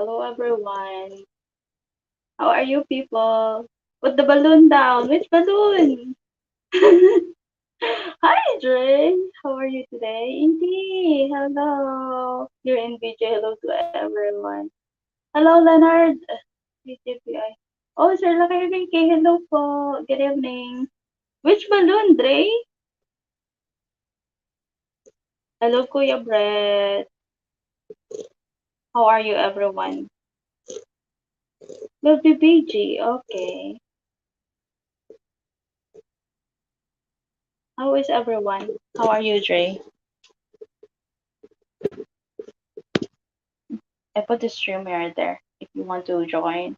Hello, everyone. How are you, people? Put the balloon down. Which balloon? Hi, Dre. How are you today? Indy, hello. You're in BJ. Hello to everyone. Hello, Leonard. BJPI. Oh, Sir Lakay, hello po. Good evening. Which balloon, Dre? Hello, Kuya Brett. How are you, everyone? Will be BG. Okay. How is everyone? How are you, Dre? I put the stream here there if you want to join.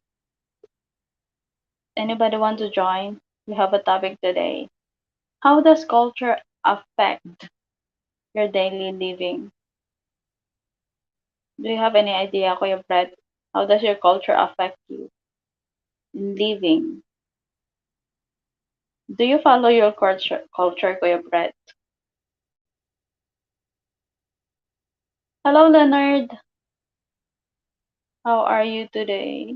Anybody want to join? We have a topic today. How does culture affect your daily living? Do you have any idea, Kuya Brett? How does your culture affect you in living? Do you follow your culture, Kuya Brett? Hello, Leonard. How are you today?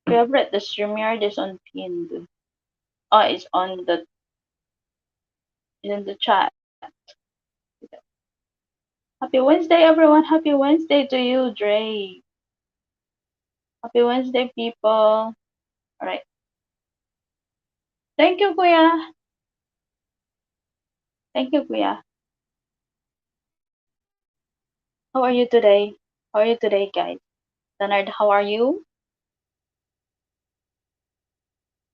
Kuya Brett, the StreamYard is on pinned. Oh, it's on the in the chat. Happy Wednesday, everyone. Happy Wednesday to you, Dre. Happy Wednesday, people. All right. Thank you, Kuya. Thank you, Kuya. How are you today? How are you today, guys? Leonard, how are you?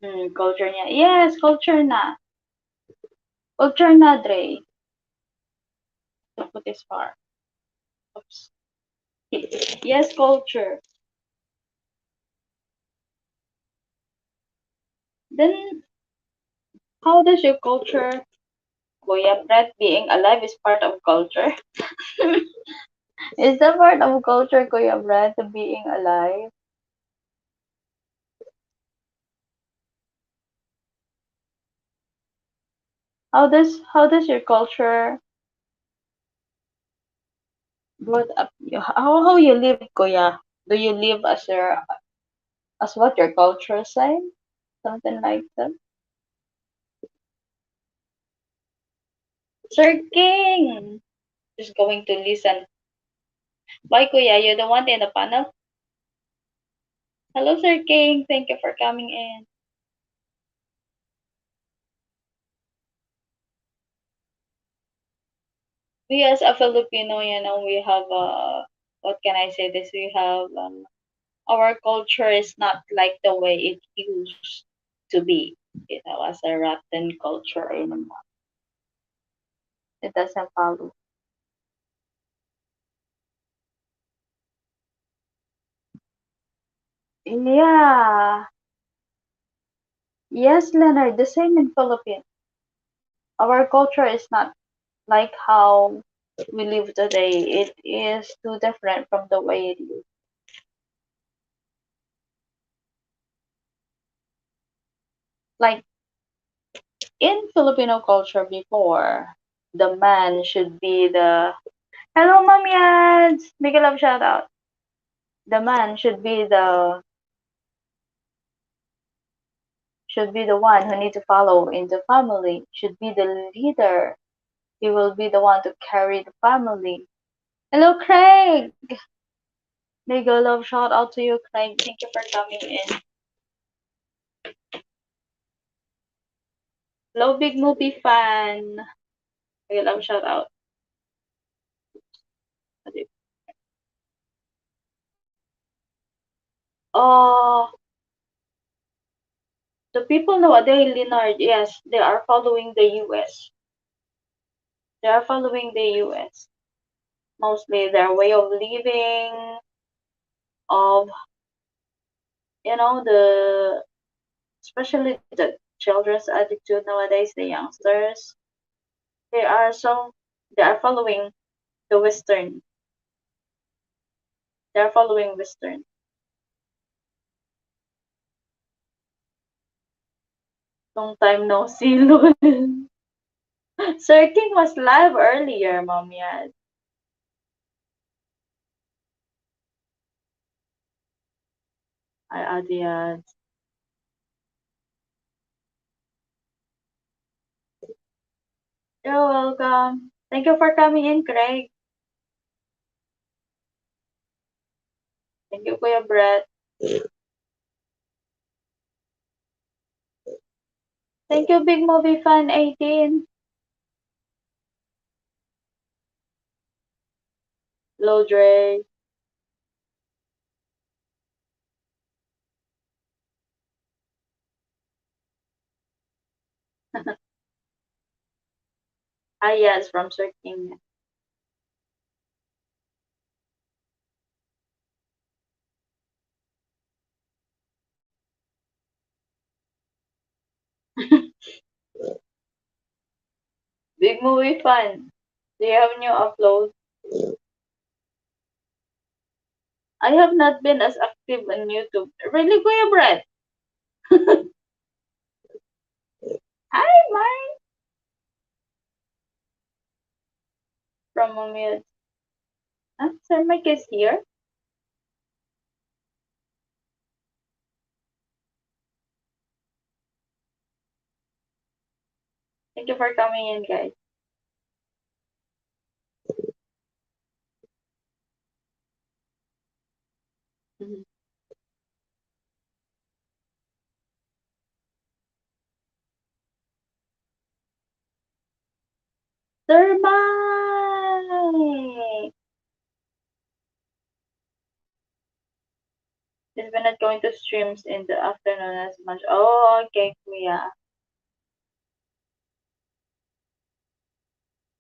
Culture niya. Yes, culture na. Culture na, Dre. Don't put this far. Oops. Yes, culture. Then, how does your culture, Kuya Brett, being alive is part of culture? Is that part of culture, Kuya Brett, being alive? How does your culture brought up you? How you live, Kuya? Do you live as what your culture say? Something like that. Sir King! Just going to listen. Bye, Kuya. You're the one in the panel. Hello, Sir King. Thank you for coming in. We as a Filipino, we have, what can I say this? We have, our culture is not like the way it used to be, as a rotten culture anymore. It doesn't follow. Yeah. Yes, Leonard, the same in Philippines. Our culture is not like how we live today. It is too different from the way it is. Like in Filipino culture before, the man should be the hello, Mom Yads! Make a love shout out. The man should be the one who need to follow in the family, should be the leader. He will be the one to carry the family. Hello, Craig! Make a love shout out to you, Craig. Thank you for coming in. Hello, big movie fan. Make a love shout out. Oh, the people nowadays, Leonard, yes, they are following the US. They are following the US. Mostly their way of living, of, the especially the children's attitude nowadays, the youngsters. They are so they are following the Western. They are following Western. Long time no see, lol. Sir King was live earlier, Mom. Yes. Yes. You're welcome. Thank you for coming in, Craig. Thank you, Kuya Brett. Thank you, Big Movie Fan 18. Hello, Dre. Yes, from Sir King. Big Movie Fan. Do you have new uploads? I have not been as active on YouTube. Really, Kuya Brett? Hi, Mike. From Mumia. Sir Mike is here. Thank you for coming in, guys. Mhm. Sir Mike! Is we not going to streams in the afternoon as much. Oh, okay, Kuya.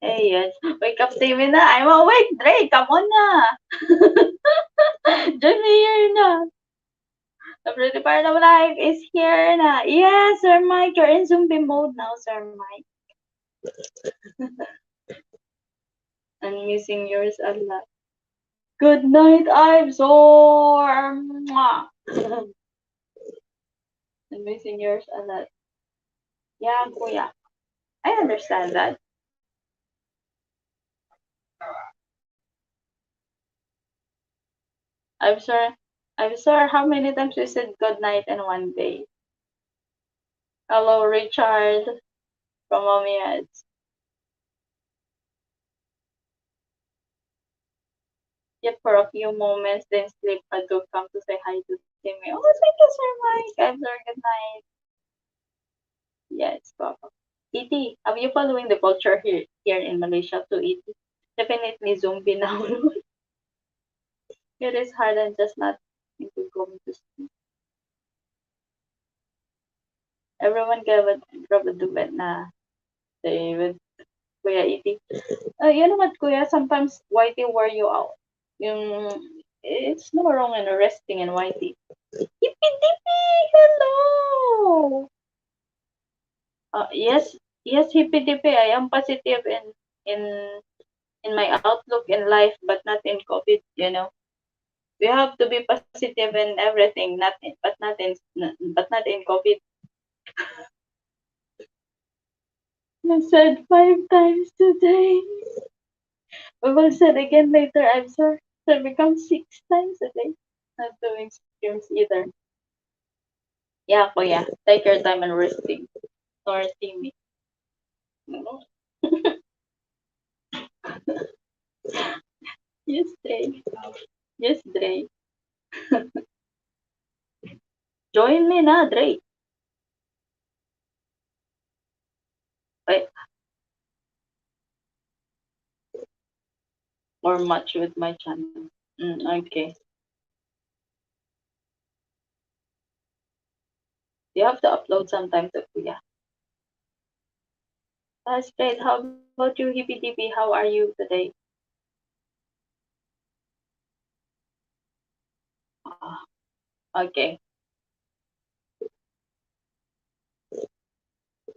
Hey, yes. Wake up, TV na. I'm awake, Dre. Come on na. Join me here na. The pretty part of life is here na. Yes, Sir Mike. You're in zombie mode now, Sir Mike. I'm missing yours a lot. Good night, I'm sore. Mwah. I'm missing yours a lot. Yeah, Kuya. I understand that. I'm sure. I'm sorry how many times we said good night in one day. Hello, Richard from Mommy Ads. Yet for a few moments, then sleep. I do come to say hi to Timmy. Oh, thank you, Sir Mike. I'm sorry, good night. Yes, Papa. ET, are you following the culture here in Malaysia to ET? Definitely zombie now. It is hard and just not into going to sleep. Everyone grab a duvet na. Say with Kuya ET. You know what, Kuya? Sometimes Whitey wear you out. Yung, it's no wrong in resting in Whitey. Yippee dippy! Hello! Yes, yes, hippy dippy. I am positive in in my outlook in life, but not in COVID. We have to be positive in everything, but not in COVID. I said 5 times today. We will say it again later. I'm sorry. So become 6 times a day. Not doing streams either. Yeah, Kuya. Take your time and resting. Snorting me. Yes, Dre. Yes, Dre. Join me na, Dre. Wait, or much with my channel. Okay. You have to upload sometimes, Kuya. That's great. How about you, Hippy Dippy? How are you today? Ah, okay.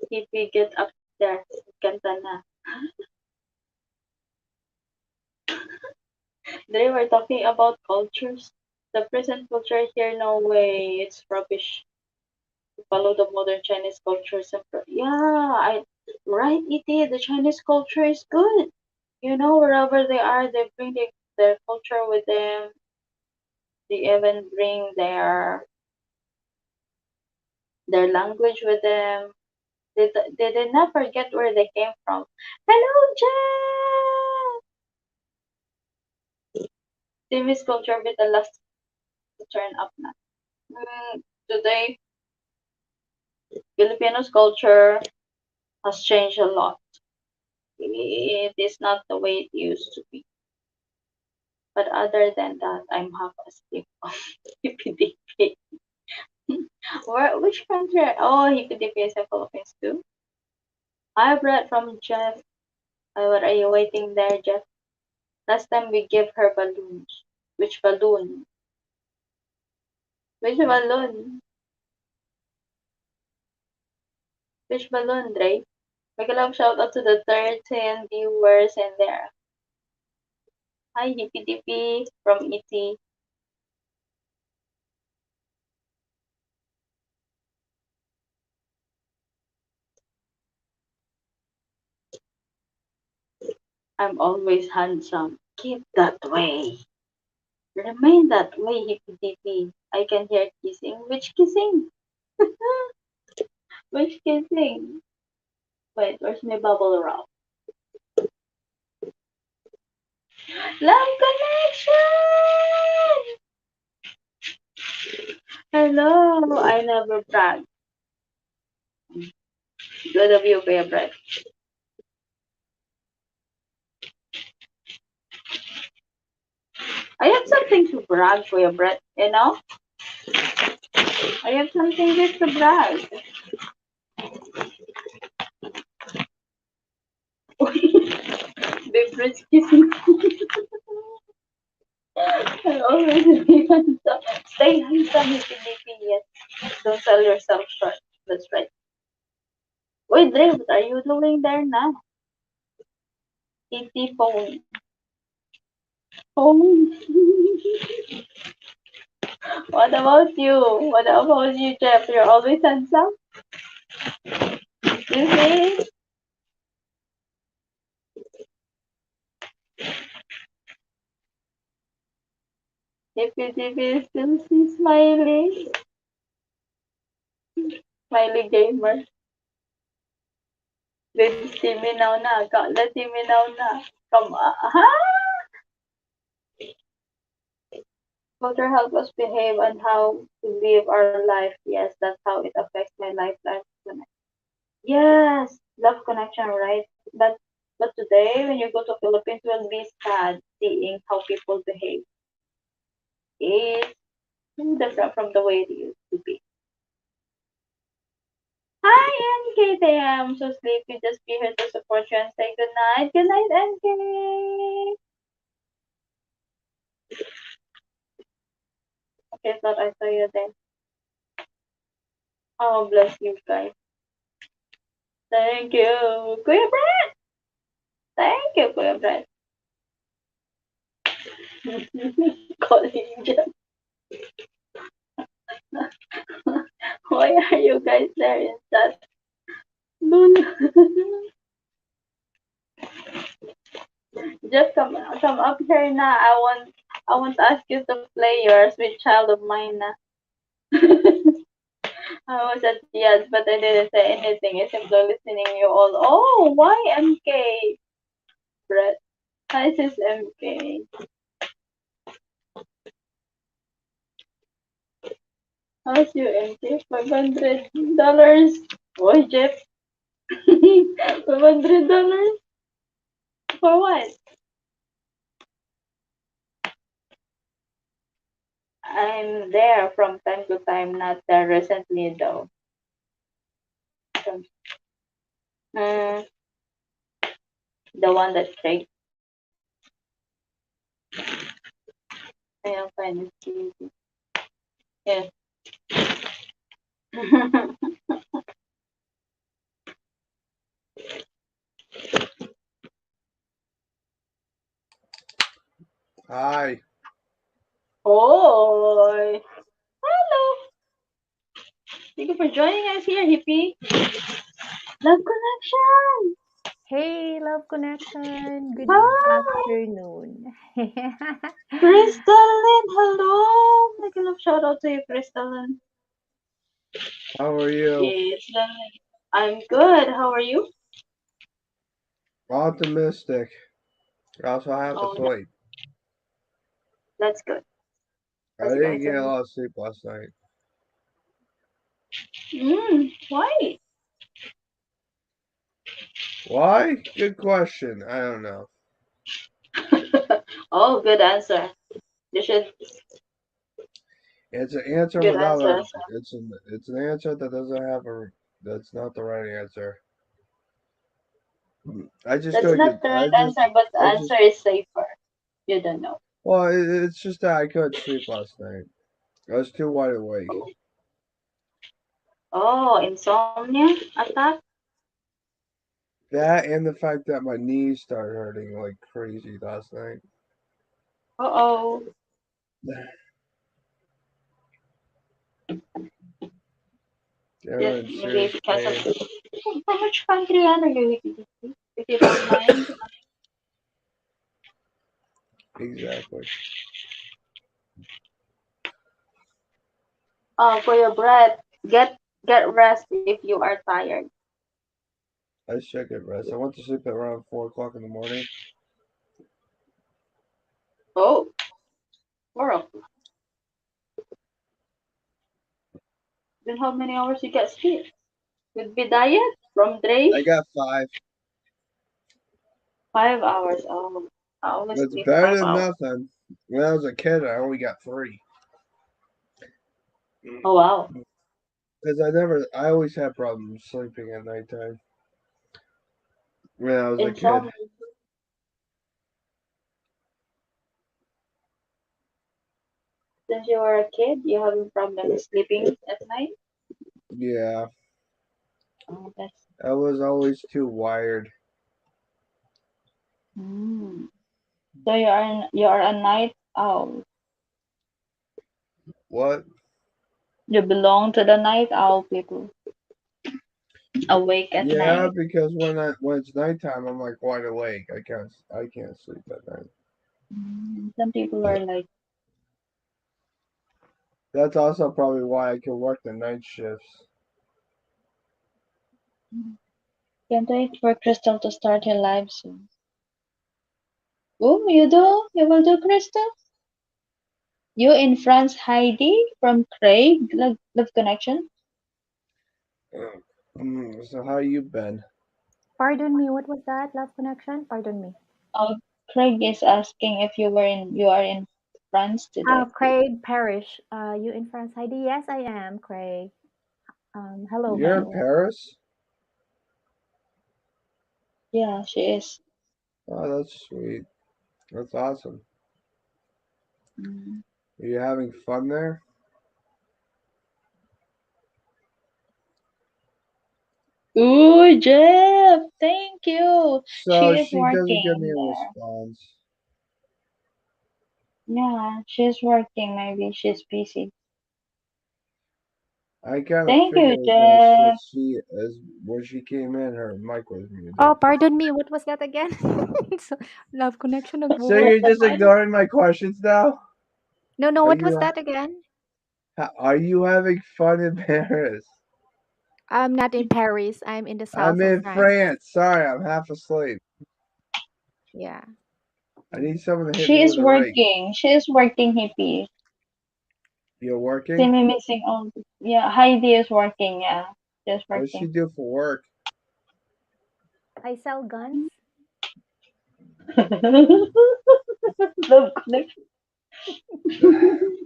Hippy, get up there. Kanta na. Today we're talking about cultures. The present culture here, no way. It's rubbish. To follow the modern Chinese culture. Yeah, right, it is. The Chinese culture is good. Wherever they are, they bring their culture with them. They even bring their their language with them. They did not forget where they came from. Hello, Jeff! TV's culture with the last to turn up na. Today, Filipinos culture has changed a lot. It is not the way it used to be. But other than that, I'm half asleep on HPDP. Which country? Oh, HPDP is in Philippines too. I've read from Jeff. What are you waiting there, Jeff? Last time we gave her balloons. Which balloon? Which balloon? Which balloon, Dre? Make a love shout out to the 13 viewers in there. Hi, Hippy Dippy from ET. I'm always handsome. Keep that way. Remain that way, Hippy Dippy. I can hear kissing. Which kissing? Which kissing? Wait, where's my bubble wrap? Love connection! Hello, I never brag. Good of you, Kuya Brett. I have something to brag, Kuya Brett. You know? I have something just to brag. Big Brett kissing. I always be handsome. Stay handsome, Hippy Dippy. Yes. Don't sell yourself short. That's right. Wait, Dre, what are you doing there now? ET phone. Phone. What about you? What about you, Jeff? You're always handsome? You see? Hippy Dippy still see Smiley. Smiley gamer. Let's see me now na. Let's see me now na. Come on. Ha? Culture help us behave and how to live our life. Yes, that's how it affects my life. Yes, love connection, right? But today, when you go to Philippines, you'll be sad seeing how people behave. It's different from the way it used to be. Hi, NK. I'm so sleepy. Just be here to support you and say good night. Good night, NK. Okay, thought I saw you then. Oh, bless you guys. Thank you, Kuya Brett. Thank you, Kuya Brett. Calling Jeff. Why are you guys there in chat? Luna. Just come up here na. I want to ask you to play yours with child of mine na. I was at yes, but I didn't say anything. I simply listening you all. Oh, why MK? Brett. Hi, sis MK. How's you MK? $500. Boy, Jeff. $500? For what? I'm there from time to time, not there recently though. Mm, the one that shakes. I am fine. It's easy. Yes. Hi. Hoy. Hello. Thank you for joining us here, Hippie. Love connection. Hey, Love Connection. Good Hi. afternoon. Crystalline. Hello. Make a love shout out to you, Crystalline. How are you? Yes, I'm good. How are you? Optimistic. Also half Oh, asleep. that's good. I That's didn't good to get a know. lot of sleep last night. Why? Why? Good question. I don't know. Oh, good answer. You should It's an answer good without a. answer. It's an answer that doesn't have a. That's not the right answer. I just That's couldn't not get. the right answer, but the I answer just. is safer. You don't know. Well, it's just that I couldn't sleep last night. I was too wide awake. Oh, insomnia attack? That and the fact that my knees started hurting like crazy last night. Uh-oh. They were Just in maybe serious because of pain. from which country are you, if you don't mind? Exactly. For your breath, get rest if you are tired. I should get rest. I went to sleep at around 4 o'clock in the morning. Oh, world. Then how many hours you get sleep? Would be diet from Dre? I got five. 5 hours. Oh, I always It's sleep better five than hours. nothing. When I was a kid, I only got three. Oh wow. Because I always had problems sleeping at nighttime when I was a kid. Insomnia. Since you were a kid, you having problems sleeping at night? Yeah, Oh, that's. I was always too wired. Mm. So you are a night owl. What? You belong to the night owl people. Awake at Yeah, night. because when it's nighttime, I'm like wide awake. I can't sleep at night. Some people are like, That's also probably why I can work the night shifts. can't wait for Crystal to start her live soon. Oh, you do? You will do, Crystal? You in France, Heidi from Craig, Love Connection. So how you been? Pardon me, what was that? Love connection? Pardon me. Oh, Craig is asking if you are in France today. Craig Parrish. You in France, Heidi? Yes, I am, Craig. Hello, You're in hello. Paris? Yeah, she is. Oh, that's sweet. That's awesome. Mm. Are you having fun there? Ooh, Jeff, thank you. She So is she doesn't give me working a there. response. Yeah, she's working. Maybe she's busy. I kind of Thank you, figured that Jeff. she, as when she came in, her mic was Oh, muted. pardon me, what was that again? So, love connection So nagwo-work. you're just ignoring my questions now? No, no, Are what was you that again? are you having fun in Paris? I'm not in Paris. I'm in the I'm south of in France. France. Sorry, I'm half asleep. Yeah. I need someone to hit She me is with a rake. working. She is working, hippie. You're See working? me missing all. Yeah, Heidi is working. Yeah, she's What does she working. do for work? I sell guns. Love connection.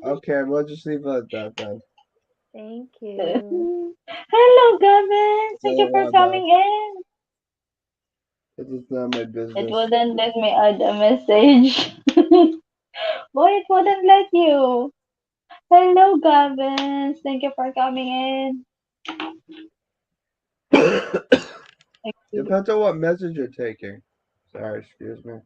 Okay, we'll just leave it at that then. Thank you. Hello, Gavin. Thank you Don't for want to. coming in. It is not my It business. wouldn't let me add a message. Why it wouldn't let you? Hello, Gavin. Thank you for coming in. Okay. Depends on what message you're taking. Sorry, excuse me.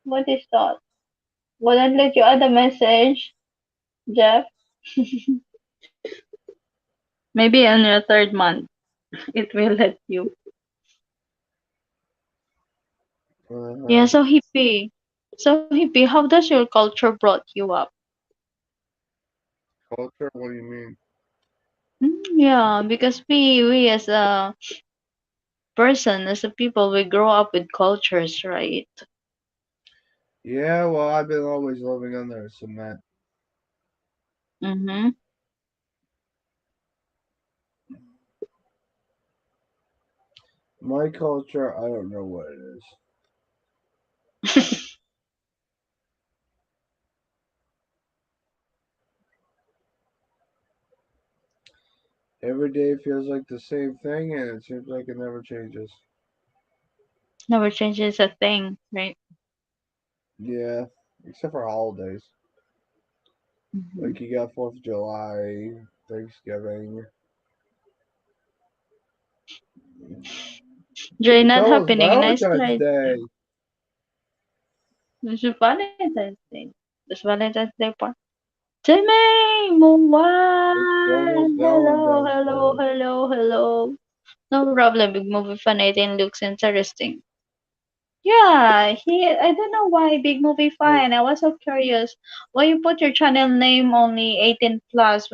What is that? Wouldn't let you add a message, Jeff? Maybe on your third month, it will let you. Yeah, Uh-huh. so hippie. So hippie, how does your culture brought you up? Culture? What do you mean? Yeah, because we as a person, as a people, we grow up with cultures, right? Yeah, well, I've been always living under cement. Mm-hmm. My culture, I don't know what it is. Every day feels like the same thing, and it seems like it never changes. Never changes a thing, right? Yeah, except for holidays. Hmm. Like you got 4th of July, Thanksgiving. They're It's not almost happening. Nice Valentine's try. Day. There's a Valentine's Day. There's Valentine's Day part. Timmy! It's Muwan! almost Hello, Valentine's hello, Day. hello, hello. No problem. Big movie fan 18 looks interesting. Yeah, I don't know why Big Movie Like, Fan. I was so curious. Why you put your channel name only 18 plus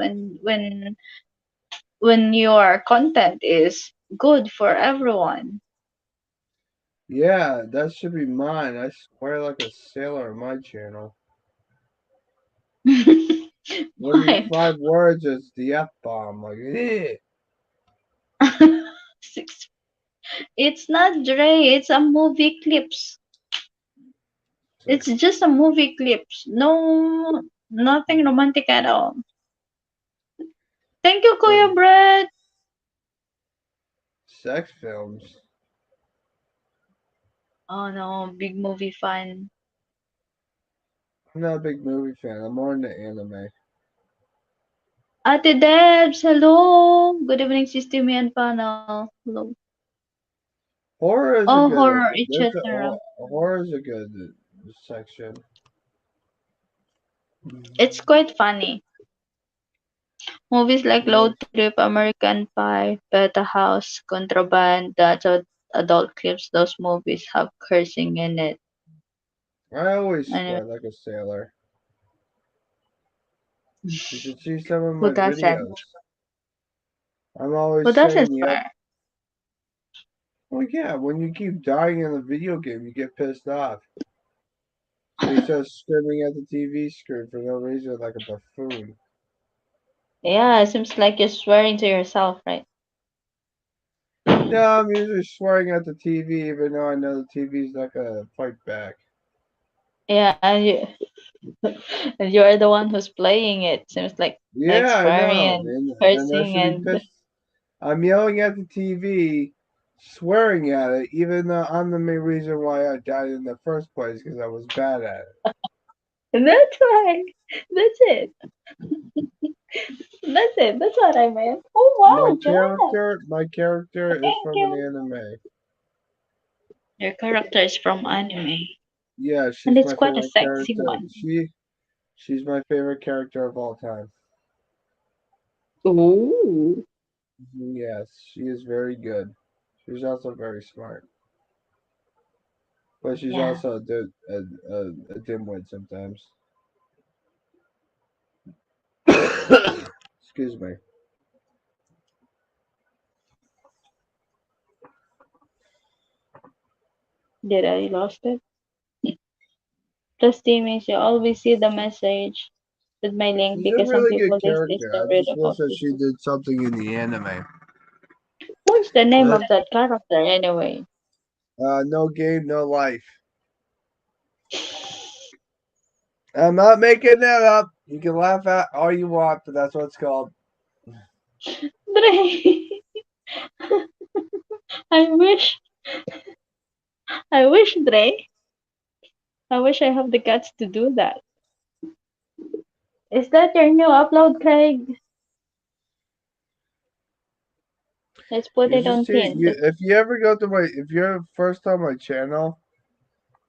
when your content is good for everyone? yeah, that should be mine. I swear like a sailor on my channel. Every Why? 5 words is the F bomb. Like, eh. Six. It's not Dre, it's a movie clips. It's Sex, just a movie clips. No, nothing romantic at all. Thank you, uh, Kuya Brett. sex films. Oh no, big movie fan. I'm not a big movie fan. I'm more into anime. Ate Debs, hello. Good evening, Sis Timmy and Panel. Hello. Horror is a Oh, good. horror, There's a etc. horror is a good section. It's quite funny. Movies like Yes. Load Trip, American Pie, Beta House, Contraband, that's adult clips. Those movies have cursing in it. I always Anyway, swear like a sailor. You should see some of who my doesn't? videos. I'm Who always doesn't saying, yep. swear? Well, yeah, when you keep dying in a video game, you get pissed off. So you start screaming at the TV screen for no reason like a buffoon. Yeah, it seems like you're swearing to yourself, right? No, I'm usually swearing at the TV even though I know the TV's not gonna fight back. Yeah, and you're the one who's playing it. Seems like Yeah, I swearing know. and And I cursing should be and pissed. I'm yelling at the TV, swearing at it, even though I'm the main reason why I died in the first place because I was bad at it. that's right. That's it. That's it. That's what I meant. Oh wow, John. My character is Thank from an you. anime. Your character is from anime, Yeah, and she's it's my quite a favorite sexy character. one. She's my favorite character of all time. Ooh. Yes, she is very good. She's also very smart, but she's Yeah. also a dimwit sometimes. Excuse me. Did I lost it? Plus, means you always see the message with my link She's a because some really good people they character. still I read just wish about that this. she did something in the anime. What's the name But of that character anyway? no game, no life. I'm not making that up. You can laugh at all you want, but that's what it's called. Dre. I wish, I wish, Dre. I wish I have the guts to do that. Is that your new upload, Craig? Let's put You it should on see pinned. you if you ever go to my if you're first on my channel,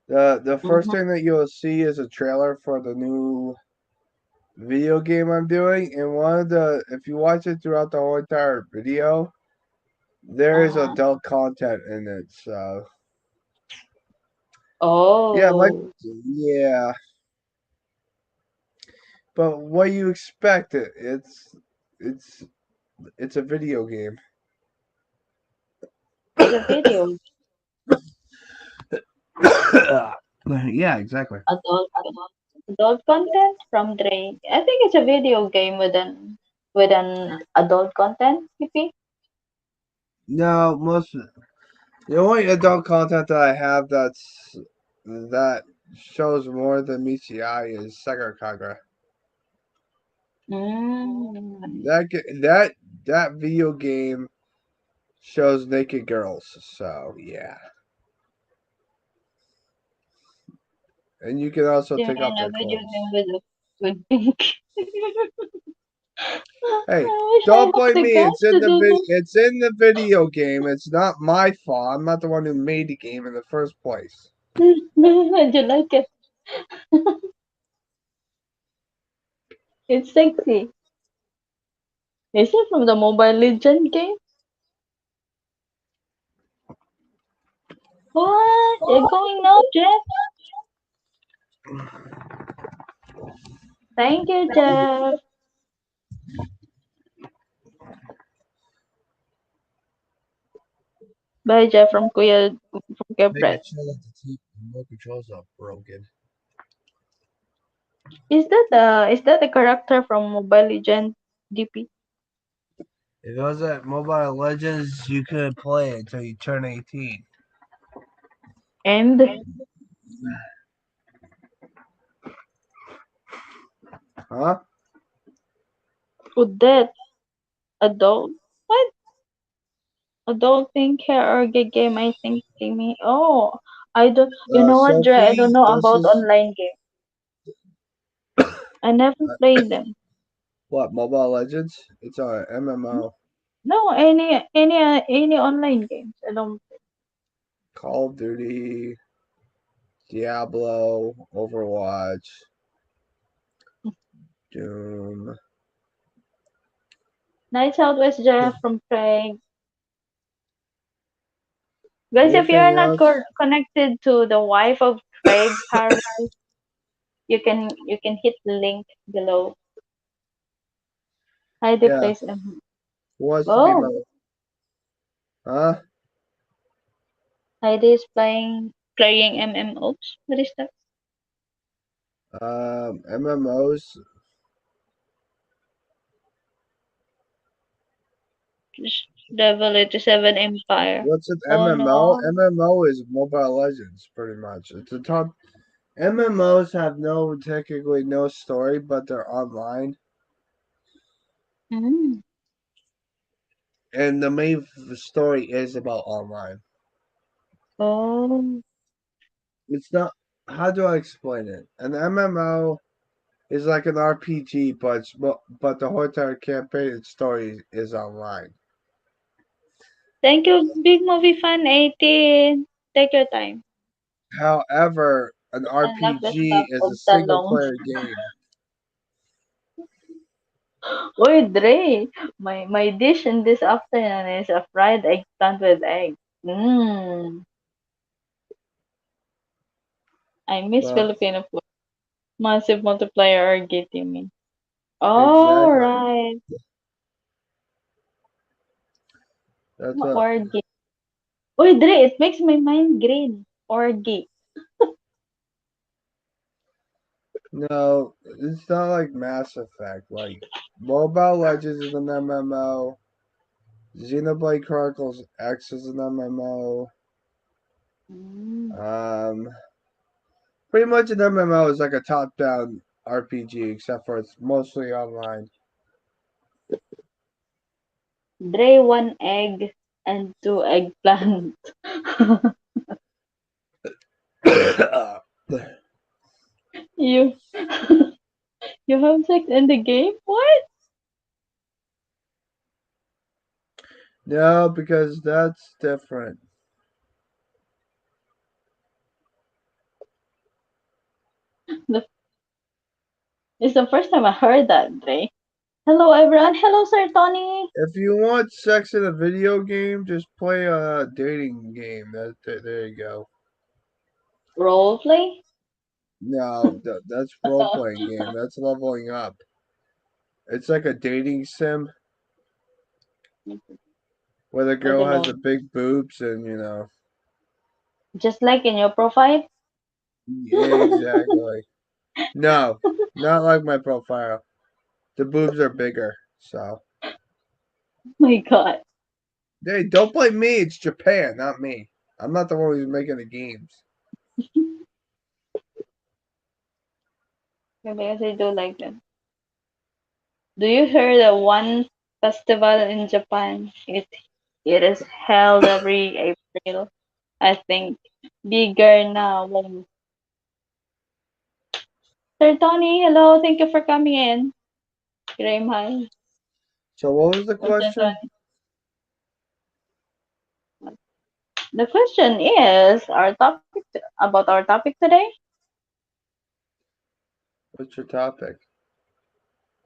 the first Mm-hmm. thing that you'll see is a trailer for the new video game I'm doing. And one of the if you watch it throughout the whole entire video, there is Uh-huh. adult content in it. So Yeah, like Oh, yeah, but what you expect? It's it's a video game. it's a video. Yeah, exactly. Adult adult content from Drake. I think it's a video game with an adult content, maybe. No, most the only adult content that I have that shows more than meets the eye is Sega Kagura. Mm. That video game shows naked girls. So yeah, and you can also You take off mean a their video clothes. game with pink? Hey, I wish I don't have blame the me. guts to do It's in the video game. It's not my fault. I'm not the one who made the game in the first place. this. And you like it? It's sexy. Is it from the Mobile Legend game? What? You're going now, Jeff? Thank you, Jeff. Bye, Jeff from Kuya Make Brett. it chill at the TV. The remote controls are broken. Is that a character from Mobile Legend DP? If it was at Mobile Legends, you couldn't play it until you turn 18. And Huh? Odette, adult. What? Adult pink hair or gay game? I think Timmy. Oh, I don't. You know what, Dre? I don't Sophie, know this about is online games. I never played them. what Mobile Legends. It's a MMO. No, any online games. I don't. Call of Duty, Diablo, Overwatch, Doom. Night Southwest Jeff from Craig. Guys, if you are Anything not else? connected to the wife of Craig Harris, you can hit the link below. Heidi Yeah. plays Who wants to be my? Oh, Huh? Heidi is playing MMOs. What is that? MMOs. Level 87 Empire. What's an Oh MMO? no. MMO is Mobile Legends, pretty much. It's a top. MMOs have technically no story, but they're online, Mm. and the main story is about online. Oh, It's not. How do I explain it? An MMO is like an RPG, but the whole entire campaign and story is online. thank you, Big Movie Fan 18. Take your time. However, an Unlock the RPG stuff is a of single Talong. player game. Oy, Dre, my dish in this afternoon is a fried eggplant with egg. Mmm, I miss Well, Filipino food. Massive multiplier or getting me. All exactly. right, That's what. orgy. Oy, Dre, it makes my mind green. Orgy. No, it's not like Mass Effect. Like Mobile Legends is an MMO. Xenoblade Chronicles X is an MMO. Mm. Um, Pretty much an MMO is like a top-down RPG, except for it's mostly online. Dre, one egg and two eggplant. you you have sex in the game? What? No, because that's different. The, it's the first time I heard that, Dre. Hello, everyone. Hello, Sir Tony. If you want sex in a video game, just play a dating game. There you go. Role play? No, that's role playing game. That's leveling up. It's like a dating sim where the I girl don't has know. the big boobs and Just like in your profile? exactly. No, not like my profile. The boobs are bigger. So My God. hey, don't blame me. It's Japan, not me. I'm not the one who's making the games. Because I do like them. Do you hear the one festival in Japan? It is held every April. I think bigger now. Sir Tony, hello. Thank you for coming in. Graham, hi. So what was the Oh, Sir question? Tony. The question is about our topic today. What's your topic?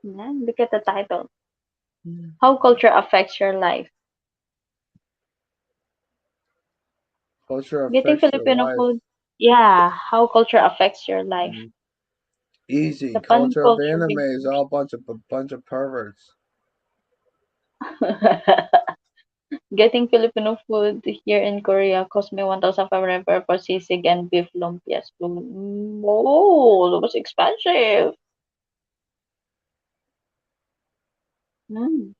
Yeah, look at the title. How culture affects your life. Culture Getting affects your Filipino life. food. Yeah, how culture affects your life. Mm. Easy. Japan Culture of culture anime big. is all a bunch of perverts. Getting Filipino food here in Korea cost me 1,500 for sisig and beef lumpias. Oh, that was expensive. Mm.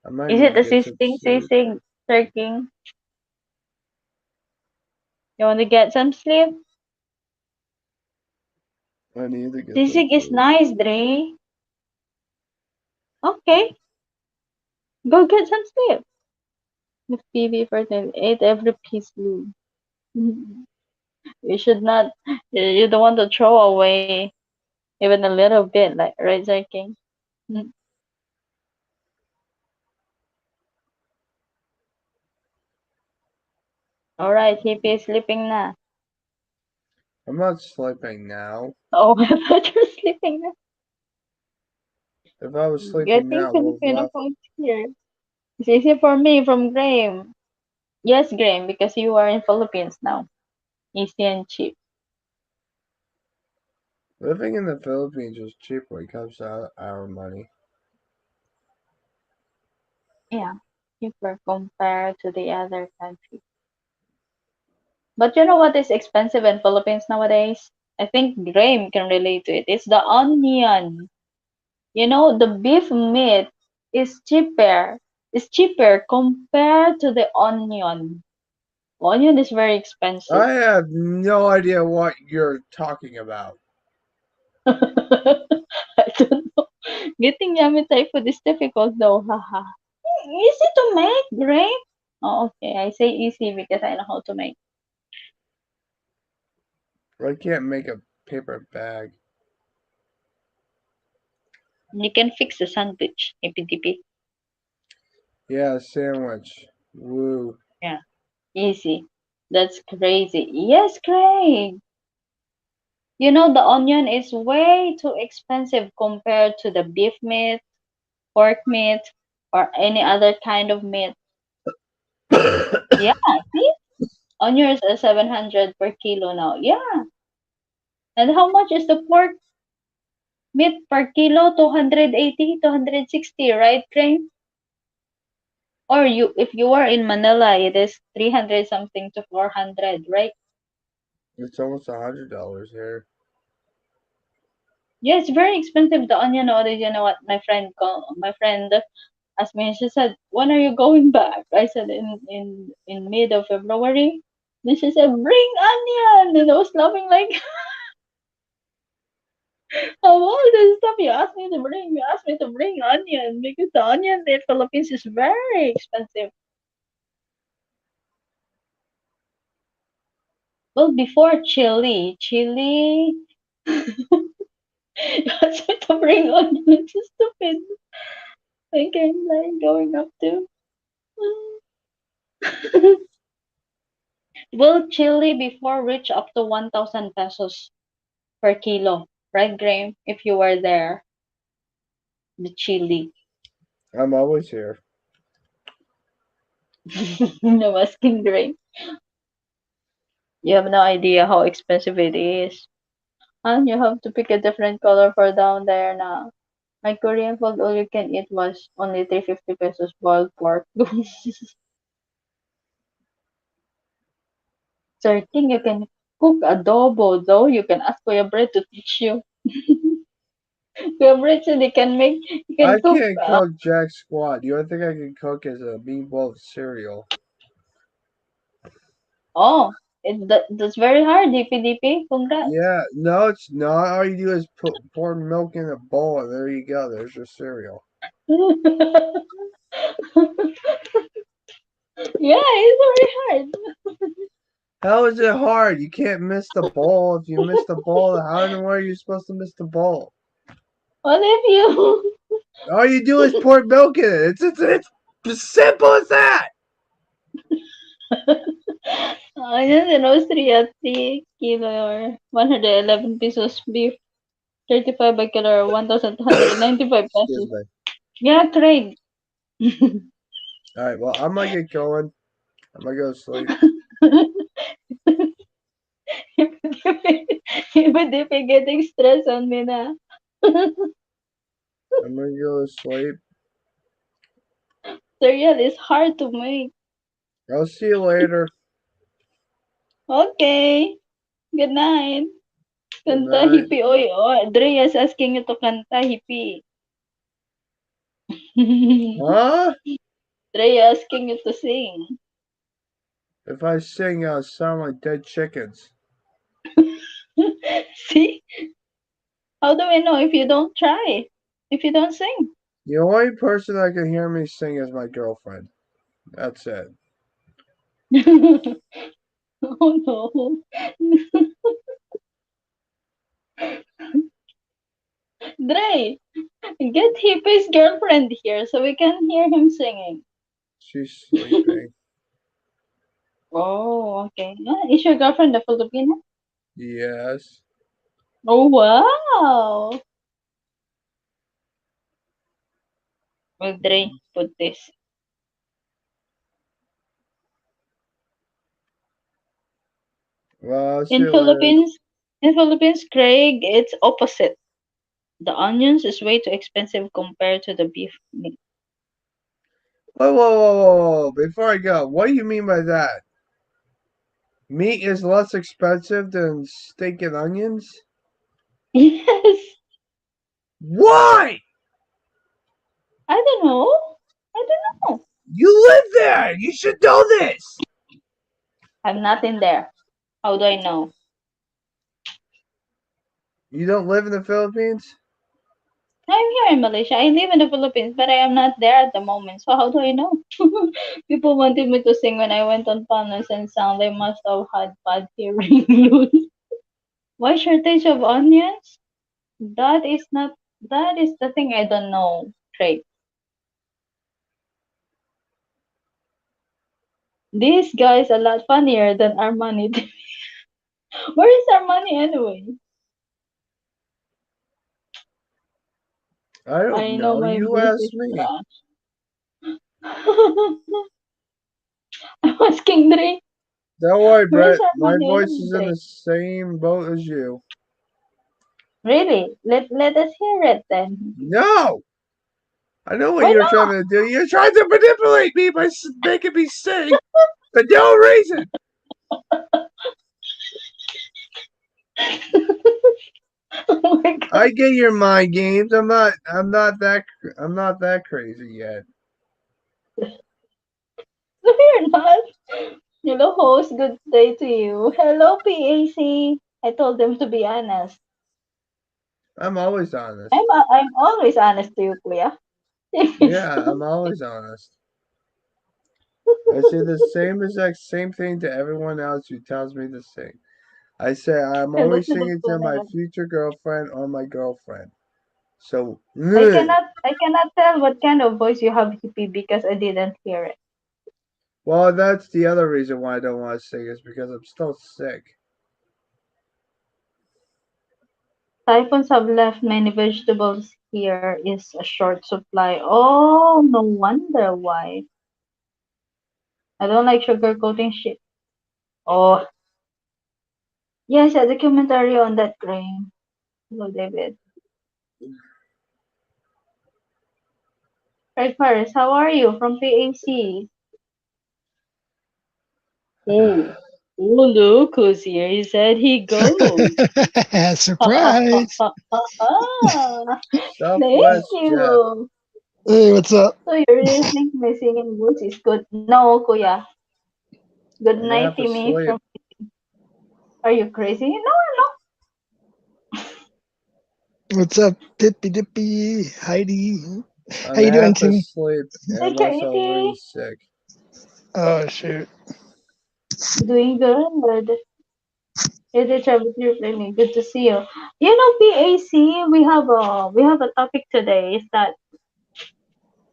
I might Is need it to get some assisting sleep. sisig, Sir King? You want to get some sleep? I need to get some Sisig is sleep. nice, Dre. Okay, go get some sleep. The PB for 28 every piece, Lou. You should not, you don't want to throw away even a little bit, like, right, Sir King? Mm. All right, hippie is sleeping na. I'm not sleeping now. Oh, I thought you're sleeping na. If I was sleeping Getting now, we'll have Filipino left. food here. It's easy for me from Graham. Yes, Graham, because you are in Philippines now. Easy and cheap. Living in the Philippines is cheap when it comes to our money. Yeah, cheaper compared to the other countries. But you know what is expensive in Philippines nowadays? I think Graham can relate to it. It's the onion. You know, the beef meat is cheaper. It's cheaper compared to the onion. Onion is very expensive. I have no idea what you're talking about. I don't know. Getting yummy Thai food is difficult though. Haha. Easy to make, Graham. Oh, okay. I say easy because I know how to make. I can't make a paper bag. You can fix a sandwich. Ipi Yeah, sandwich. Woo. Yeah, easy. That's crazy. Yes, Craig. You know, the onion is way too expensive compared to the beef meat, pork meat, or any other kind of meat. Yeah, see? Onions are 700 per kilo now. Yeah. And how much is the pork meat per kilo? 280, 260, right, Craig? Or if you are in Manila, it is 300 something to 400, right? It's almost $100 here. Yeah, it's very expensive. The onion nowadays. You know what? My friend asked me. She said, "When are you going back?" I said, "In mid of February." Then she said, "Bring onion," and I was laughing like, "Of all the stuff you asked me to bring, you asked me to bring onion because the onion in Philippines is very expensive." Well, before chili, you asked me to bring onion. It's so stupid. Like I'm like going up to. Will chili before reach up to 1,000 pesos per kilo, right, Graham? If you were there, the chili. I'm always here. No asking Graham. You have no idea how expensive it is. And you have to pick a different color for down there now. My Korean food all you can eat was only 350 pesos boiled pork. So I think you can cook adobo though. You can ask Kuya Bread to teach you. Kuya Bread said he I can cook. can't cook jack squat. The only thing I can cook is a meatball with cereal. Oh, that's very hard. DP. Congrats. Yeah, no, it's not. All you do is pour milk in a bowl, and there you go. There's your cereal. Yeah, it's very hard. How is it hard? You can't miss the bowl. If you miss the bowl, how in the world are you supposed to miss the bowl? What if you All you do is pour milk in it. It's as simple as that. onions and roastery at 3 kilo or 111 pesos beef, 35 by kilo or 1,295 Excuse pesos. me. Yeah, Craig. All right, well, I'm gonna get going. I'm gonna go to sleep. Even if you're getting stressed on me na. I'm gonna go to sleep. Cereal is hard to make. I'll see you later. Okay. Good night. Good Kanta night. hippie. Oy, oh, Dre is asking you to kanta hippie. Huh? Dre asking you to sing. If I sing, I'll sound like dead chickens. See? How do we know if you don't try? If you don't sing? The only person that can hear me sing is my girlfriend. That's it. Oh no. Dre, get Hippie's girlfriend here so we can hear him singing. She's sleeping. Oh, okay. Is your girlfriend a Filipino? Yes. Oh, wow. Well, Dre, put this. Well, I'll see In you later. Philippines, Craig, it's opposite. The onions is way too expensive compared to the beef meat. Whoa. Before I go, what do you mean by that? Meat is less expensive than steak and onions? Yes, Why? I don't know. I don't know. You live there. You should know this. I'm not in there. How do I know? You don't live in the Philippines? I'm here in Malaysia. I live in the Philippines, but I am not there at the moment. So how do I know? People wanted me to sing when I went on panels and sang. They must have had bad hearing loss. Why shortage of onions? That is not. That is the thing I don't know. Craig. This guy is a lot funnier than Armani. Where is Armani anyway? I don't I know know. my You voice ask is me. trash. I'm asking Dre. Don't worry, Where is Brett. My Armani voice anyway, is in Dre? the same boat as you. Really? Let us hear it then. No! I know what Why you're trying not? to do. You're trying to manipulate me by making me sing for no reason. Oh my god. I get your mind games. I'm not that crazy yet. No, you're not. Hello, host. Good day to you. Hello, PAC. I told them to be honest. I'm always honest. I'm always honest to you, Kuya. Yeah, I'm always honest. I say the same exact same thing to everyone else who tells me to sing. I say I'm Hello only to the singing to my panel. future girlfriend or my girlfriend. So, ugh. I cannot tell what kind of voice you have, Hippie, because I didn't hear it. Well, that's the other reason why I don't want to sing is because I'm still sick. Typhoons have left many vegetables here is a short supply. Oh, no wonder why. I don't like sugar coating shit. Oh, Yes, a documentary on that crime. Hello, David. Right, Paris, how are you from PAC? Oh, oh, look who's here. He said he goes. Surprise! Thank Southwest Jeff. you. Hey, what's up? So you really think my singing voice is good? No, Kuya. Good I'm night, half Timmy. asleep. From Are you crazy? No, What's up, Dippy Dippy? Heidi. How I'm you doing, half Timmy? asleep, no. and I'm Take your also eating. really sick. Oh shoot. Doing good. It is with me. Good to see you. You know, PAC. We have a topic today. Is that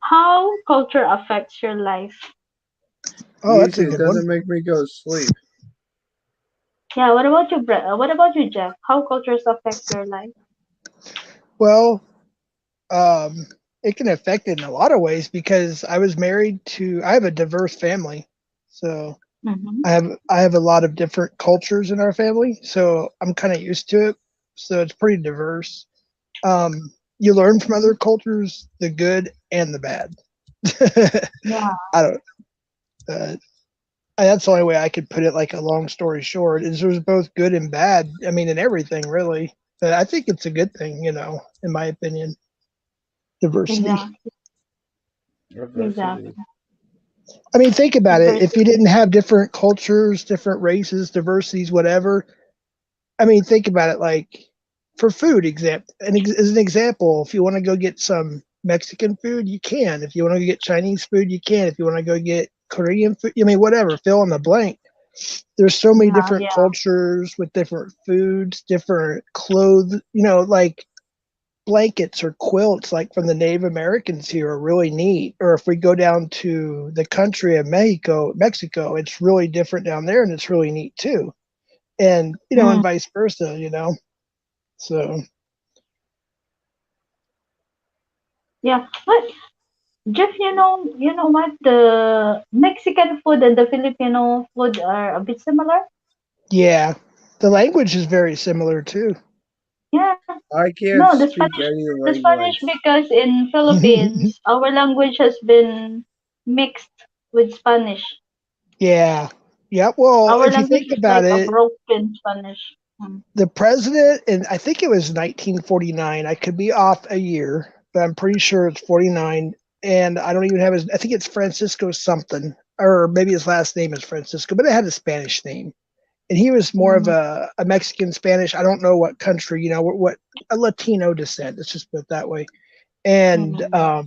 how culture affects your life? Oh, that's Easy. a It good one. doesn't make me go to sleep. Yeah. What about you, Brett? What about you, Jeff? How cultures affect your life? Well, um, it can affect it in a lot of ways because I have a diverse family, so Mm-hmm. I have a lot of different cultures in our family, so I'm kind of used to it. So it's pretty diverse. You learn from other cultures the good and the bad. Yeah. I don't. Uh, that's the only way I could put it. Like a long story short, is there's both good and bad. I mean, in everything really. But I think it's a good thing, in my opinion. Diversity. Exactly. Diversity. Exactly. I mean, think about it. If you Diversity. didn't have different cultures, different races, diversities, whatever. I mean, think about it. Like for food, as an example, if you want to go get some Mexican food, you can. If you want to go get Chinese food, you can. If you want to go get Korean food, I mean, whatever. Fill in the blank. There's so many Yeah. different Yeah. cultures with different foods, different clothes, like blankets or quilts like from the Native Americans here are really neat. Or if we go down to the country of Mexico, it's really different down there and it's really neat too. And and Mm, vice versa. So yeah. But Jeff, you know what? The Mexican food and the Filipino food are a bit similar. yeah. The language is very similar too. Yeah. I can't No, the speak Spanish, any the Spanish, language. because in Philippines, our language has been mixed with Spanish. Yeah. Yeah. Well, Our if you language think is about like a it, broken Spanish. Mm. the president, and I think it was 1949. I could be off a year, but I'm pretty sure it's 49. And I don't even have his. I think it's Francisco something, or maybe his last name is Francisco, but it had a Spanish name. And he was more of Mm, a Mexican Spanish. I don't know what country, what a Latino descent. Let's just put it that way. And mm.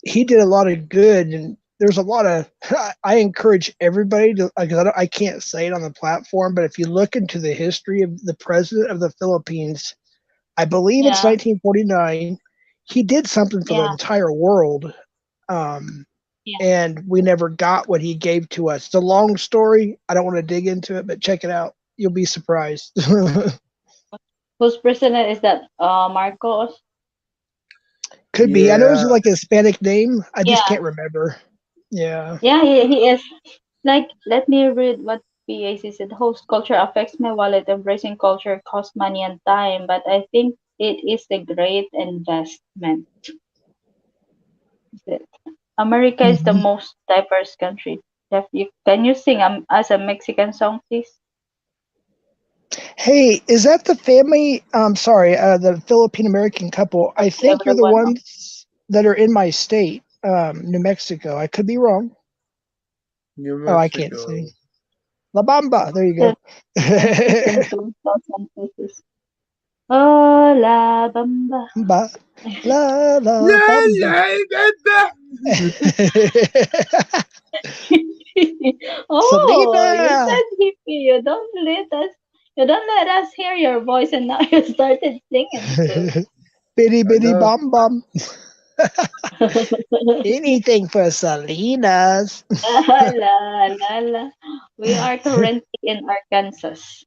he did a lot of good. And there's a lot of. I encourage everybody to, because I can't say it on the platform, but if you look into the history of the president of the Philippines, I believe it's Yeah, 1949. He did something for the yeah, entire world. Um, yeah. and we never got what he gave to us. It's a long story. I don't want to dig into it, but check it out. You'll be surprised. Whose president is that? Marcos. Could be. I know it's Yeah, like a Hispanic name. I just Yeah, can't remember. Yeah. yeah. He is. Like, let me read what PAC said. Host culture affects my wallet. Embracing culture costs money and time, but I think it is a great investment. America is the hmm most diverse country. Jeff, can you sing as a Mexican song, please? Hey, is that the family? Sorry, the Philippine American couple. I To think you're the everyone. ones that are in my state, New Mexico. I could be wrong. New Oh, I can't sing. Mexico. La Bamba. There you Then go. and sister 2,000 pesos. Oh, la bamba. Bamba. La la Yeah, bamba. yeah, yeah. Oh, you Selena. said hippie. You don't let us hear your voice, and now you started singing too. Bitty I bitty know. bum bum. Anything for Selena's. La la la. We are currently in Arkansas.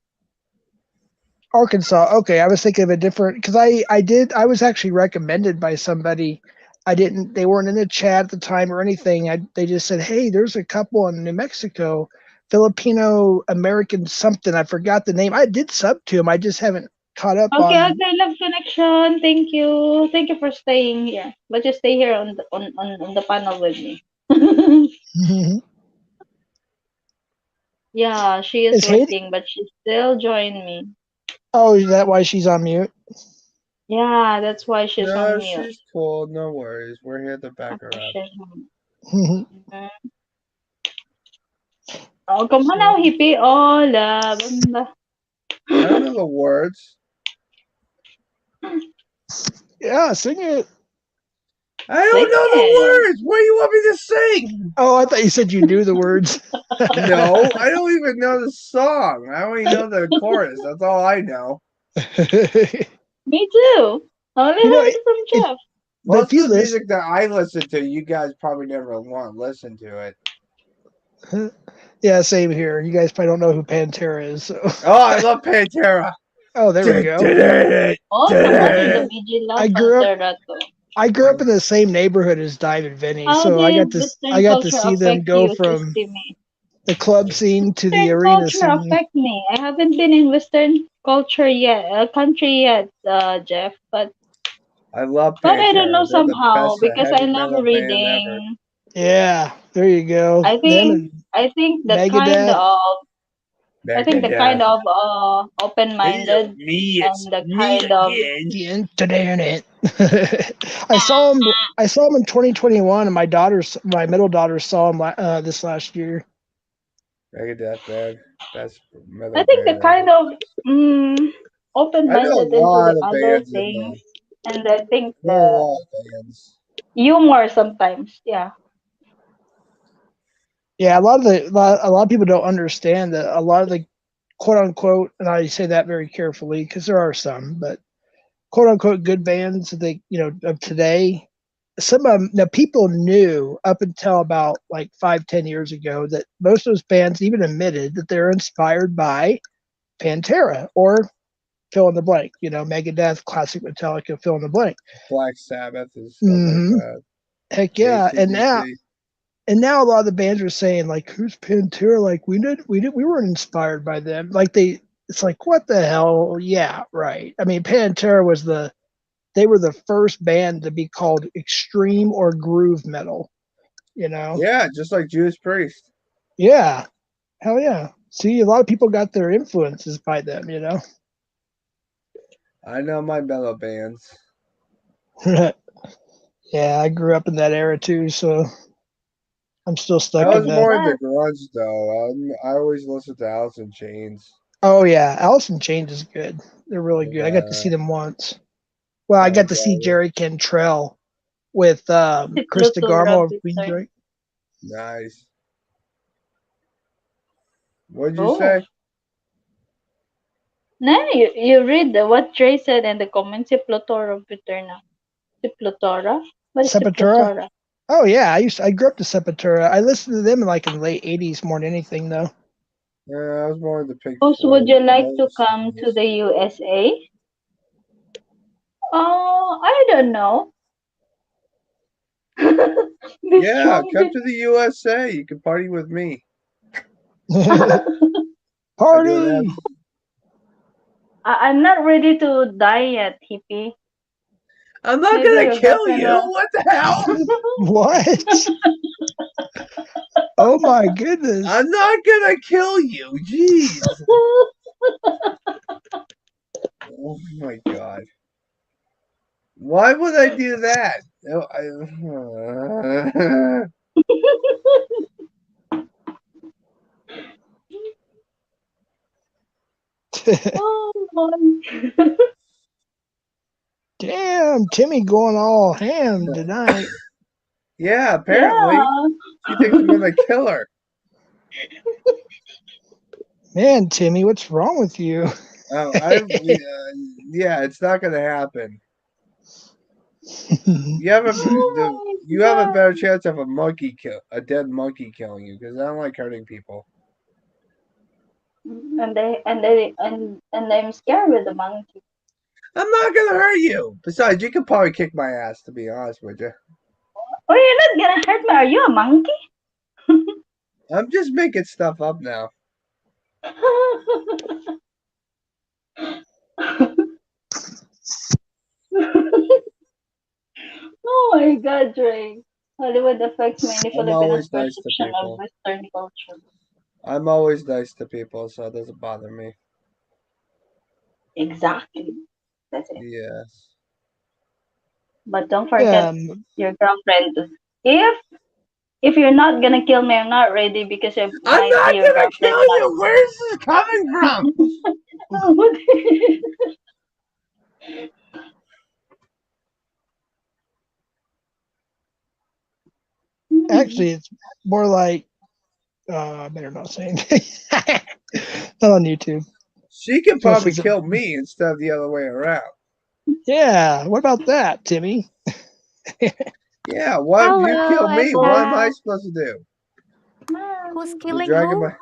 Arkansas. Okay, I was thinking of a different because I was actually recommended by somebody. They weren't in a chat at the time or anything. They just said, "Hey, there's a couple in New Mexico. Filipino American something. I forgot the name. I did sub to him. I just haven't caught up Okay, on. okay, love connection. Thank you. Thank you for staying here. But just stay here on the panel with me. Yeah, she is Is Hayden? working, but she still joined me. Oh, is that why she's on mute? Yeah, that's why she's No, on mute. she's cool. No worries. We're here to back her up. Appreciate him. Mhm. Oh, come on now, hippie. Oh, lavanda. I don't know the words. Yeah, sing it. I don't Sing know the it. words. What do you want me to sing? Oh, I thought you said you knew the words. No, I don't even know the song. I only know the chorus. That's all I know. Me too. I only You know, heard it from Jeff. but Most if you of the listen, music that I listen to, you guys probably never want to listen to it. yeah, same here. You guys probably don't know who Pantera is. So. Oh, I love Pantera. Oh, there we go. Oh, somebody in the BG I love grew up. Pantera too. I grew up in the same neighborhood as Dive and Vinny, How so did Western I got to culture see them affect go you, from Sister Me? the club scene to the Western arena culture scene. affect me. I haven't been in Western culture yet, country yet, Jeff. I love But I don't know Pantera. They're the somehow best because I heavy love metal band ever. reading. Yeah, there you go. I Them think and I think the kind Megadeth. of Megadeth. open-minded Me, it's and the me kind of again. The internet. I saw him. I saw him in 2021, and my middle daughter, saw him this last year. Megadeth, man. Best I metal think the band kind ever. of I know open-minded a into lot the of other bands in things, there. and I think I know a the lot of bands. humor sometimes, yeah. Yeah, a lot of people don't understand that a lot of the quote unquote, and I say that very carefully because there are some, but quote unquote good bands that they of today. Some of them now people knew up until about like 5-10 years ago that most of those bands even admitted that they're inspired by Pantera or fill in the blank, Megadeth, classic Metallica, fill in the blank. Black Sabbath and stuff like Hmm. that. Heck yeah. AC/DC. And now a lot of the bands are saying like, who's Pantera? Like we weren't inspired by them. It's like, what the hell? Yeah, right. I mean, they were the first band to be called extreme or groove metal, Yeah, just like Judas Priest. Yeah. Hell yeah. See, a lot of people got their influences by them, I know my metal bands. Yeah, I grew up in that era too, so I'm still I stuck in was that. more into grunge though. I always listened to Alice in Chains. Oh yeah, Alice in Chains is good. They're really good. I got to Yeah, see them once. Well, I my got to see brother. Jerry Cantrell with Chris Pluto DeGarmo of return. Queensryche. Nice. What'd you Oh. say? No, you read what Trey said in the comments. Si Plutora Paterna. Si Plutora? What is si Sepultura. Plutora? Oh yeah, I grew up to Sepultura. I listened to them like in the late '80s more than anything though. I was more into Pink Rose, would Floyd you in the like to early come to 70s. the USA? Oh, I don't know. Be Yeah, strong. come to the USA. You can party with me. I do an Party. I'm not ready to die yet, hippie. I'm not Maybe gonna you're kill you. gonna. What the hell? What? Oh my goodness. I'm not gonna kill you. Jeez. Oh my god. Why would I do that? No, Oh boy. Damn, Timmy going all ham tonight. yeah, apparently. Yeah. She thinks I'm gonna kill her. Man, Timmy, what's wrong with you? Yeah, it's not gonna happen. Oh You my have a god. better chance of a dead monkey killing you because I don't like hurting people. And I'm scared with the monkey. I'm not gonna hurt you. Besides, you could probably kick my ass to be honest with you. Oh, you're not gonna hurt me. Are you a monkey? I'm just making stuff up now. Oh my God, Drake. Hollywood affects many I'm Filipinos' always nice to perception of people. Western culture. I'm always nice to people, so it doesn't bother me. Exactly. That's it. Yes. But don't Yeah, forget your girlfriend. If if you're not gonna kill me, I'm not ready because I I'm might be not your gonna girlfriend kill you. Where's this coming from? now. actually, it's more like I better not say anything. Not on YouTube. She can Gonna say probably something. kill me instead of the other way around. Yeah. What about that, Timmy? Yeah, what if you Hello, kill I'm me? What am I back. supposed to do? Who's You're killing dragging who? my.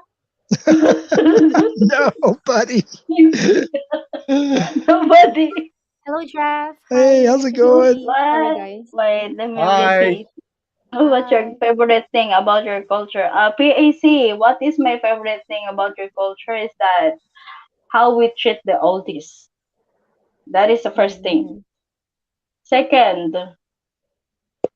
No, buddy. Nobody. Hello, Jeff. Hey, Hi, how's it going? Timmy. Sorry, What? guys. Wait, let me read Hi. this. What's your Hi. favorite thing about your culture? PAC, what is my favorite thing about your culture is that how we treat the oldies. That is the first thing. Mm-hmm. Second,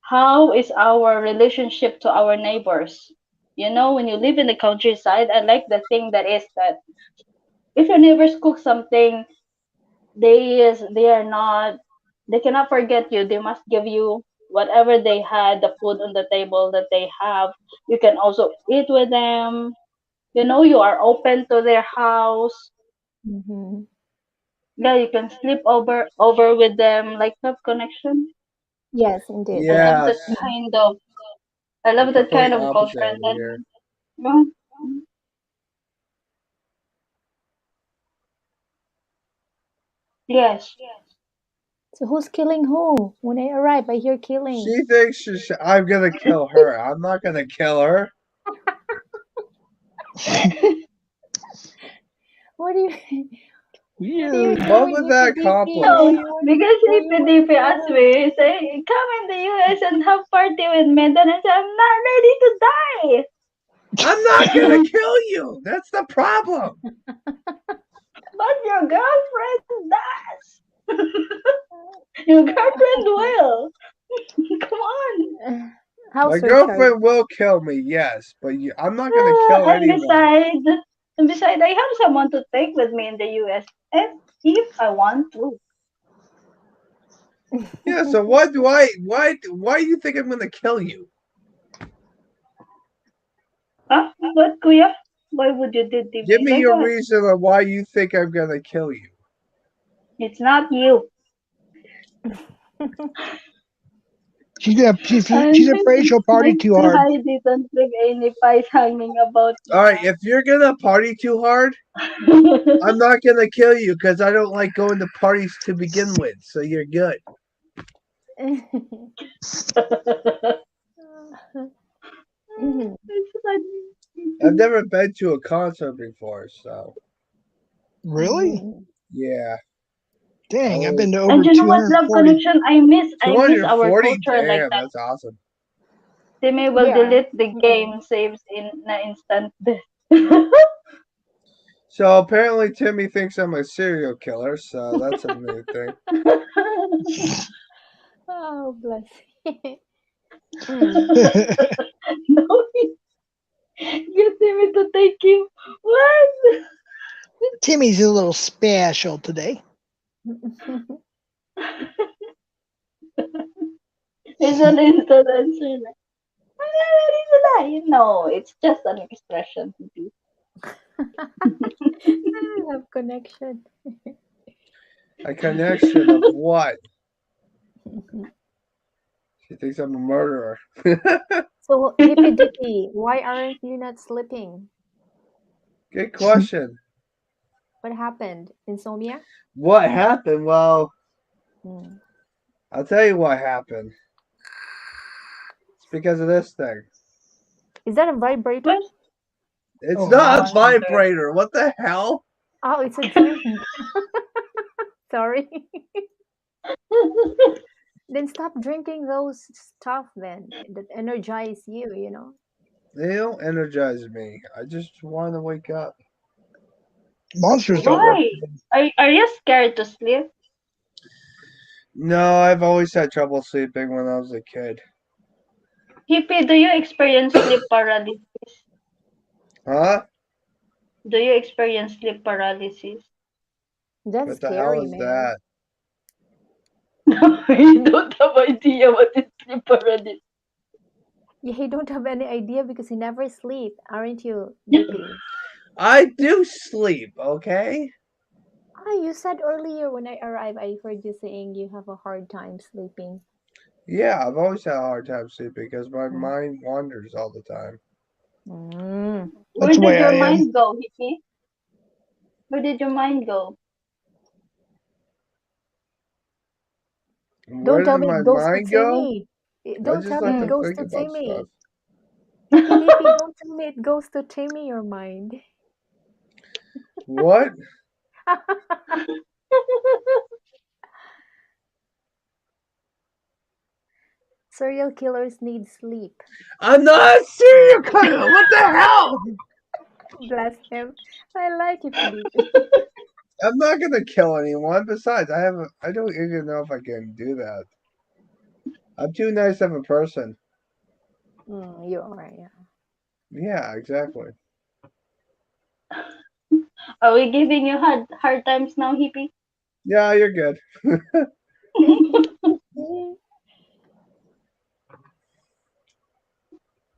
how is our relationship to our neighbors? You know, when you live in the countryside, I like the thing that is that if your neighbors cook something, they are not they cannot forget you. They must give you whatever they had, the food on the table that they have. You can also eat with them. You know, you are open to their house. Mm-hmm. Yeah, you can sleep over with them, like have connection. Yes, indeed. I love that Yes. kind of I The love that complete kind of culture. opposite And over here. then well, yes. So who's killing who? When I arrive, I hear killing. She thinks I'm gonna kill her. I'm not gonna kill her. What do you what are you Weird. What doing, would Hippy that Dippy? accomplish? Why No, you want because why you want to EPDP kill asked her? me, say, come in the US and have party with me. Then I said, I'm not ready to die. I'm not gonna kill you. That's the problem. But your girlfriend does. Your girlfriend will. Come on. My How's Richard? girlfriend will kill me, yes, but I'm not gonna kill And anyone. besides, I have someone to take with me in the US. And if I want to. Yeah, so why do you think I'm gonna kill you? Huh? What, Kuya? Why would you do to Give me? me Like your what? reason of why you think I'm gonna kill you. It's not you. She's afraid she'll party I'm too hard. I didn't leave any pies hanging about Alright, here. if you're gonna party too hard, I'm not gonna kill you because I don't like going to parties to begin with, so you're good. Mhm. It's I've funny. never been to a concert before, so Really? Mhm. yeah. Dang, I've Oh, been to And over you know what, Love 240. Connection? I miss our 240? culture like Damn, that. that's awesome. Timmy will Yeah. delete the Mm-mm. game saves in an instant death. So apparently Timmy thinks I'm a serial killer, so that's a new thing. Oh, bless. Mm. No, get Timmy to take you. What? Timmy's a little special today. It's an instant answer. Like, "I'm not ready to die." No, it's just an expression. I have connection. A connection of what? She thinks I'm a murderer. So, Hippy Dippy, why aren't you not sleeping? Good question. What happened? Insomnia? What happened? Well, Mm. I'll tell you what happened. It's because of this thing. Is that a vibrator? What? It's Oh not a my. vibrator. What the hell? Oh, it's a drink. Sorry. Then stop drinking those stuff then that energize you, you know. They don't energize me. I just want to wake up. Monsters don't work. Why? Are you scared to sleep? No, I've always had trouble sleeping when I was a kid. Hippie, do you experience sleep paralysis? Huh? Do you experience sleep paralysis? That's What the hell scary, is man. that? You don't have idea what is sleep paralysis. Yeah, you don't have any idea because you never sleep, aren't you, DP? I do sleep, okay? Ah, you said earlier when I arrived, I heard you saying you have a hard time sleeping. Yeah, I've always had a hard time sleeping because my Mm. mind wanders all the time. Mm. Where That's the did way your I am. mind go, Hippie? Where did your mind go? Where Don't tell did me my it goes to mind go? Timmy. I Don't just tell me like it to Hmm. goes think to about stuff. Timmy. Hippie Dippy, don't tell me it goes to Timmy, your mind. What? Serial killers need sleep. I'm not a serial killer. What the hell? Bless him. I like Hippie Dippy. I'm not gonna kill anyone. Besides, I don't even know if I can do that. I'm too nice of a person. You are, yeah. Yeah, exactly. Are we giving you hard times now, Hippie? Yeah, you're good.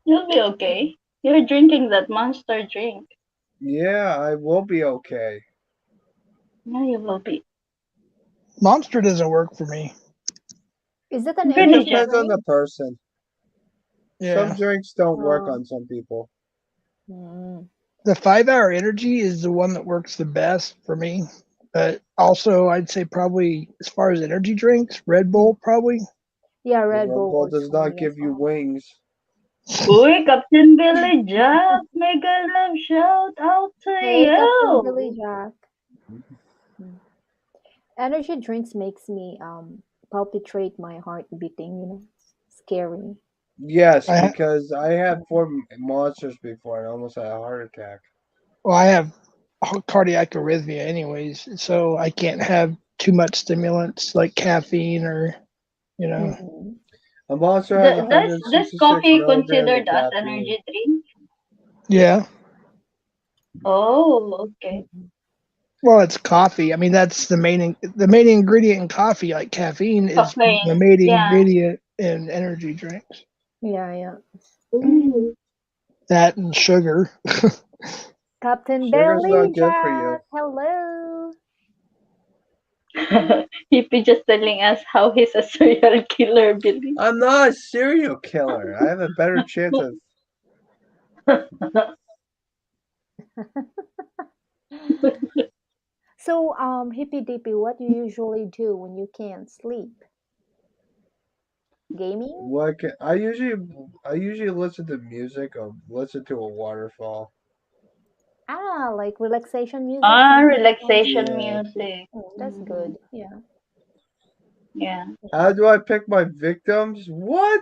You'll be okay. You're drinking that monster drink. Yeah, I will be okay. Yeah, you will be. Monster doesn't work for me. Is that an It Really, energy Jeff? depends on the drink? person. Some Yeah. drinks don't work Oh. on some people. Mm. The 5 hour energy is the one that works the best for me. But also, I'd say probably as far as energy drinks, Red Bull probably. Yeah, The Red Red Bull Bull works does for not me as give you well. wings. Uy, Captain Billy Jack, mega love shout out to Hey, Captain Billy you. Jack. Mm. Energy drinks makes me palpitate my heart beating, scary. Yes, I because I had four monsters before and almost had a heart attack. well, I have cardiac arrhythmia anyways, so I can't have too much stimulants like caffeine or you know. Mm-mm. A monster has Does 166 coffee milligrams of considered as caffeine. energy drink? Yeah. Oh, okay. Mm-mm. Well, it's coffee. I mean, that's the main ingredient in coffee, like caffeine, is the Caffeine. main Yeah. ingredient in energy drinks. Yeah, yeah. Ooh. That and sugar. Captain Sugar's not Billy good for you. Jack, hello. Hippie just telling us how he's a serial killer, Billy. I'm not a serial killer. I have a better chance of. So, Hippy Dippy, what do you usually do when you can't sleep? Gaming? I usually listen to music or listen to a waterfall. Ah, like relaxation music, Ah, something like that. relaxation Yeah. music. That's Hmm. good. Yeah. Yeah. How do I pick my victims? What?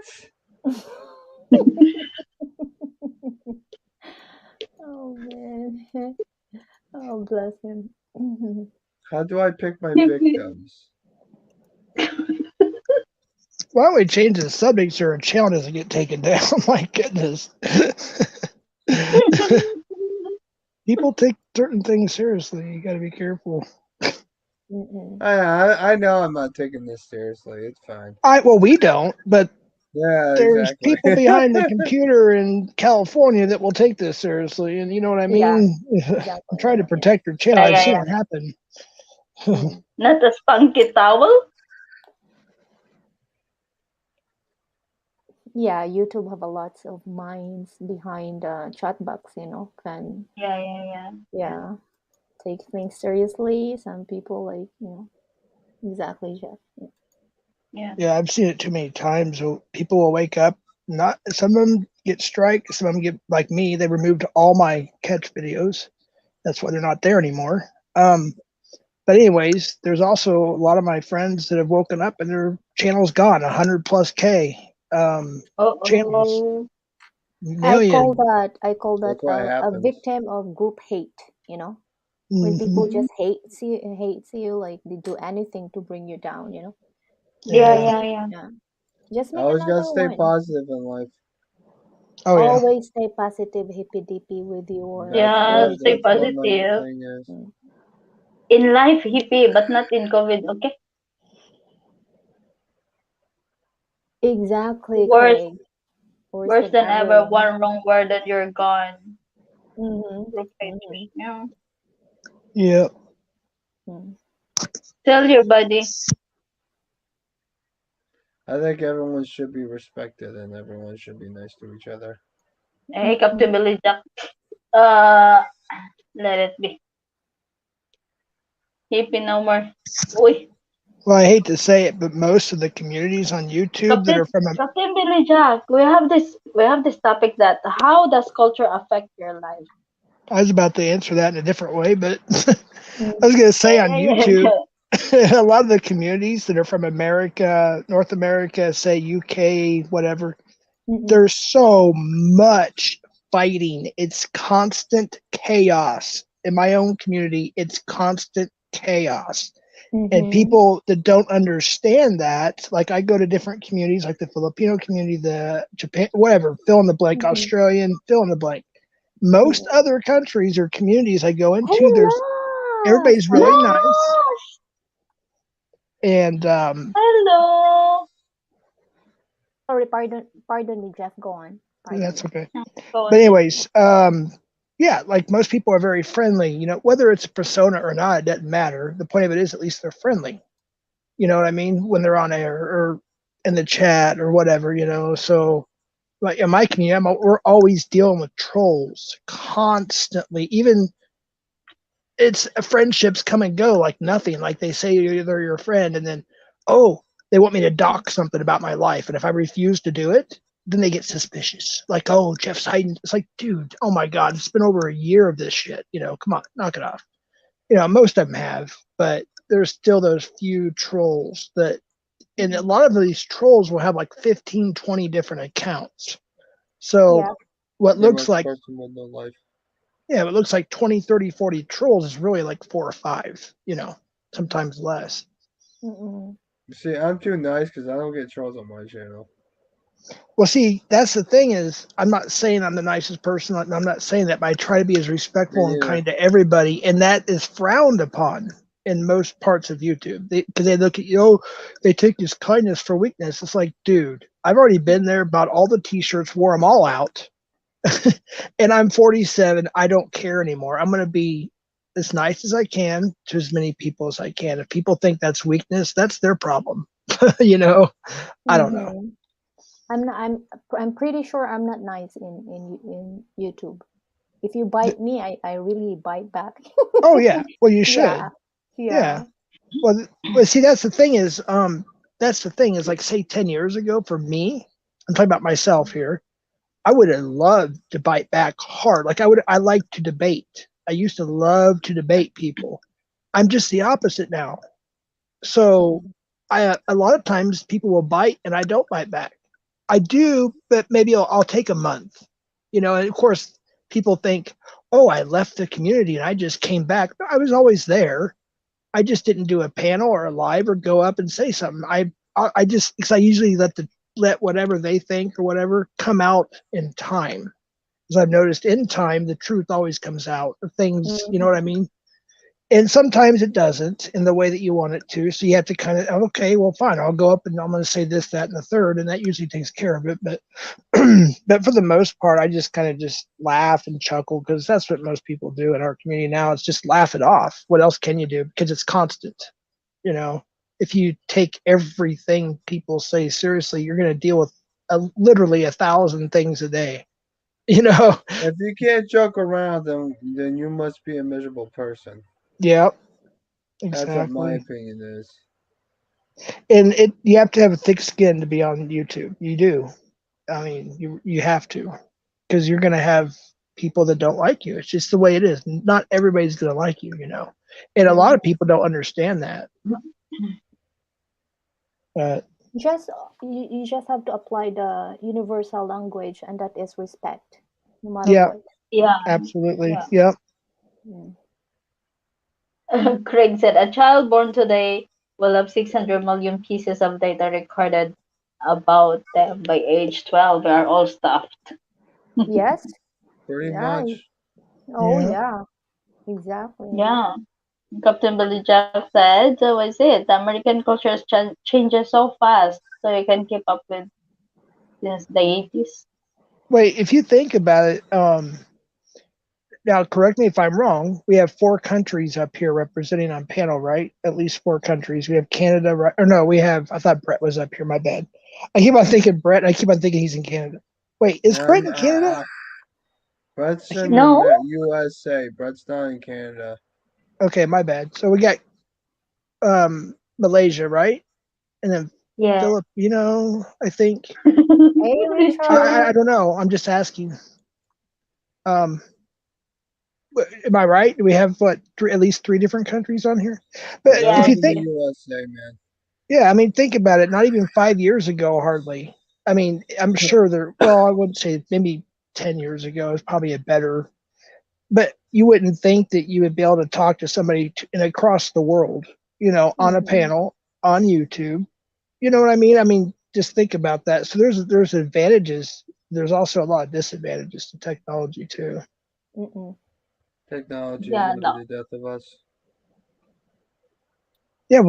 Oh man. Oh, bless him. How do I pick my Hippie. victims? Why don't we change the subject so our channel doesn't get taken down? My goodness. People take certain things seriously. You got to be careful. Mm-mm. I know I'm not taking this seriously. It's fine. Well, we don't, but Yeah, there's exactly. people behind the computer in California that will take this seriously, and you know what I Yeah, mean. I'm exactly. trying to Yeah. protect your channel. Yeah, I've yeah, seen yeah. it happen. Mm. Not a spunky towel? Yeah, YouTube have a lots of minds behind chat box, can, Yeah, yeah, yeah. Yeah. yeah, take things seriously. Some people like, exactly, Jeff. Yeah. Yeah. Yeah, I've seen it too many times. So people will wake up. Not some of them get strike. Some of them get like me. They removed all my catch videos. That's why they're not there anymore. Um, but anyways, there's also a lot of my friends that have woken up and their channel's gone, 100 plus K channels. Oh. million. I call that Look what a happens. victim of group hate, when people Hmm. just hates you, like they do anything to bring you down, Yeah, just Yeah. yeah, me, yeah. yeah, just me, Always gotta another stay one. positive in life. Oh yeah. Always stay positive, hippy dippy with your Yeah, with stay That's with what my positive. thing is. mm, In life, hippie, but not in COVID, okay? exactly, Worse, Craig. Worse worse than than ever. ever. One wrong word and you're gone. Mm-hmm. Group haters. Mm-hmm. Yeah. Yeah. Mm. Tell your buddy. I think everyone should be respected and everyone should be nice to each other. Hey, Captain Billy Jack. Uh, let it be. Hippie no more. Uy, Well, I hate to say it, but most of the communities on YouTube that Captain, are from Captain Billy Jack. We have this topic that how does culture affect your life? I was about to answer that in a different way, but I Mm. was going to say Yeah, on yeah, yeah, YouTube, yeah. a lot of the communities that are from America, North America, say UK, whatever, Mm-mm. there's so much fighting. It's constant chaos. In my own community, it's constant chaos. And Mm-hmm. people that don't understand that, like I go to different communities, like the Filipino community, the Japan, whatever, fill in the blank, Mm-hmm. Australian, fill in the blank. Most Mm-mm. other countries or communities I go into, there's Hello, everybody's really sorry. nice, Yes. and Hello. Sorry, pardon me, Jeff. Go on. Pardon that's me. okay. Go But on. anyways, yeah, like most people are very friendly. Whether it's a persona or not, it doesn't matter. The point of it is, at least they're friendly. You know what I mean? When they're on air or in the chat or whatever. So like in my community, we're always dealing with trolls constantly. Even it's friendships come and go like nothing. Like they say they're your friend, and then oh, they want me to doc something about my life, and if I refuse to do it, then they get suspicious. Like, oh, Jeff's hiding. It's like, dude, oh my god, it's been over a year of this shit. Come on, knock it off. Most of them have, but there's still those few trolls that, and a lot of these trolls will have like 15, 20 different accounts. So Yeah. what Pretty looks much like, person with no life. yeah, it looks like 20, 30, 40 trolls is really like 4 or 5, sometimes less. Mm-mm. See, I'm too nice because I don't get trolls on my channel. Well, see, that's the thing is, I'm not saying I'm the nicest person. I'm not saying that, but I try to be as Me respectful and neither. kind to everybody, and that is frowned upon in most parts of YouTube. Because they look at you, oh, they take this kindness for weakness. It's like, dude, I've already been there, bought all the T-shirts, wore them all out, and I'm 47. I don't care anymore. I'm going to be as nice as I can to as many people as I can. If people think that's weakness, that's their problem. you know, I don't know. Mm-hmm. I'm pretty sure I'm not nice in YouTube. If you bite me, I really bite back. Oh yeah, well you Yeah. should. Yeah. Yeah. Well, see, that's the thing is like say 10 years ago for me, I'm talking about myself here. I would have loved to bite back hard. I like to debate. I used to love to debate people. I'm just the opposite now. So Mm-mm. a lot of times people will bite and I don't bite back. I do, but maybe I'll take a month. And of course people think, oh, I left the community and I just came back. I was always there. I just didn't do a panel or a live or go up and say something. I just because I usually let whatever they think or whatever come out in time. Because I've noticed in time the truth always comes out. Things, you know what I Mm-hmm. mean? And sometimes it doesn't in the way that you want it to. So you have to kind of, okay, well, fine, I'll go up and I'm going to say this, that, and the third, and that usually takes care of it. But but for the most part, I just kind of just laugh and chuckle because that's what most people do in our community now. It's just laugh it off. What else can you do? Because it's constant. You know, if you take everything people say seriously, you're going to deal with literally 1,000 things a day. You know, If you can't joke around, then you must be a miserable person. yeah, That's what my exactly. opinion is. And you have to have a thick skin to be on YouTube. You do. I mean, you have to, because you're gonna have people that don't like you. It's just the way it is. Not everybody's gonna like you. And a lot of Mm-hmm. people don't understand that. But Just you just have to apply the universal language, and that is respect, no matter Yeah, what. Yeah, absolutely. yeah. Yep. Mm. Craig said a child born today will have 600 million pieces of data recorded about them by age 12. We are all stuffed. Yes. Pretty Yeah. much. Oh, Yeah. yeah. Exactly. Yeah. Captain Billy Jack said, that was it. The American culture has changes so fast, so you can keep up with since the 80s. Wait, if you think about it, now correct me if I'm wrong. We have 4 countries up here representing on panel, right? At least 4 countries. We have Canada, right? Or no, we have. I thought Brett was up here. My bad. I keep on thinking Brett. I keep on thinking he's in Canada. Wait, is Brett Um, in uh, Canada? uh, Brett's I keep, in the No? USA. Brett's not in Canada. okay, my bad. So we got Malaysia, right? And then Yeah. Filipino, I think. Hey, I Richard. don't know. I'm just asking. Um, am I right? Do we have what at least 3 different countries on here? But if Yes. you Brett's in the think, USA, man. yeah, I mean, think about it. Not even 5 years ago, hardly. I mean, I'm sure there. Well, I wouldn't say maybe 10 years ago is probably a better. But you wouldn't think that you would be able to talk to somebody in across the world, on a Mm-hmm. panel on YouTube. You know what I mean? I mean, just think about that. So there's advantages. There's also a lot of disadvantages to technology too. Mm-mm. Technology is Yeah, going to be no. the death of us. Yeah,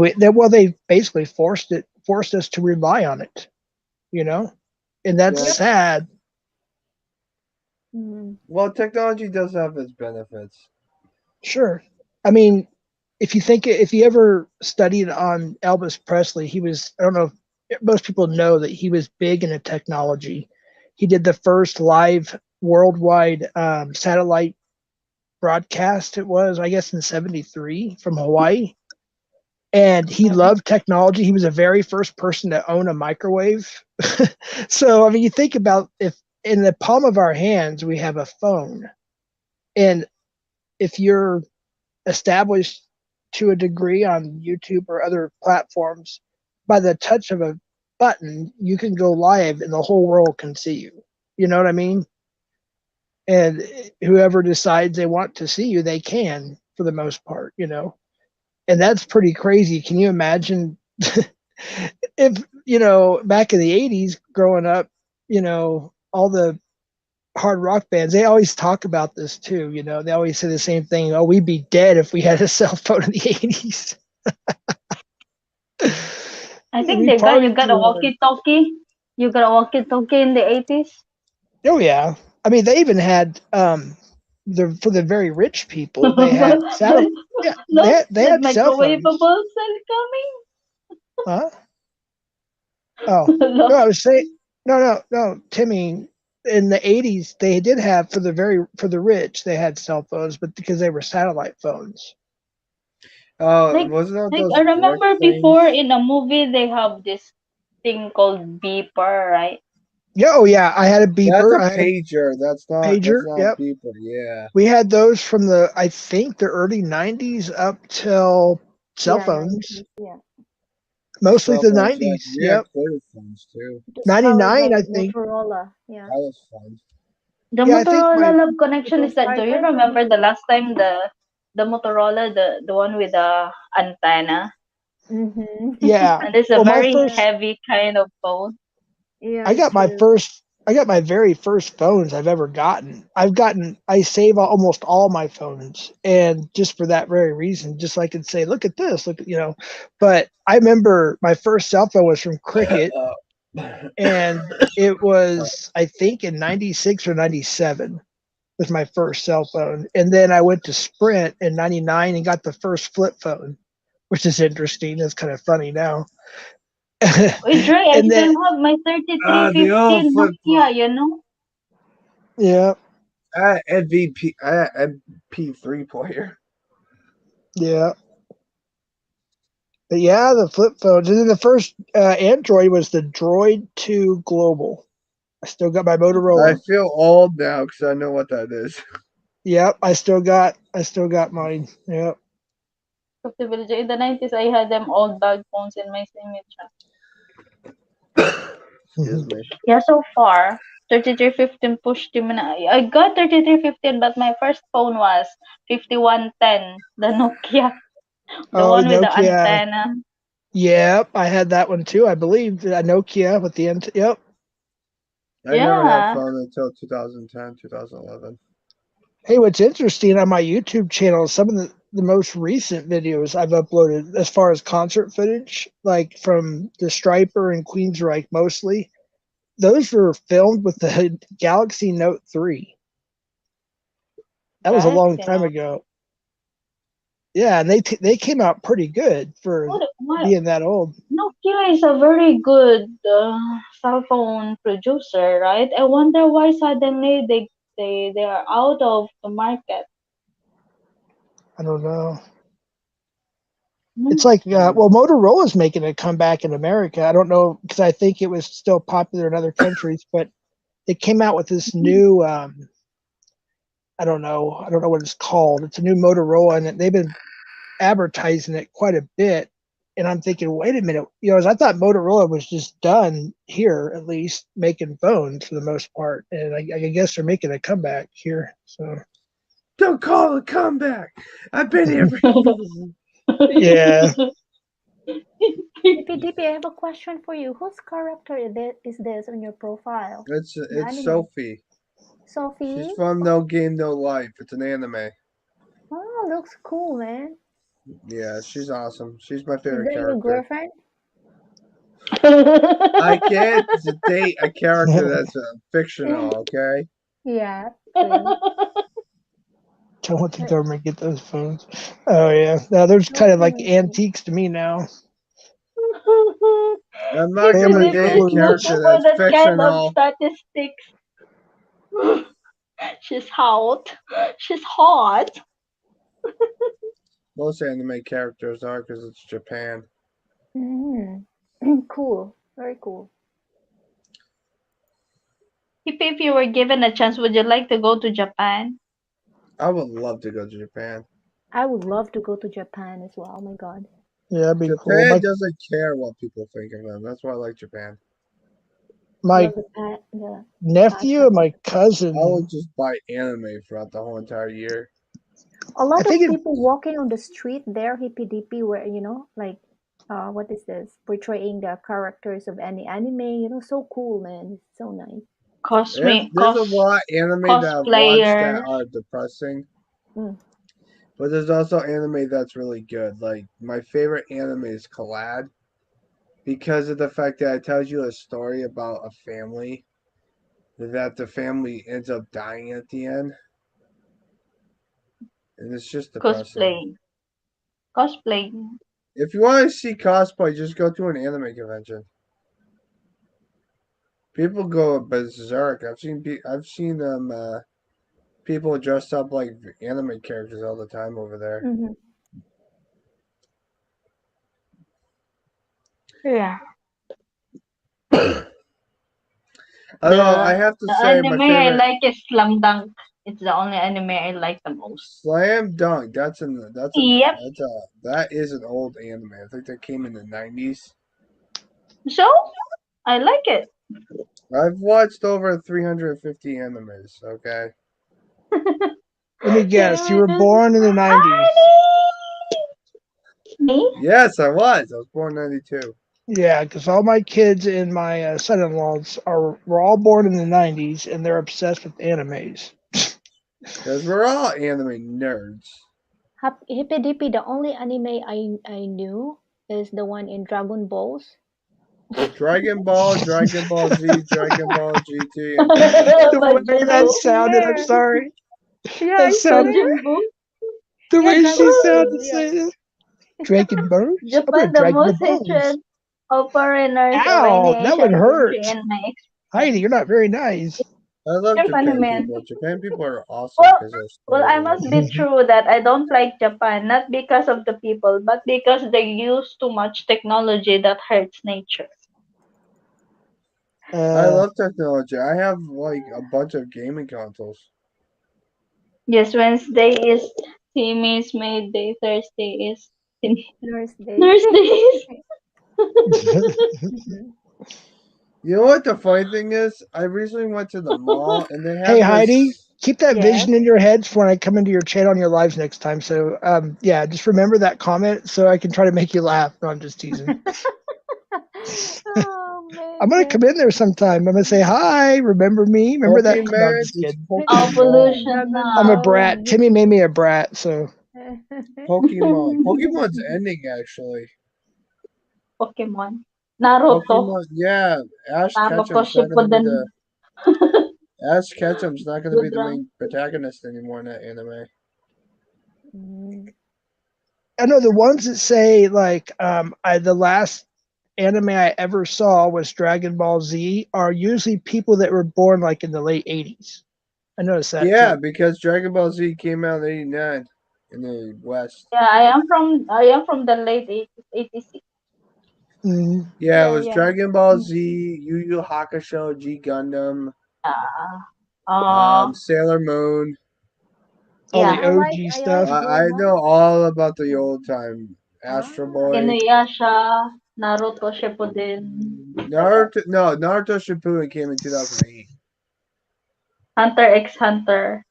they basically forced us to rely on it, you know, and that's Well, Yep. sad. Mm-hmm. well, technology does have its benefits. Sure. I mean, if you ever studied on Elvis Presley, he was, I don't know if most people know that he was big into technology. He did the first live worldwide satellite broadcast, it was, I guess, in 73 from Hawaii. And he Mhm. loved technology. He was the very first person to own a microwave. So, I mean, you think about if in the palm of our hands we have a phone, and if you're established to a degree on YouTube or other platforms, by the touch of a button, you can go live and the whole world can see you. You know what I mean? And whoever decides they want to see you, they can for the most part. And that's pretty crazy. Can you imagine if, back in the 80s growing up, all the hard rock bands, they always talk about this too. They always say the same thing. Oh, we'd be dead if we had a cell phone in the 80s. I think We they got you partied got a too hard. walkie-talkie. You got a walkie-talkie in the 80s. Oh yeah. I mean, they even had for the very rich people, they had satellite. Yeah, Look, they that had cell phones. microwavable cell Huh? Oh coming. no, Look. I was saying no, Timmy. In the 80s, they did have for the rich, they had cell phones, but because they were satellite phones. Like Wasn't that like those I brick remember before things? in a movie they have this thing called beeper, right? Yeah, oh yeah, I had a That's beeper. a I had a pager. That's pager. not Yep, beeper. Yeah. we had those from I think the early 90s up till cell Yeah, phones. 90s. Yeah. Mostly Cell the phones. Yeah, 90s. we had Yep. flip phones too. Just powered 99, by I think. Motorola. Yeah. That was fun. The Yeah, I think Motorola my Love It Connection is was that. Do you started. remember the last time the Motorola, the one with the antenna, Mm-hmm. yeah. and it's a Well, my very Yeah. first heavy kind of phone. Yeah, I it's got my true. first I got my very first phones I've ever gotten. I save almost all my phones, and just for that very reason, just so I could say, look at this, But I remember my first cell phone was from Cricket, and it was, I think, in 96 or 97 was my first cell phone. And then I went to Sprint in 99 and got the first flip phone, which is interesting. It's kind of funny now. Wait, Dre, I And then still have my The old 3315 flip Nokia, phone. you know? yeah, I had MVP. I had MP3 player. yeah. But yeah, the flip phones. And then the first Android was the Droid 2 Global. I still got my I Motorola. feel old now because I know what that is. Yep, I still got mine. Yep. In the 90s, I had them old bag phones in my signature. Excuse me. Yeah, so far 3315 pushed him. I got 3315, but my first phone was 5110, the Nokia, the Oh, one with the Nokia. antenna. Yep, I had that one too. I believe a Nokia with the end. Yep. I never had a Yeah. phone until 2010, 2011. Hey, what's interesting on my YouTube channel is some of the most recent videos I've uploaded as far as concert footage, like from the Striper and Queensryche mostly. Those were filmed with the Galaxy Note 3. That was a long Galaxy time Note. ago. Yeah, and they came out pretty good for What? being that old. Nokia is a very good cell phone producer, right? I wonder why suddenly they are out of the market. I don't know. Hmm. It's like, well, Motorola's making a comeback in America. I don't know because I think it was still popular in other countries, but they came out with this new. I don't know what it's called. It's a new Motorola, and they've been advertising it quite a bit. And I'm thinking, wait a minute, I thought Motorola was just done here, at least making phones for the most part, and I guess they're making a comeback here. So Don't call it a comeback. I've been here. yeah, Dippy Dippy, I have a question for you. Whose character is this on your profile? The It's anime. Sophie. She's Sophie? from No Game No Life. It's an anime. Oh, looks cool, man. Yeah, she's awesome. She's my Is favorite that your character. girlfriend? I can't date a character that's fictional, okay? Yeah, please. don't want the Uh, government to get those phones. Oh yeah, now they're kind of like Sophie. antiques to me now. I'm not Hippy gonna Government date Dippy a is privilege. looking character for that's that kind of fictional. statistics. She's hot. She's hot. Most anime characters are because it's Japan. Mm. Cool. Very cool. If you were given a chance, would you like to go to Japan? I would love to go to Japan. I would love to go to Japan as well. Oh my God. Yeah, that'd be cool. Japan doesn't care what people think of them. That's why I like Japan. My Love the nephew and fashion. my I would cousin. just buy anime throughout the whole entire year. A I lot think of it. people walking on the street there, hippy dippy, where like, what is this? Portraying the characters of any anime. So cool, man. It's so nice. There's a lot of anime that I've watched that Cosplayers. are depressing, Mm. but there's also anime that's really good. Like my favorite anime is Collad because of the fact that it tells you a story about a family that the family ends up dying at the end, and it's just depressing. Cosplay. Cosplay. If you want to see cosplay, just go to an anime convention. People go berserk. I've seen them people dressed up like anime characters all the time over there. Hmm. Yeah. Although I The have to the say, my anime I favorite like is Slam Dunk. It's the only anime I like the most. Slam Dunk. Yep. That is an old anime. I think that came in the 90s. So I like it. I've watched over 350 animes. Okay. Let me guess. You were born in the '90s. Me? Yes, I was. I was born in 92. Yeah, because all my kids and my son-in-laws were all born in the '90s, and they're obsessed with animes. Because we're all anime nerds. Hippy dippy. The only anime I knew is the one in Dragon Balls. Dragon Ball Z, Dragon Ball GT, and The GT. way that Majin sounded, I'm Swear. sorry. Yeah, That I sounded swear. Buu. the Yeah, way she Dragon Balls. sounded Yeah. saying it. Dragon Bones? I'm gonna Japan, the drag the most bones. hatred of foreigners of any Ow, that would Asian country hurt. in my Heidi, experience. you're not very nice. I love You're funny, Japan man. people. Japan people are awesome Well, because they're well, so I nice. must be true that I don't like Japan, not because of the people, but because they use too much technology that hurts nature. I uh, love technology. I have like a bunch of gaming consoles. Yes, Wednesday is Timmy's May Day, Thursday is Nurse Day. Thursdays. Mhm. Thursdays. uh, You know what the funny thing is? I recently went to the mall and they Hey have Heidi, this. keep that Yes. vision in your head for when I come into your chat on your lives next time. So yeah, just remember that comment so I can try to make you laugh. No, I'm just teasing. Oh, I'm gonna amazing. come in there sometime. I'm gonna say hi. Remember me? Remember that? No, I'm Pokemon, just it's kidding. Pokemon. Evolution Dragon I'm a now. Ball brat. Timmy made me a brat, so Pokemon. Pokemon's ending actually. Pokemon. Naruto. Pokemon, yeah. Ash Naruto Ketchum's not gonna be Shippuden. the Ash Ketchum's not gonna be Good the run. main protagonist anymore in that anime. Mm. I know the ones that say like the last anime I ever saw was Dragon Ball Z are usually people that were born like in the late 80s. I noticed that Yeah, too. because Dragon Ball Z came out in '89 in the West. Yeah, I am from the late 80s, 86. Mm, Yeah, it Yeah, was yeah. Dragon Ball Z, Yu Yu Hakusho, G Gundam, Yeah. Uh, Sailor Moon. all the yeah. OG I like stuff. I Bulma. know all about the Yeah. old time Astro Ah. Boy. Inuyasha, Naruto Shippuden, like that. Naruto, no, Naruto Shippuden came in 2008. Hunter x Hunter,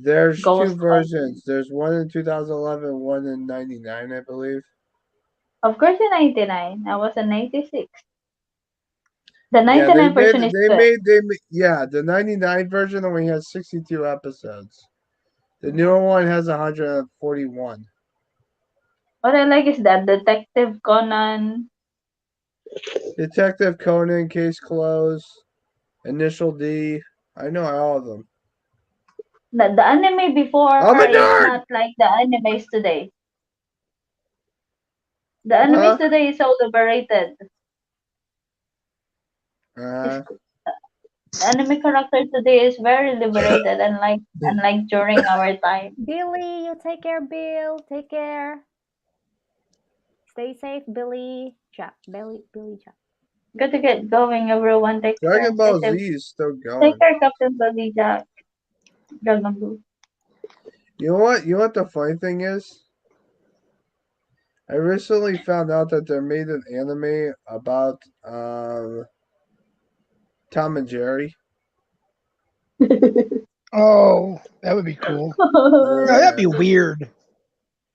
There's two Ghost versions. Fighter. There's one in 2011, one in '99, I believe. Of course, in 99. I was in 96. The Yeah, they 99 made version is they good. made they ma- yeah, the '99 version only has 62 episodes. The newer Mm. one has 141. What I like is that Detective Conan. Detective Conan, Case Closed, Initial D. I know all of them. The anime before I'm a is nerd. not like the animes today. The animes Huh? today is so liberated. It's, Uh, the anime character today is very liberated, unlike during our time. Billy, you take care, Bill. Take care. Stay safe, Billy. Jack. Billy Jack. Good to get going, everyone. Take care. Dragon Stay Ball Z safe. is still Take going. care, Captain Bloody Jack. Dragon Blue. You know what? You know what the funny thing is? I recently found out that they made an anime about Tom and Jerry. Oh, that would be cool. No, that'd Yeah. be weird.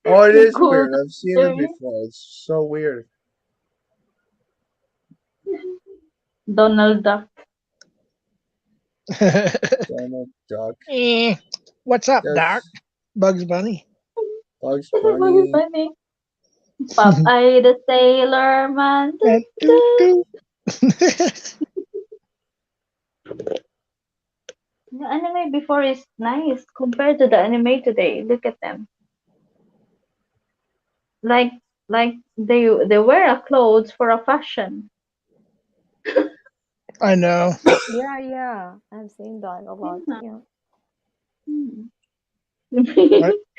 Oh, it is Cool. weird. I've seen it Jerry. before. It's so weird. Donald Duck. Donald Duck. Eh, what's up, Doc? That's Bugs Bunny. Bugs Bugs Bunny. Bunny. Popeye the Sailor Man. And doo doo. The anime before is nice compared to the anime today. Look at them. Like like they wear a clothes for a fashion. I know. Yeah, yeah. I've seen that a lot. Yeah. Yeah. Hmm.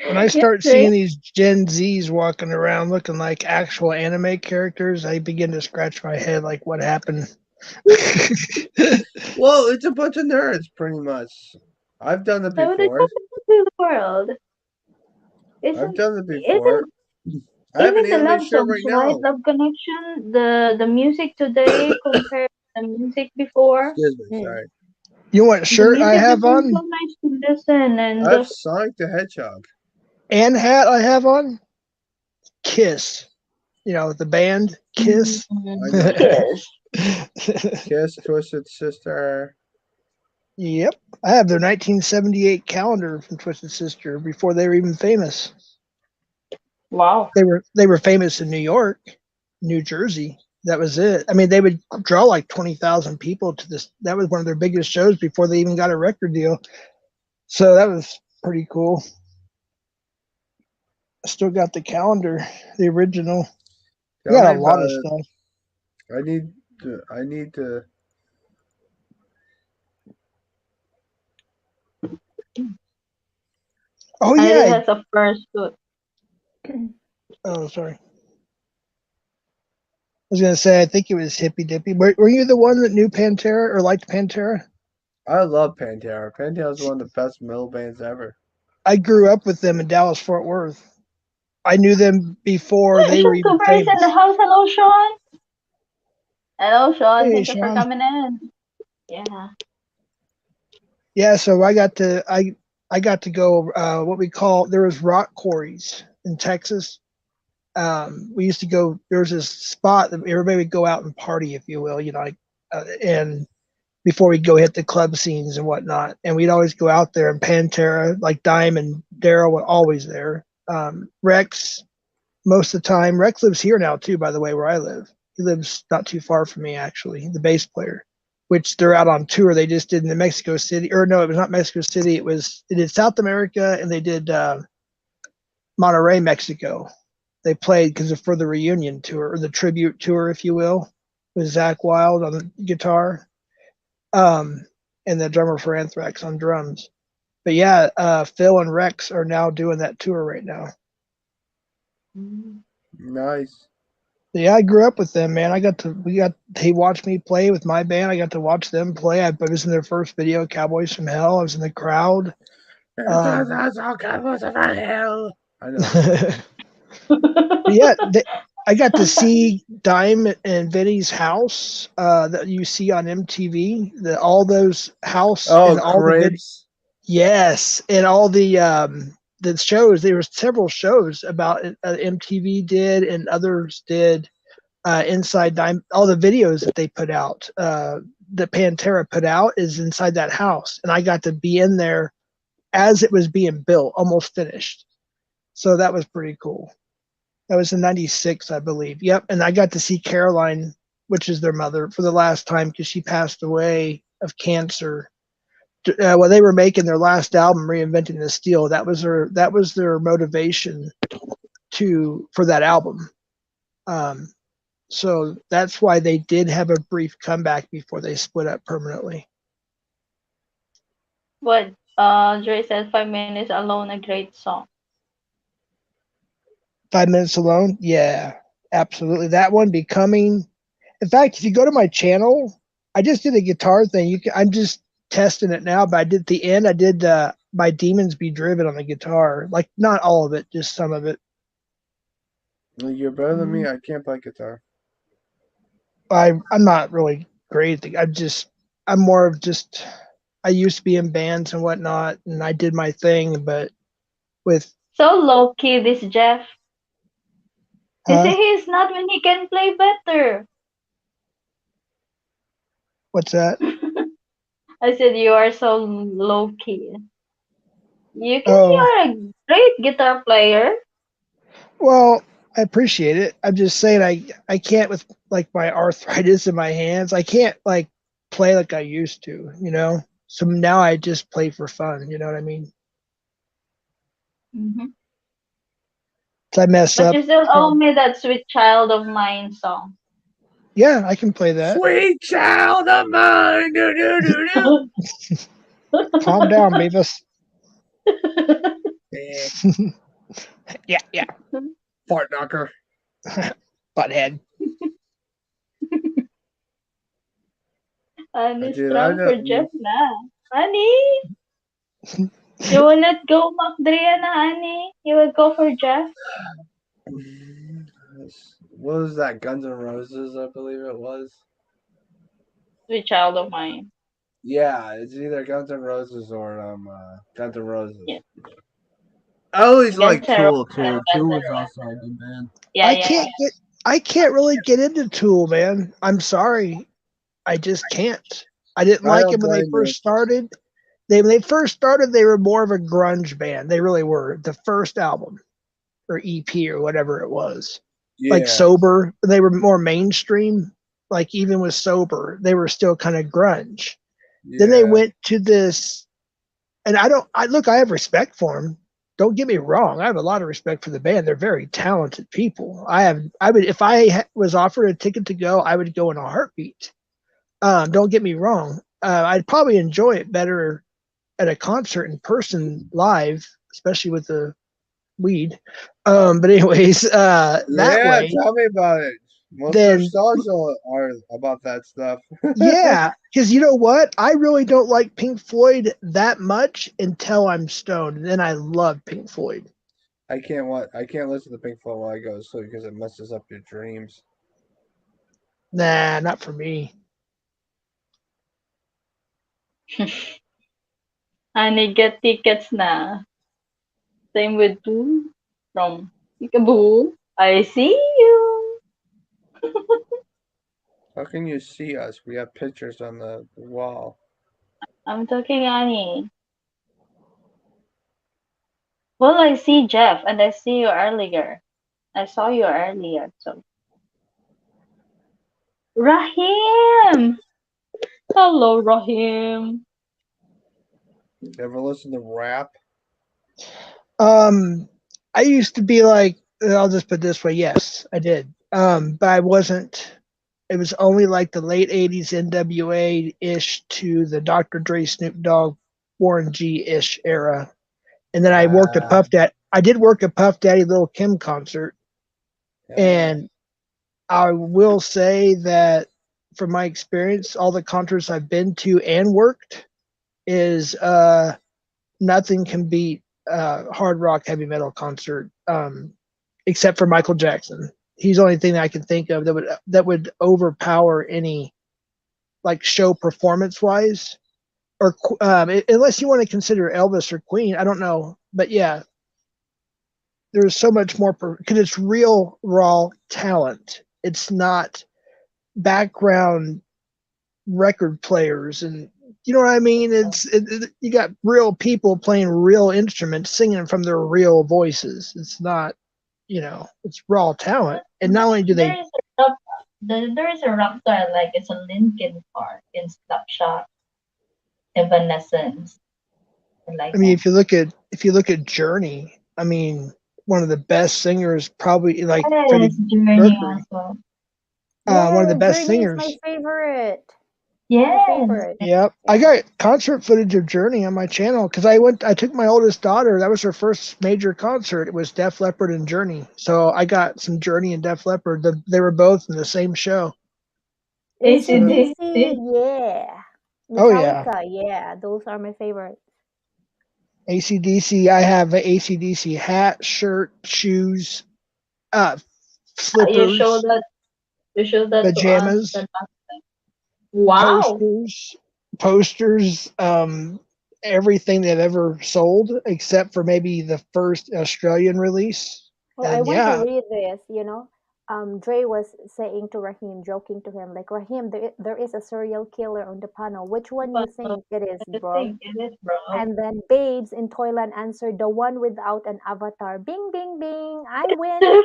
When I Yes, start right? seeing these Gen Zs walking around looking like actual anime characters, I begin to scratch my head like, what happened? Well, it's a bunch of nerds, pretty much. I've done it So they before. come into the world. I've Isn't done it before. isn't I have an even the anime love shirt songs, right right? now. Love Connection, the music today compared to the music before. Excuse me, Mm. sorry. You know what The shirt I music have before is on so nice to listen I and have just Sonic the Hedgehog. and hat I have on? Kiss. You know, the band Kiss. I know kiss. Kiss, Twisted Sister. Yep. I have their 1978 calendar from Twisted Sister before they were even famous. Wow. They were famous in New York, New Jersey. That was it. I mean, they would draw like 20,000 people to this. That was one of their biggest shows before they even got a record deal. So that was pretty cool. I still got the calendar, the original. We Tell got me a lot about of it. stuff. I need to. I need to. Oh Heidi yeah. has a fursuit. Oh sorry. I was gonna say I think it was Hippy Dippy. Were you the one that knew Pantera or liked Pantera? I love Pantera. Pantera is one of the best metal bands ever. I grew up with them in Dallas Fort Worth. I knew them before Yeah, they were Sean even Cooper is in the famous. house. Hello, Sean. Hello, Sean. Hey, Thank you for Sean. coming in. Yeah. Yeah, so I got to go what we call there was rock quarries in Texas. We used to go. There was this spot that everybody would go out and party, if you will, like and before we'd go hit the club scenes and whatnot, and we'd always go out there. And Pantera, like Dime and Daryl, were always there. Rex, most of the time. Rex lives here now too, by the way, where I live. He lives not too far from me, actually. The bass player, which they're out on tour. They just did in the Mexico City, or no, it was not Mexico City. They did South America, and they did Monterrey, Mexico. They played because for the reunion tour or the tribute tour, if you will, with Zach Wild on the guitar, um, and the drummer for Anthrax on drums. But yeah, Phil and Rex are now doing that tour right now. Nice. Yeah, I grew up with them, man. They watched me play with my band. I got to watch them play. I was in their first video, Cowboys from Hell. I was in the crowd. That's all Cowboys from Hell. I know. Yeah, I got to see Dime and Vinny's house that you see on MTV. All those house Oh, and all the Cribs. yes, and all the shows. There were several shows about MTV did and others did inside Dime. All the videos that they put out, that Pantera put out, is inside that house, and I got to be in there as it was being built, almost finished. So that was pretty cool. That was in '96, I believe. Yep, and I got to see Caroline, which is their mother, for the last time because she passed away of cancer. When they were making their last album, Reinventing the Steel, that was their motivation for that album. So that's why they did have a brief comeback before they split up permanently. What Dre said, 5 minutes alone, a great song. 5 minutes alone, yeah, absolutely. That one becoming. In fact, if you go to my channel, I just did a guitar thing. I'm just testing it now, but I did the end. I did "My Demons Be Driven" on the guitar, like not all of it, just some of it. You're better than me. I can't play guitar. I'm not really great. I'm more of just. I used to be in bands and whatnot, and I did my thing, but with So low key, this Jeff. You huh? see, he's not when he can play better. What's that? I said you are so low key. Oh, You're a great guitar player. well, I appreciate it. I'm just saying I can't with like my arthritis in my hands. I can't like play like I used to, So now I just play for fun, you know what I mean? Hmm. So I mess But up. you still owe me that "Sweet Child of Mine" song. Yeah, I can play that. Sweet child of mine. Do, do, do, Calm down, Beavis. do. Yeah, yeah. Fart knocker. Butthead. Honey, Dude, I strong for don't. Jeff na. Honey, you will not go Macdria na, honey. You will go for Jeff. What was that? Guns N' Roses, I believe it was. "Sweet Child of Mine." Yeah, it's either Guns N' Roses or Guns N' Roses. Yeah. I always Guns liked N' Tool Roses and too. Guns Tool N' was Roses. also a good band. Yeah, I yeah, can't yeah. get I can't really get into Tool, man. I'm sorry. I just can't. I didn't I like don't it when they blame you. first started. When they first started, they were more of a grunge band. They really were. The first album or EP or whatever it was, like Yeah, Sober, they were more mainstream. Like even with Sober, they were still kind of grunge. Then they yeah, went to this, and I don't. I look. I have respect for them. Don't get me wrong. I have a lot of respect for the band. They're very talented people. I would. If I was offered a ticket to go, I would go in a heartbeat. Don't get me wrong. I'd probably enjoy it better at a concert in person live, especially with the weed. But anyways, that yeah. way, Tell me about it. Most of their then songs are about that stuff. yeah, because you know what? I really don't like Pink Floyd that much until I'm stoned. And then I love Pink Floyd. I can't listen to Pink Floyd while I go to sleep because it messes up your dreams. Nah, not for me. Honey, get tickets na. Same with Boo from Peekaboo. I see you. How can you see us? We have pictures on the wall. I'm talking Annie. Well, I see Jeff and I see you earlier. I saw you earlier. So Rahim. Hello, Rahim. You ever listen to rap? Um, I used to be like, I'll just put it this way. Yes, I did. But I wasn't. It was only like the late '80s NWA ish to the Dr. Dre, Snoop Dogg, Warren G ish era, and then I worked a Ah, Puff Daddy. I did work a Puff Daddy Little Kim concert, yeah. and I will say that from my experience, all the concerts I've been to and worked is nothing can beat hard rock heavy metal concert, except for Michael Jackson. He's the only thing that I can think of that would overpower any like show performance wise, or unless you want to consider Elvis or Queen. I don't know, but yeah, there's so much more because it's real raw talent. It's not background record players and you know what I mean? You got real people playing real instruments, singing from their real voices. It's not, it's raw talent. And not only do There they, is a rock, there is a rock star like it's a Linkin Park in Slapshot, Evanescence, and I like mean, that. if you look at Journey, I mean, one of the best singers, probably like Freddie Yes, Journey Mercury, also. one of Yeah, the best Journey is my singers. favorite. My Yes, favorite. Yep, I Yeah. got concert footage of Journey on my channel because I took my oldest daughter. That was her first major concert. It was Def Leppard and Journey. So I got some Journey and Def Leppard. They were both in the same show. So, AC/DC, AC/DC. yeah. oh yeah, Metallica, yeah. Those are my favorites. ACDC. I have an ACDC hat, shirt, shoes, uh, You slippers, showed that. You showed that to us. The pajamas, last time. Wow. posters, everything they've ever sold except for maybe the first Australian release. Oh, I And want to yeah, read this. Dre was saying to Raheem, joking to him, like, Raheem, there is a serial killer on the panel. Which one you But think it is, I bro? think it is, bro. And then Babes in Toyland answered, the one without an avatar. Bing, bing, bing. I win.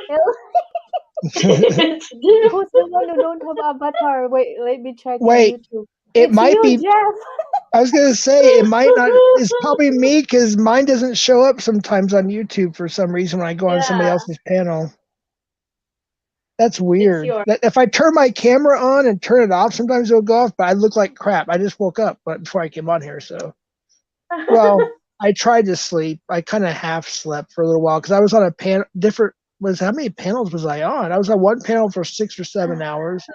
It's you. Who's the one who don't have avatar? Wait, let me check in wait, YouTube. it It's might you, be. Jeff. I was gonna say it might not. It's probably me because mine doesn't show up sometimes on YouTube for some reason when I go on somebody Yeah, else's panel. That's it's weird. your. That if I turn my camera on and turn it off, sometimes it'll go off. But I look like crap. I just woke up, but before I came on here, so well, I tried to sleep. I kind of half slept for a little while because I was on a pan different. Was how many panels was I on? I was on one panel for 6 or 7 hours,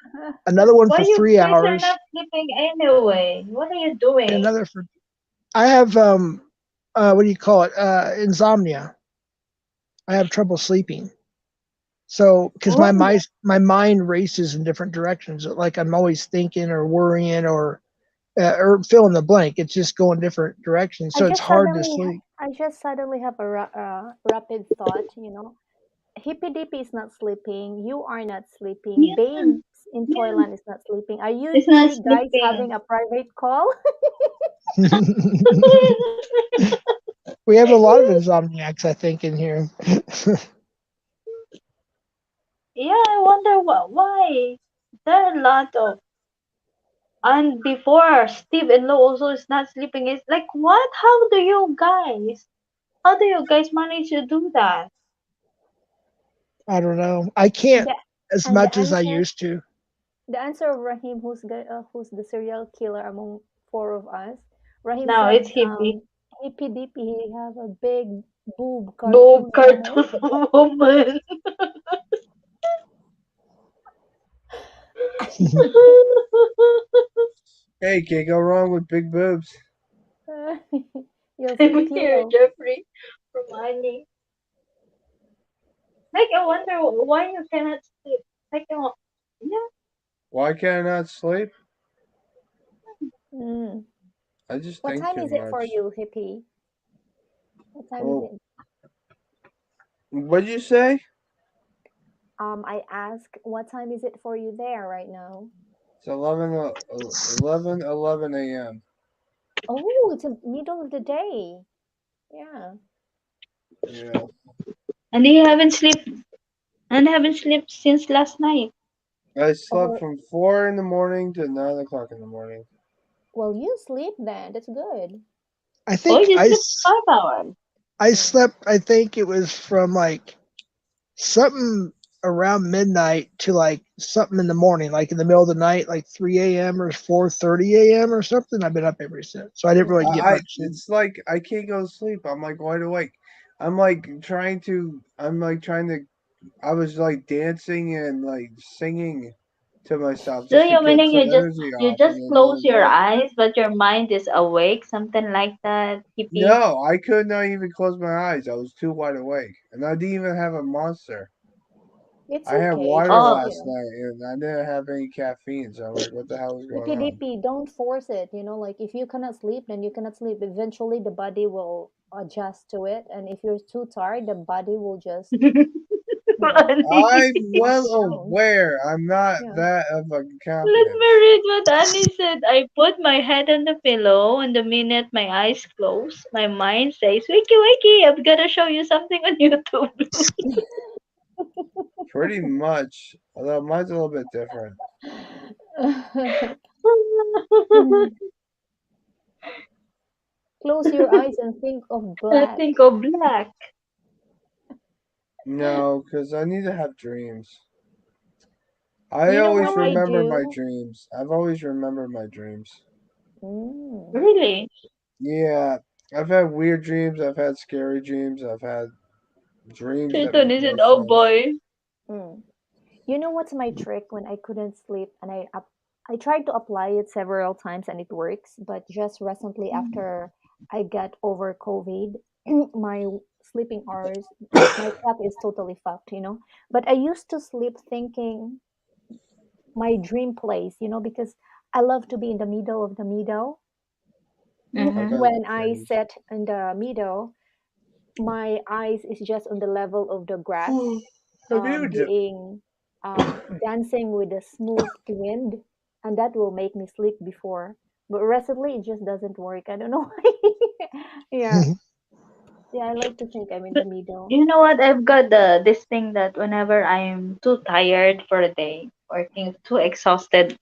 another one Why for you three guys are hours, not sleeping anyway? What are you and doing? another for. I have what do you call it? Insomnia. I have trouble sleeping. So, because Oh, my mind races in different directions, like I'm always thinking or worrying or fill in the blank. It's just going different directions, I so it's just hard to suddenly, sleep. I just suddenly have a rapid thought. Hippy Dippy is not sleeping. You are not sleeping. yeah, Babes in yeah. Toyland is not sleeping. Are you It's not three guys sleeping. having a private call? We have a lot of insomniacs, I think, in here. Yeah, I wonder why. There are a lot of. And before Steve and Lo also is not sleeping. It's like what? How do you guys? How do you guys manage to do that? I don't know. I can't the, as and much as I used to. the answer of Rahim, who's the serial killer among four of us. Rahim No, said, it's hippie. Hippy Dippy, he have a big boob Boob cartoon woman. cartoon woman. Hey, can't go wrong with big boobs. You'll see I'm here, Kilo. Jeffrey, Romani. Like I wonder why you cannot sleep. Like yeah. Why can I not sleep? Mm. I just What think time too is it for much. you, Hippie? What time is Well, it? what'd you say? I ask, what time is it for you there right now? It's 11 a.m. Oh, it's the middle of the day. Yeah. Yeah. And you haven't slept and haven't slept since last night. I slept Oh, from 4 in the morning to 9 o'clock in the morning. well, you sleep then. That's good. I Oh, think you slept 5 hours. I Mm. slept. I think it was from like something around midnight to like something in the morning, like in the middle of the night, like 3 a.m. or 4:30 a.m. or something. I've been up ever since, so I didn't really Mm. get I much sleep. it's like I can't go to sleep. I'm like wide awake. I'm like trying to I was like dancing and like singing to myself So just to you get meaning some you just energy you off, and just it close didn't your work. eyes, but your mind is awake, something like that, hippie. No, I could not even close my eyes. I was too wide awake, and I didn't even have a monster. It's I had okay. water Just, Oh, last night, and I didn't have any caffeine. So I'm like, what the hell is going on? DPDP, don't force it. Like if you cannot sleep, then you cannot sleep. Eventually, the body will adjust to it. And if you're too tired, the body will just, you know, Annie. I'm knock well you down. aware. I'm not Yeah. that of a Let me competence. read what Annie said. I put my head on the pillow, and the minute my eyes close, my mind says, "Wakey, wakey! I've got to show you something on YouTube." Pretty much, although mine's a little bit different. Close your eyes and think of I black. think of black. No, because I need to have dreams. I You know always what I remember my do? dreams. I've always remembered my dreams. Mm. Really? Yeah, I've had weird dreams. I've had scary dreams. I've had dreams that Triton make is no it? Oh sense. boy. Mm. You know what's my trick when I couldn't sleep and I tried to apply it several times and it works, but just recently after I got over COVID, my sleeping hours, my clock is totally fucked. But I used to sleep thinking my dream place, because I love to be in the middle of the meadow. I've Mm-hmm. had the When I same. sit in the middle, my eyes is just on the level of the grass, Dude, being dancing with the smooth wind, and that will make me sleep before. But recently, it just doesn't work. I don't know why. Yeah, yeah. I like to think I'm in the But middle. you know what? I've got this thing that whenever I'm too tired for a day, working too exhausted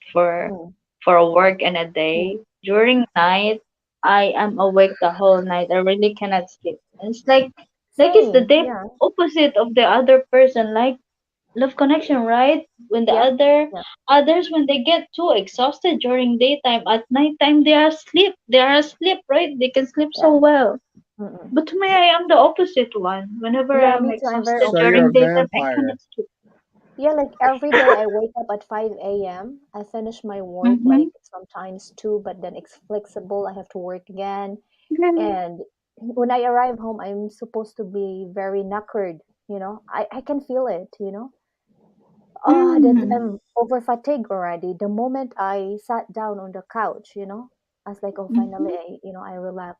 Mm, for a work and a mm. day, during night I am awake the whole night. I really cannot sleep. And it's like it's the Same. day Yeah. opposite of the other person. Like love connection, right? When the Yep. Yep. others when they get too exhausted during daytime, at nighttime they are asleep. They are asleep, right? They can sleep so Yeah. well. Mm-mm. But to me, I am the opposite one. Whenever Yeah. I'm Me too. I'm very exhausted so you're during a opposite. daytime, I vampire. cannot sleep. Yeah, like every day I wake up at 5 a.m. I finish my work Mm-hmm. like sometimes 2, but then it's flexible. I have to work again. And when I arrive home, I'm supposed to be very knackered. I can feel it. That Mm. I'm over fatigued already. The moment I sat down on the couch, I was like, oh, finally, Mm-hmm. I relax.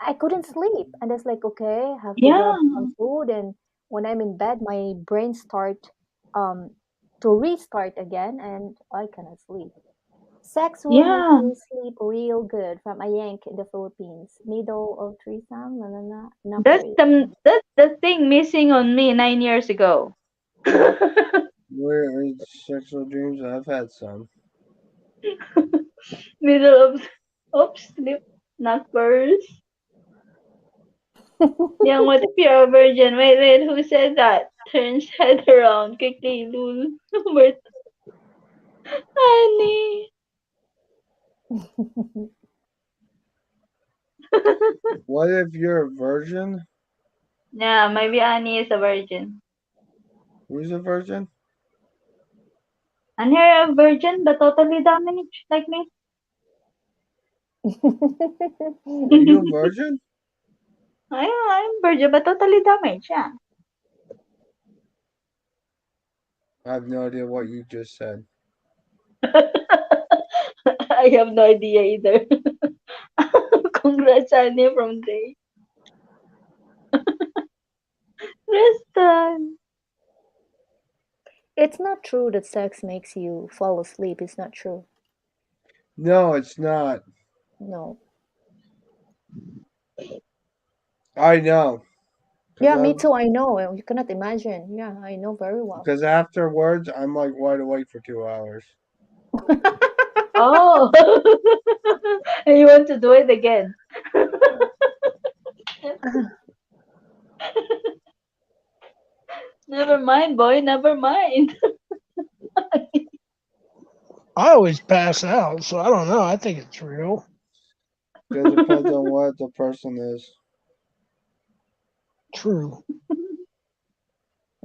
I couldn't sleep. And it's like, okay, I have to Yeah, grab some food. And when I'm in bed, my brain start um, to restart again, and I cannot sleep. Sex will make yeah. me sleep real good from a yank in the Philippines. Middle of threesome, na na na, That's knockers. that's the thing missing on me 9 years ago. Mm. Weird sexual dreams. I've had some. Middle of sleep, not first. Young, what if you're a virgin? Wait, who said that? Turns head around quickly, lul. But honey. What if you're a virgin? Yeah, maybe Annie is a virgin. Who's a virgin? And you're a virgin but totally damaged like me. Are you a virgin? I'm virgin but totally damaged, yeah. I have no idea what you just said. I have no idea either. Congrats, Annie, from Day. Kristen. It's not true that sex makes you fall asleep. It's not true. No, it's not. No. I know. Because Yeah, me I'm too. I know. You cannot imagine. Yeah, I know very well. because afterwards I'm like wide awake for 2 hours. Oh. And you want to do it again? Never mind, boy. Never mind. I always pass out, so I don't know. I think it's real. It depends on what the person is. True.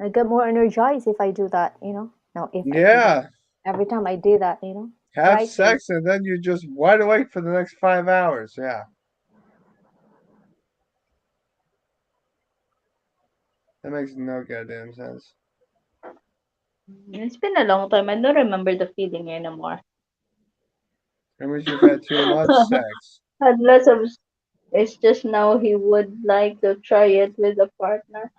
I get more energized if I do that, No, if I do that. Yeah. Every time I do that. Have Right? sex and then you're just wide awake for the next 5 hours. Yeah. That makes no goddamn sense. It's been a long time. I don't remember the feeling anymore. That means you've had too much sex. Had lots of. It's just now he would like to try it with a partner.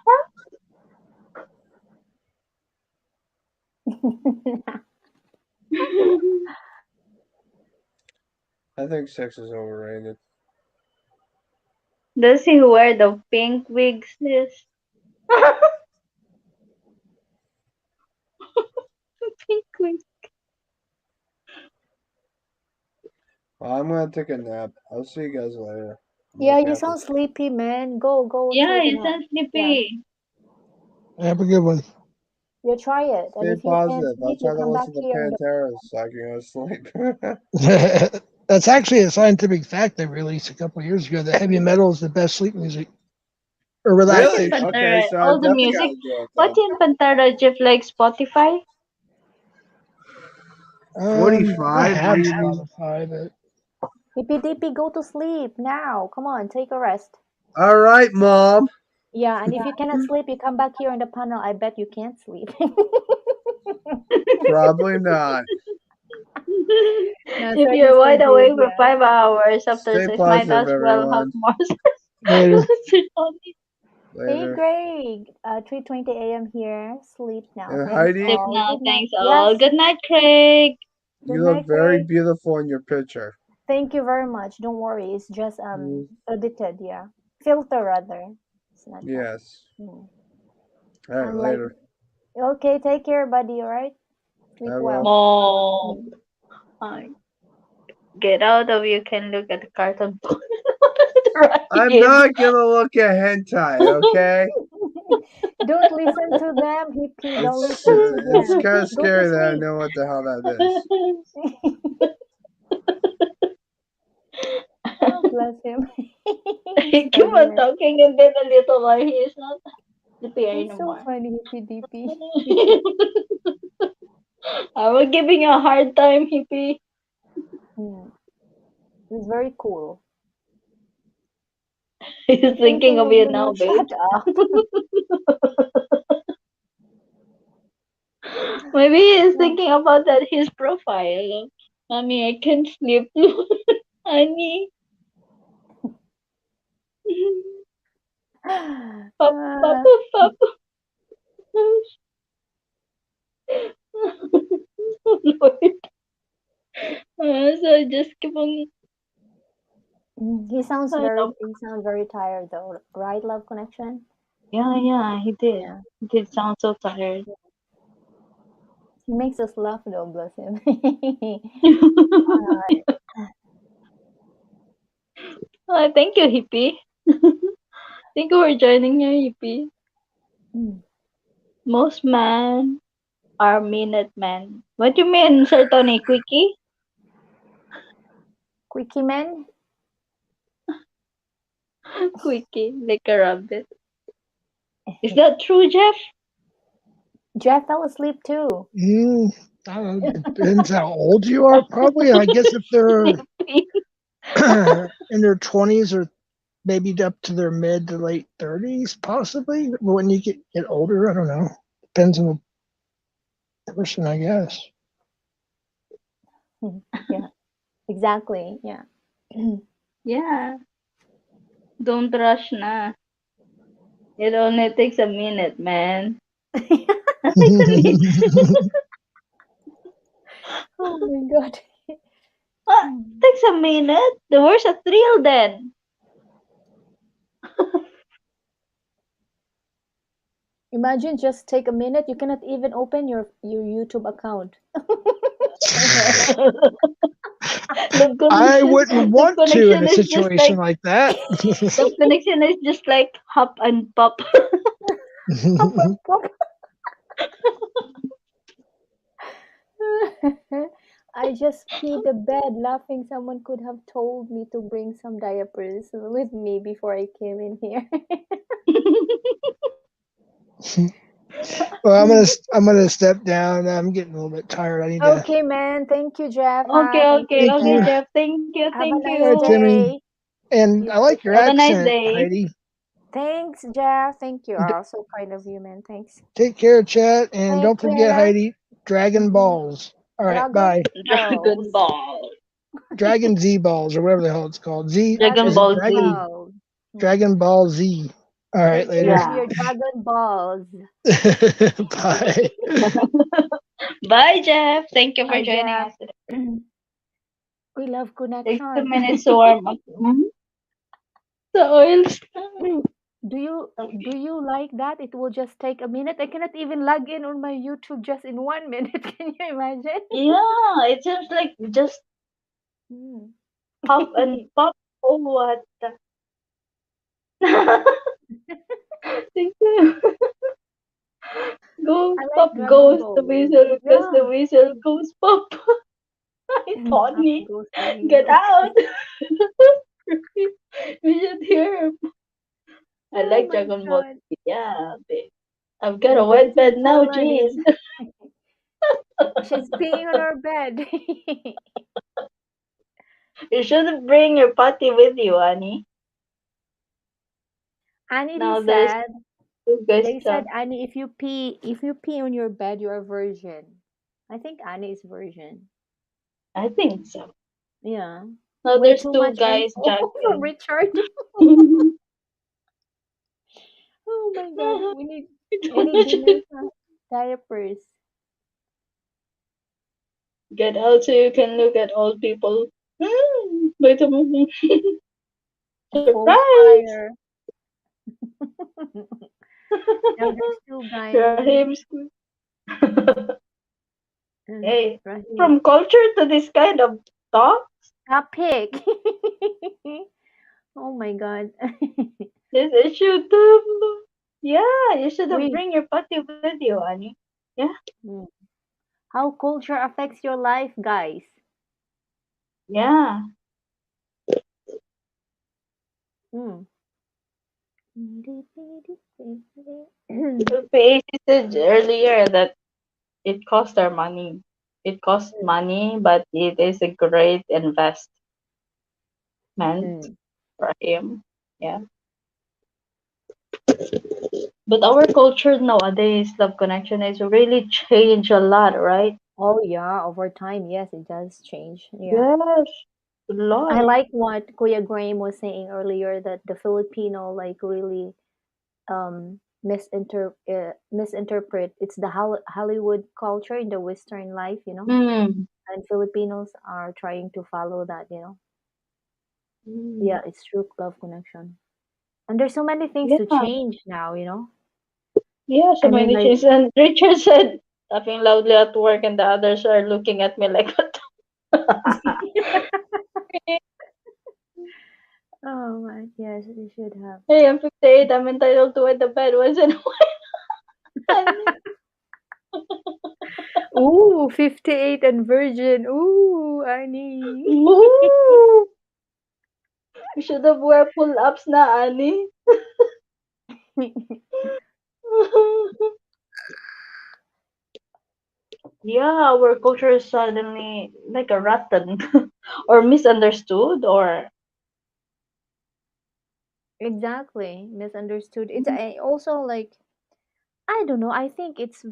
I think sex is overrated. Does he wear the pink wigs? Yes. Pink wigs. Well, I'm gonna take a nap. I'll see you guys later. My Yeah, you cat sound is. sleepy, man. Go Yeah, take a you nap. sound Yeah, sleepy. Have a good one. you try it. And Stay if you can't positive. I'll sleep, you try to come back listen to here in the. Pantera so I can go to sleep. That's actually a scientific fact they released a couple of years ago. That heavy metal is the best sleep music or What's in Really? relaxation. Okay, Pantera? so I All the definitely music. gotta do it What's then. in Pantera, Jeff? Like Spotify? I 45? What have do you mean? Spotify, but Hippy dippy, go to sleep now. Come on, take a rest. All right, Mom. Yeah, and if you cannot sleep, you come back here on the panel. I bet you can't sleep. Probably not. No, If sorry, you're Mr. wide Dave. awake for Yeah. 5 hours after Stay this, might positive, as well have everyone. more later. serotonin. Hey, Later. Greg. 3:20 a.m. here. Sleep now. And Thanks Heidi, Sleep all. now. Good night. Thanks all. Yes. Good night, Craig. Good you look night, very Greg. beautiful in your picture. Thank you very much. Don't worry. It's just Mm, edited. Yeah, filter rather. It's not that. yes. Hmm. All right, I'm like, later. okay, take care, buddy. All right. Sleep I will. well. Mom. Hmm. I get out of you can look at the cartoon. Right. I'm not gonna look at hentai, okay? Don't listen to them, hippie. Don't It's listen to it's them. kind of Go to scary that I sleep. know what the hell that is. Oh, bless him. He's Keep funny, on man. talking and then a little while he is not sleepy He's so anymore. funny, hippie dippy. I was giving you a hard time, hippie. Hmm. He's very cool. He's thinking Thinking of of you the now, new babe. shut up. Maybe he's thinking about that his profile. Mommy, I can't sleep. Honey. Pop, pop, Uh, pop. Lord. So I just keep on. I love. he sounds very tired though, right, Love Connection? Yeah, yeah, he did. Yeah. He did sound so tired. He makes us laugh though, bless him. Thank you, hippie. Thank you for joining here, hippie. Mm. Most men are minute men. What do you mean, Sir Tony? Quickie? Quickie man, Quickie, like a rabbit. Is that true, Jeff? Jeff fell asleep too. Mm, I don't know. Depends how old you are, probably. I guess if they're Hippie. in their 20s or maybe up to their mid to late 30s, possibly. But when you get older, I don't know. Depends on the person, I guess. Yeah, exactly. Yeah. Yeah, don't rush na. It only takes a minute, man. Oh my God. Ah, Hmm. takes a minute. Where's a thrill then? Imagine just take a minute. You cannot even open your YouTube account. Love I connection. wouldn't Love want to in connection a is just like situation like that. love connection is just like hop and pop. Pop, pop, pop. I just peed the bed laughing. Someone could have told me to bring some diapers with me before I came in here. Well, I'm gonna step down. I'm getting a little bit tired. I need to. Okay, man. Thank you, Jeff. Okay, Thank you, okay, Thank okay, you. Jeff. Jeff. Thank you, Have thank a All nice right, you. Timmy. day. And You I too. like your Have a nice accent, day. Heidi. Thanks, Jeff. Thank you. D- Also kind of you, man. Thanks. Take care, chat, and Take don't forget, care. Heidi. Dragon Hmm. balls. All right, Dragon bye. Dragon Balls. Ball. Dragon Z balls or whatever the hell it's called. Z Dragon is it Dragon Ball Z. Dragon Balls. Hmm. Dragon Ball Z? All right, Take care of later. Yeah. your Dragon Balls. Bye. Bye, Jeff. Thank you for Bye, joining Jeff. us today. We love Takes two connection. minutes to warm up. The oils. Do you like that? It will just take a minute. I cannot even log in on my YouTube just in 1 minute. Can you imagine? Yeah, it seems like just Hmm. pop and pop. Oh, what? Thank you. Go I like pop Dragon goes the Balls. whistle because Yeah. the whistle goes pop. Hi, Up Tony. goes the Get weasel. out. We should hear him. I Oh like my Dragon Ball. God. Yeah, babe. I've got a And wet bed Princess now, Poland jeez. is she's peeing on our bed. You should bring your potty with you, Annie. Annie, they Now there's said two guys they said come. Annie, if you pee on your bed, you're a virgin. I think Annie is virgin. I think so. Yeah. Now Way there's too two much guys info from juggling. Richard. Oh my God. We need dinner diapers. Get out so you can look at old people. Wait a minute. False Surprise! fire. Now there's two guys. Rahim's hey, Rahim. from culture to this kind of talk, Topic. Oh my God. this is YouTube. Yeah, you should have We bring your potty with you, Annie. Yeah, mm. How culture affects your life, guys. yeah. Mm. PAC said earlier that it costs our money. It costs money, but it is a great investment Mm. for him. Yeah. But our culture nowadays, love connection, is really changed a lot, right? Oh yeah, over time, yes, it does change. Yeah. Yes, a I lot. like what Kuya Graham was saying earlier that the Filipino like really misinterpret it's the Hollywood culture in the Western life, Mm. and Filipinos are trying to follow that. Mm. Yeah, it's true love connection. And there's so many things to Yeah, change now. yeah, so I mean, many like, things. And Richard said, laughing loudly at work, and the others are looking at me like, what? oh my, yes, you should have. Hey, I'm 58. I'm entitled to wet the bed once in a while. Ooh, 58 and virgin. Ooh, Annie. Woo! We should have wear pull-ups na, Annie. Yeah, our culture is suddenly like a rotten or misunderstood or Exactly, misunderstood. It's also like I don't know. I think it's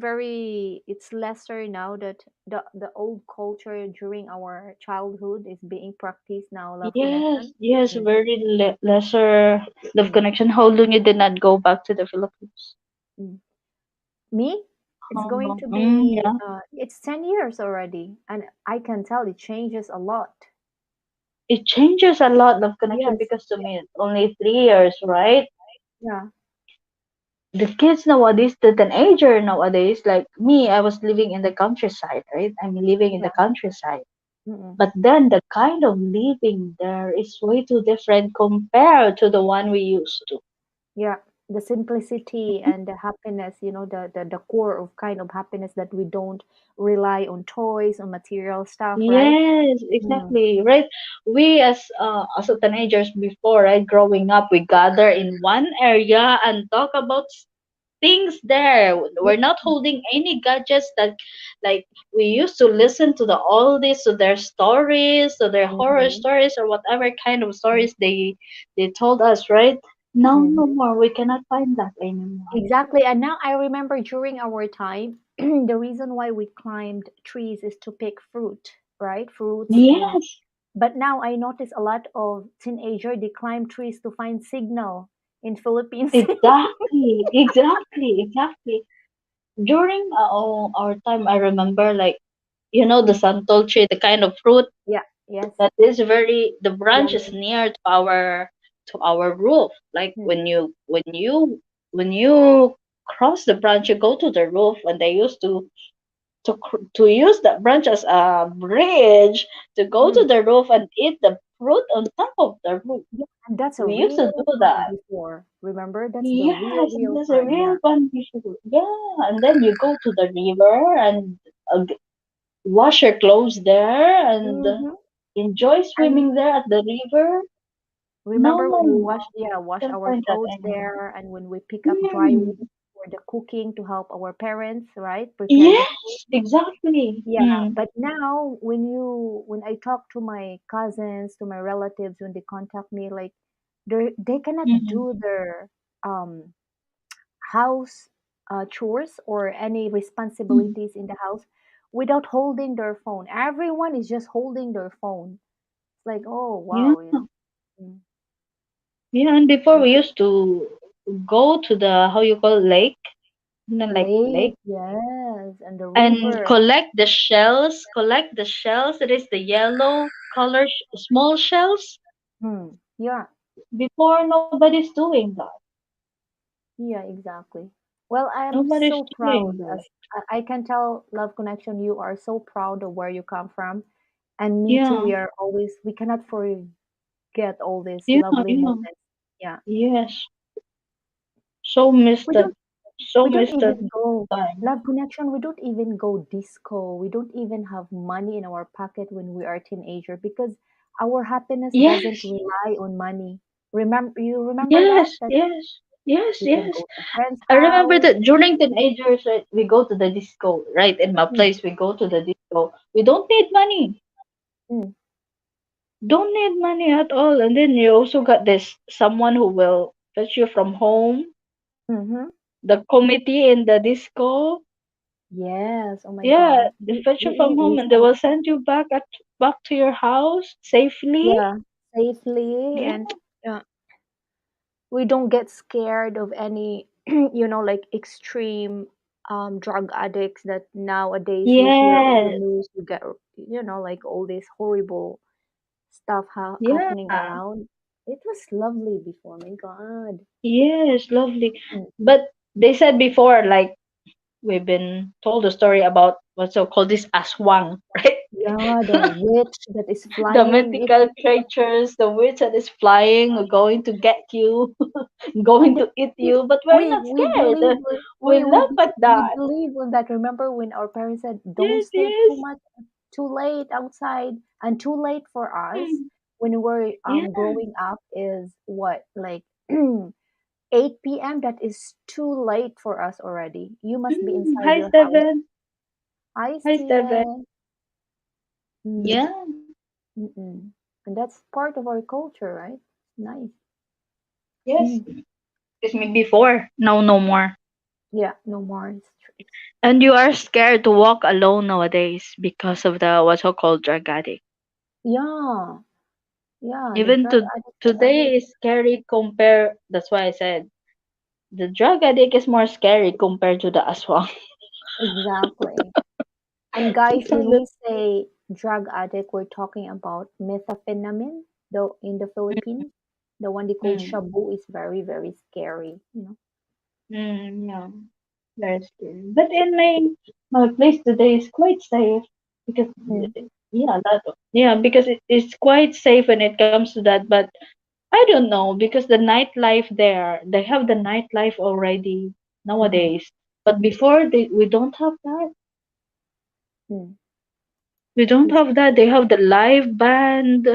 lesser now that the old culture during our childhood is being practiced now. Love Yes, connection. yes, Mm, very lesser love mm, connection. How long you did not go back to the Philippines? mm. Me, it's How going long? to be. Yeah. It's 10 years already, and I can tell it changes a lot. It changes a lot, love connection, Yes. because to me it's only 3 years, right? Yeah. The kids nowadays, the teenager nowadays, like me, I was living in the countryside, right? I'm living in the Yeah. countryside. Mm-mm. But then the kind of living there is way too different compared to the one we used to. Yeah. The simplicity and the happiness, the core of kind of happiness that we don't rely on toys or material stuff, right? Yes, Mm. exactly. Right. We as a teenagers before, right, growing up, we gather in one area and talk about things there. Yeah. We're not holding any gadgets that like we used to listen to the all this to their stories, to their horror Mm-hmm. stories or whatever kind of stories they told us, right? Now no Mm-hmm. more. We cannot find that anymore. Exactly. And now I remember during our time, the reason why we climbed trees is to pick fruit, right? Fruits and Yes, but now I notice a lot of teenager they climb trees to find signal in Philippines. exactly. During our time, I remember like the santol tree, the kind of fruit Yeah, yes. that is very the branch is Yummy. near to our roof. Like Mm. when you cross the branch, you go to the roof, and they used to use that branch as a bridge to go to Mm. the roof and eat the fruit on top of the roof. Yeah, and that's a We used to real do fun that. before. Remember? That's the real, Yes, real that's a fun. Yeah. real fun visual. Yeah, and then you go to the river and wash your clothes there and Mm-hmm. enjoy And swimming there at the river. No, remember no, when we no. wash Can't our find that clothes anymore. there, and when we pick up dry wood Mm. for the cooking to help our parents, right, prepare the food. Yes, exactly. Yeah, Mm. but now when I talk to my cousins, to my relatives, when they contact me, like they cannot Mm-hmm. do their um house chores or any Mm. responsibilities in the house without holding their phone. Everyone is just holding their phone. It's like, oh Yeah, wow, Mm. yeah. And before But we used to go to the how you call lake, like lake, lake, yes, and the and river. collect the shells. Collect the shells. It is the yellow color small shells. Yeah, Before nobody's doing that. yeah, exactly. Well, I'm Nobody's so doing proud. that. As I can tell, Love Connection, you are so proud of where you come from, and me too. Yeah, We cannot forget all these yeah, lovely yeah. moments. Yeah, Yes. So missed we that. don't So we don't missed that even go time. Love Connection. We don't even go disco. We don't even have money in our pocket when we are teenager because our happiness doesn't Yes, rely on money. Remember that yes, that yes, yes, we can yes. go to friend's I remember house. that during teenagers, right, we go to the disco, right? In my Mm, place, we go to the disco. We don't need money. mm, Don't need money at all. And then you also got this someone who will fetch you from home. mm-hmm. The committee in the disco. Yes, oh my Yeah, God. they fetch you from We home and they spent, will send you back to your house safely. yeah, safely Yeah. and uh, we don't get scared of any, like extreme drug addicts that nowadays we hear on the Yes. news. We get, like all this horrible stuff Yeah. happening around. It was lovely before, my God. Yes, lovely. Mm. But they said before, like we've been told a story about what's so called this aswang, right? Yeah, the witch that is The flying. mythical creatures, the witch that is flying, are going to get you, going And to eat we you. But we're we not we believe scared. We laugh at we that. believe in that. Remember when our parents said, "Don't Yes, stay too yes. much, too late outside," and too late for us Mm, when we were yeah. growing up is what, like 8 p.m. That is too late for us already. You must be inside Hi, your house. Steven. Hi, Hi, Steven. Steven. Mm, Yeah. mm-mm. And that's part of our culture, right? Nice. Yes. Mm, It's me before. No, no more. Yeah, no more streets. And you are scared to walk alone nowadays because of the what's so called drug addict. Yeah, yeah, the Even drug to addict. today is scary compare. That's why I said the drug addict is more scary compared to the aswang. Exactly. And guys, when we say drug addict, we're talking about methamphetamine, though in the Philippines, the one they call Mm, shabu is very, very scary, you know. yeah, very scary. But in my place today is quite safe because Mm. because it's quite safe when it comes to that. But I don't know because the nightlife there, they have the nightlife already Mm-hmm. nowadays. But before we don't have that. Mm. We don't Bef- have that. They have the live band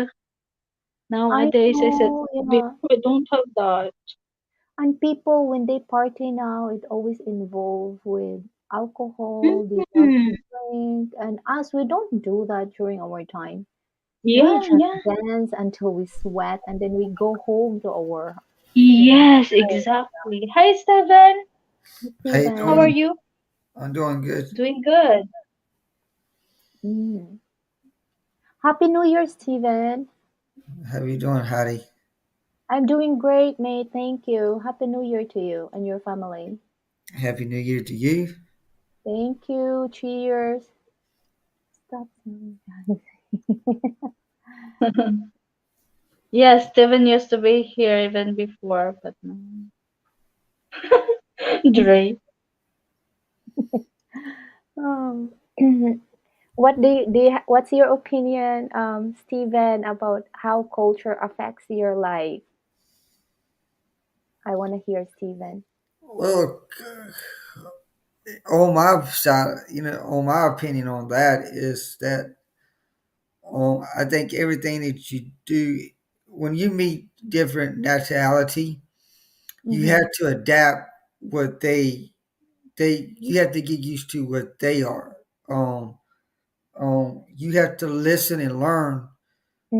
I nowadays. I said know, yeah. before we don't have that. And people, when they party now, it always involves with alcohol. They love to Mhm. drink. And us, we don't do that during our time. We Yeah, just yeah. dance until we sweat and then we go home to our, Yes, home. exactly. Hi, Steven. How you How are Steven. doing? you? I'm doing good. Doing good. Mm. Happy New Year, Steven. How you doing, Hattie? I'm doing great, mate. Thank you. Happy New Year to you and your family. Happy New Year to you. Thank you. Cheers. Stop saying that. Yes, Steven used to be here even before, but no. Dre. Um, what's your opinion, Steven, about how culture affects your life? I want to hear Steven. Well, on my side, on my opinion on that is that I think everything that you do when you meet different nationality, you Mm-hmm. have to adapt what they you have to get used to what they are. Um, you have to listen and learn.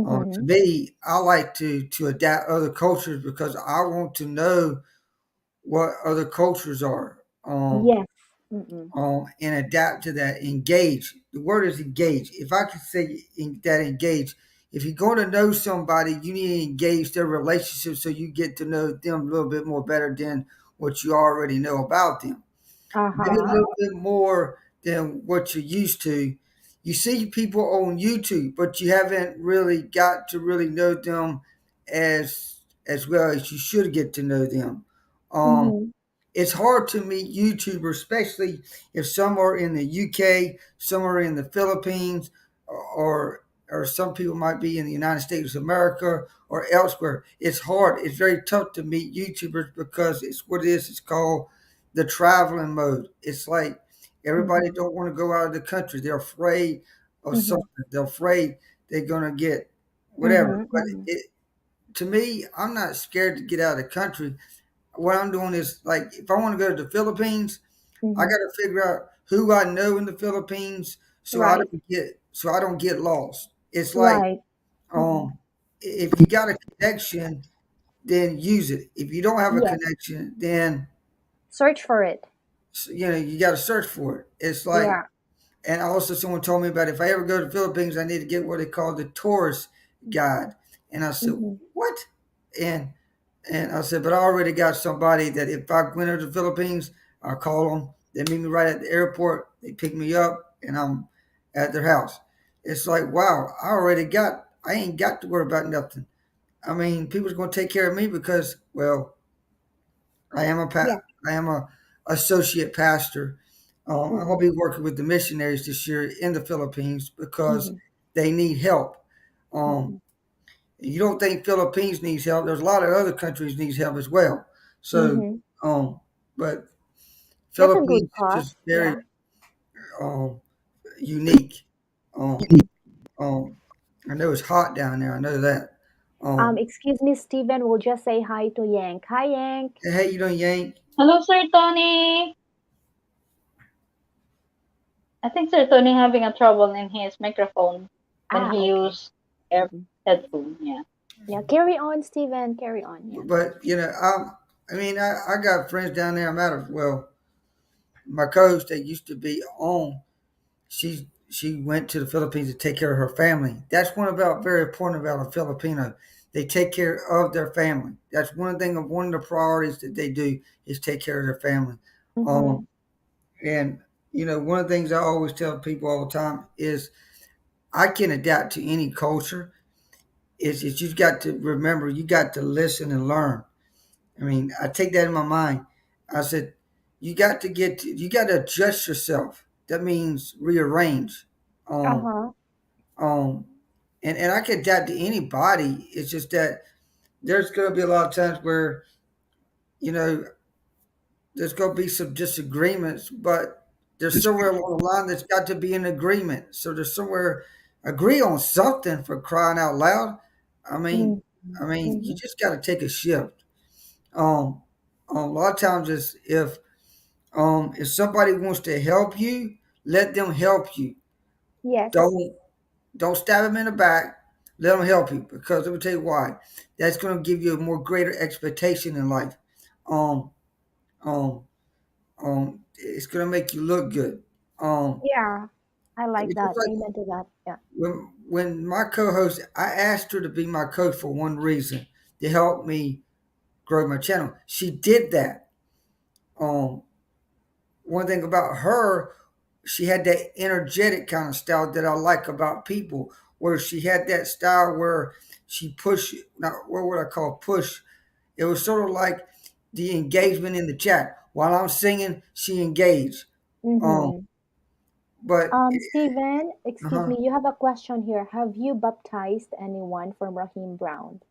To Mm-hmm. me, I like to adapt other cultures because I want to know what other cultures are. Yes. Mm-mm. And adapt to that. Engage. The word is engage. If I could say that engage, if you're going to know somebody, you need to engage their relationship so you get to know them a little bit more better than what you already know about them. Maybe a Uh-huh. little bit more than what you're used to. You see people on YouTube, but you haven't really got to really know them as well as you should get to know them. Um, Mm-hmm. it's hard to meet YouTubers, especially if some are in the UK, some are in the Philippines, or some people might be in the United States of America or elsewhere. It's hard. It's very tough to meet YouTubers because it's what it is. It's called the traveling mode. It's like everybody Mm-hmm. don't want to go out of the country. They're afraid of Mm-hmm. something. They're afraid they're gonna get whatever. But Mm-hmm. to me, I'm not scared to get out of the country. What I'm doing is like if I want to go to the Philippines, I got Mm-hmm. to figure out who I know in the Philippines Right. so I don't get lost. It's like Right. Mm-hmm. if you got a connection, then use it. If you don't have a Yes. connection, then Search for it. you got to search for it. It's like Yeah. and also someone told me about if I ever go to the Philippines, I need to get what they call the tourist guide. And I said, Mm-hmm. what? And And I said, but I already got somebody that if I went to the Philippines, I'll call them. They meet me right at the airport. They pick me up, and I'm at their house. It's like, wow, I ain't got to worry about nothing. I mean, people's going to take care of me because, well, Yeah. I am a associate pastor. I'm Mm-hmm. going to be working with the missionaries this year in the Philippines because Mm-hmm. they need help. Mm-hmm. Um, you don't think Philippines needs help. There's a lot of other countries needs help as well. So, Mm-hmm. um, but That's a good Philippines is cause. just very Yeah. um unique. Um, um, I know it's hot down there. I know that. Um, Excuse me, Steven. We'll just say hi to Yank. Hi, Yank. hey, you know Yank, Hello, Sir Tony. I think Sir Tony having a trouble in his microphone when Ah, he okay. use air Mm-mm. headphone. Yeah. Yeah, carry on, Steven. Carry on. Yeah. but I got friends down there. I'm out of well. my co-host that used to be on, she went to the Philippines to take care of her family. That's one about very important about a Filipino. They take care of their family. That's one of the priorities that they do is take care of their family. Mm-hmm. Um, and one of the things I always tell people all the time is I can adapt to any culture. Is you've got to remember you got to listen and learn. I mean, I take that in my mind. I said, you got to adjust yourself. That means rearrange. Um, Uh-huh. um, and I can adapt to anybody. It's just that there's going to be a lot of times where you know there's going to be some disagreements, but there's somewhere along the line that's got to be an agreement. So there's somewhere agree on something for crying out loud. I mean, Mm-hmm. you Mm-hmm. just got to take a shift. Um, a lot of times is if somebody wants to help you, let them help you. Yes. Don't don't stab them in the back. Let them help you because let me tell you why. That's going to give you a more greater expectation in life. Um, um, it's going to make you look good. Um, Yeah. I I like mean, just that. like Amen to that. Yeah. when my co-host, I asked her to be my coach for one reason to help me grow my channel. She did that. Um, One thing about her, she had that energetic kind of style that I like about people, where she had that style where she push. Now, what would I call push? It was sort of like the engagement in the chat. While I'm singing, she engaged. Um, Mm-hmm. but Steven, excuse uh me, you have a question here. Have you baptized anyone from Rahim Brown?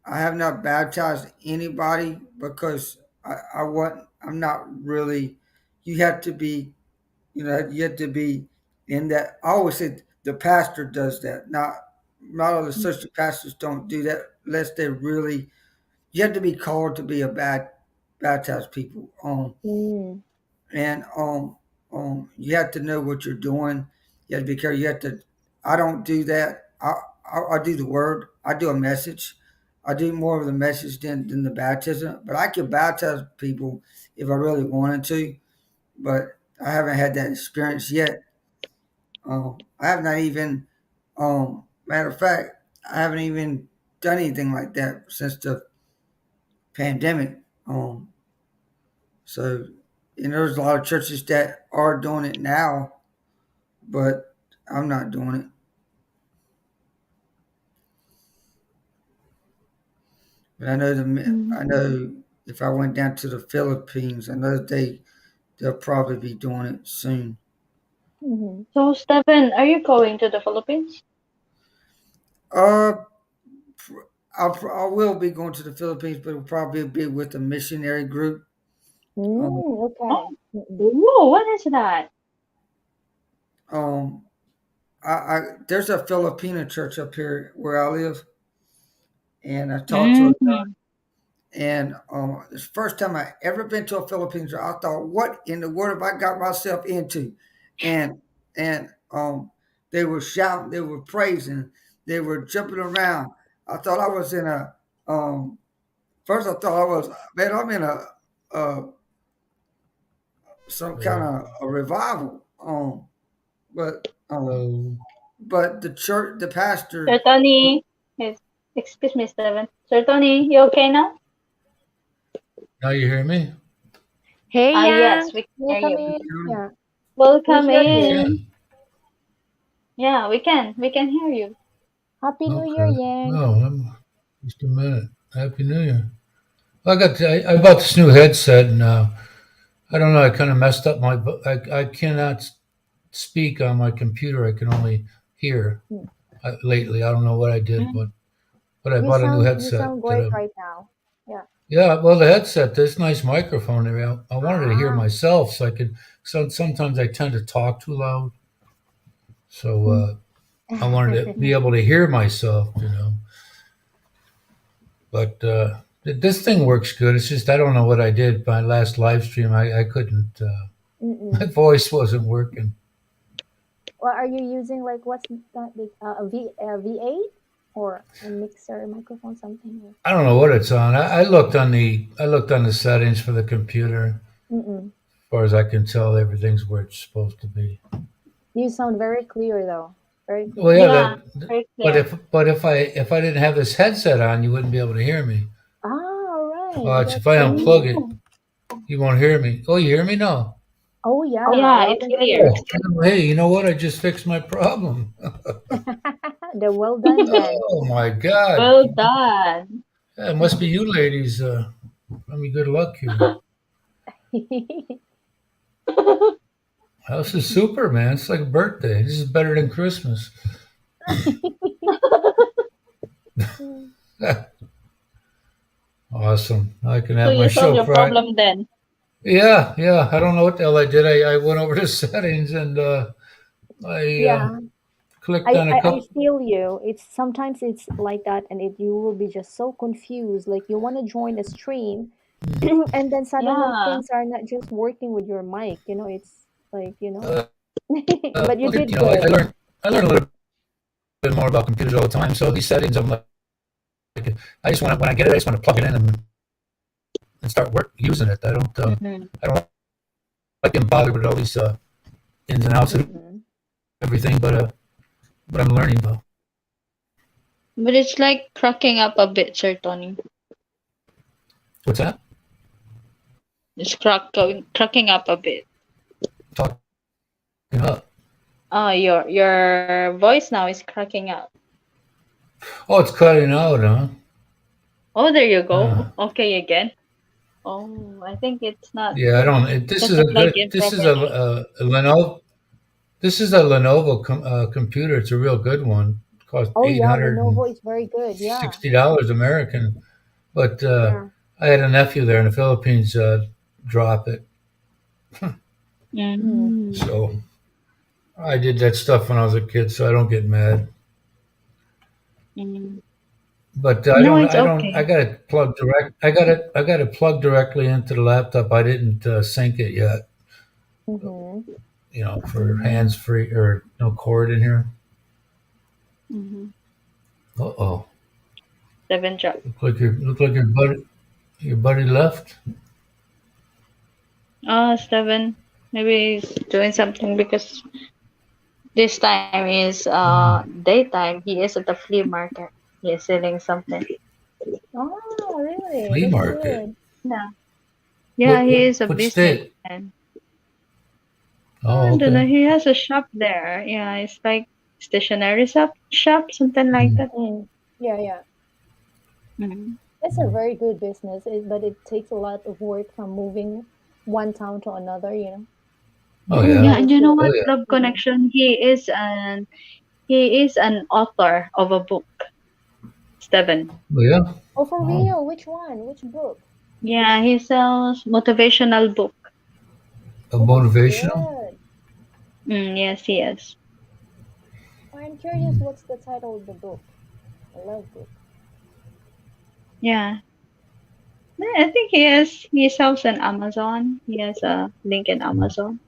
I have not baptized anybody because I want. I'm not really. You have to be you have to be in that. I always said the pastor does that. Not all the associate pastors don't do that unless they're really. You have to be called to be a baptized people. Mm. And you have to know what you're doing. You have to be careful. You have to. I don't do that. I do the word. I do a message. I do more of the message than the baptism. But I can baptize people if I really wanted to. But I haven't had that experience yet. I have not even, matter of fact, I haven't even done anything like that since the pandemic. So, there's a lot of churches that are doing it now, but I'm not doing it. But I Mm-hmm. know if I went down to the Philippines, I know they'll probably be doing it soon. Mm-hmm. So, Stephen, are you going to the Philippines? Uh, I will be going to the Philippines, but it'll probably be with a missionary group. Um, Mm, okay. Oh, Mm-mm. ooh, what is that? um, I there's a Filipino church up here where I live, and I talked to her. Mm-hmm. And it's the first time I ever been to a Philippines. I thought, what in the world have I got myself into? And and they were shouting, they were praising, they were jumping around. I thought I was in a first I thought I was man, I'm in a some kind Hello. of a revival. But Hello. but the church, the Sir pastor. Tony, yes. Excuse me, Stephen. Sir Tony, you okay now? Now you hear me? Hey, Ah, Yang. yes, we can hear Welcome you. in. Yeah, we Welcome hear You you. in. can. Yeah, we can. We can hear you. Happy New Year, Okay. Yang. No, just a minute. Happy New Year. I bought this new headset and I don't know. I kind of messed up I cannot speak on my computer. I can only hear Mm. lately. I don't know what I did, Mm. but I bought a new You headset sound that great right now. Yeah. yeah. Well, the headset, this nice microphone there. I wanted to hear Ah. myself, so I could. So sometimes I tend to talk too loud, so Mm. I wanted to be able to hear myself. But this thing works good. It's just I don't know what I did. My last live stream, I couldn't. My Mm-mm. voice wasn't working. Well, are you using like what's that? A V8 or a mixer microphone something? I don't know what it's on. I looked on the settings for the computer. Mm-mm. As far as I can tell, everything's where it's supposed to be. You sound very clear though. Very Well, clear. yeah, Yeah, very clear. if I didn't have this headset on, you wouldn't be able to hear me. Ah, all right. Watch, if That's I good. unplug it, Mm. you won't hear me. Oh, you hear me now? Oh yeah, Yeah, loud it's and clear. clear. Oh, hey, you know what? I just fixed my problem. The well done then. Oh my God! Well done. Yeah, it must be you ladies. I mean, good luck here. House is super, man. It's like a birthday. This is better than Christmas. Awesome. I can So have my you solved show your Friday. problem then. Yeah, yeah. I don't know what the hell I did. I went over to settings and I Yeah, clicked I, on a I I couple. feel you. It's sometimes it's like that, and you will be just so confused. Like you want to join a stream, and then suddenly Yeah. things are not just working with your mic. It's like Uh, but you well, did I good. learned a little bit more about computers all the time. So these settings, I'm like, I just want to when I get it, I just want to plug it in and start using it. Hmm. I don't like getting bothered with all these ins and outs of Mm-mm. everything, but I'm learning though. But it's like cracking up a bit, Sir Tony. What's that? It's cracking up a bit. Talking up. Oh, your voice now is cracking up. Oh, it's cutting out, huh? Oh, there you go. Uh, Okay, again. Oh, I think it's not yeah, I don't. This is a doesn't plug good. in properly. A Lenovo. This is a Lenovo computer. It's a real good one. It cost Oh eight yeah, hundred and Lenovo is very good. Yeah, $60 American. But yeah. I had a nephew there in the Philippines drop it. Mm. Mm. So I did that stuff when I was a kid, so I don't get mad. Mm. But No, it's I don't. I okay. got it plugged direct. I got it plugged directly into the laptop. I didn't sync it yet. Mm-hmm. For hands free or no cord in here. Mm-hmm. Uh oh. Seven drop. Look like your buddy left. Oh, seven. Maybe he's doing something because this time is Hmm. daytime. He is at the flea market. He is selling something. Oh, really? Flea That's market. good. Yeah. Yeah, he is a What state? businessman. Oh, I don't okay. know. He has a shop there. Yeah, it's like stationery shop, something like Hmm. that. Mm. Yeah, yeah. Mm. It's a very good business, but it takes a lot of work from moving one town to another. Oh Yeah, yeah. But and it's you know good. what? Oh yeah. Love Mm-mm. Connection. He is an author of a book. Steven. Oh yeah. Oh, for Oh, real? Which one? Which book? Yeah, he sells motivational book. a Oh, that's motivational. good. Yes, he is. I'm curious, what's the title of the book? I love book. Yeah. I think he is. He sells on Amazon. He has a link in Amazon.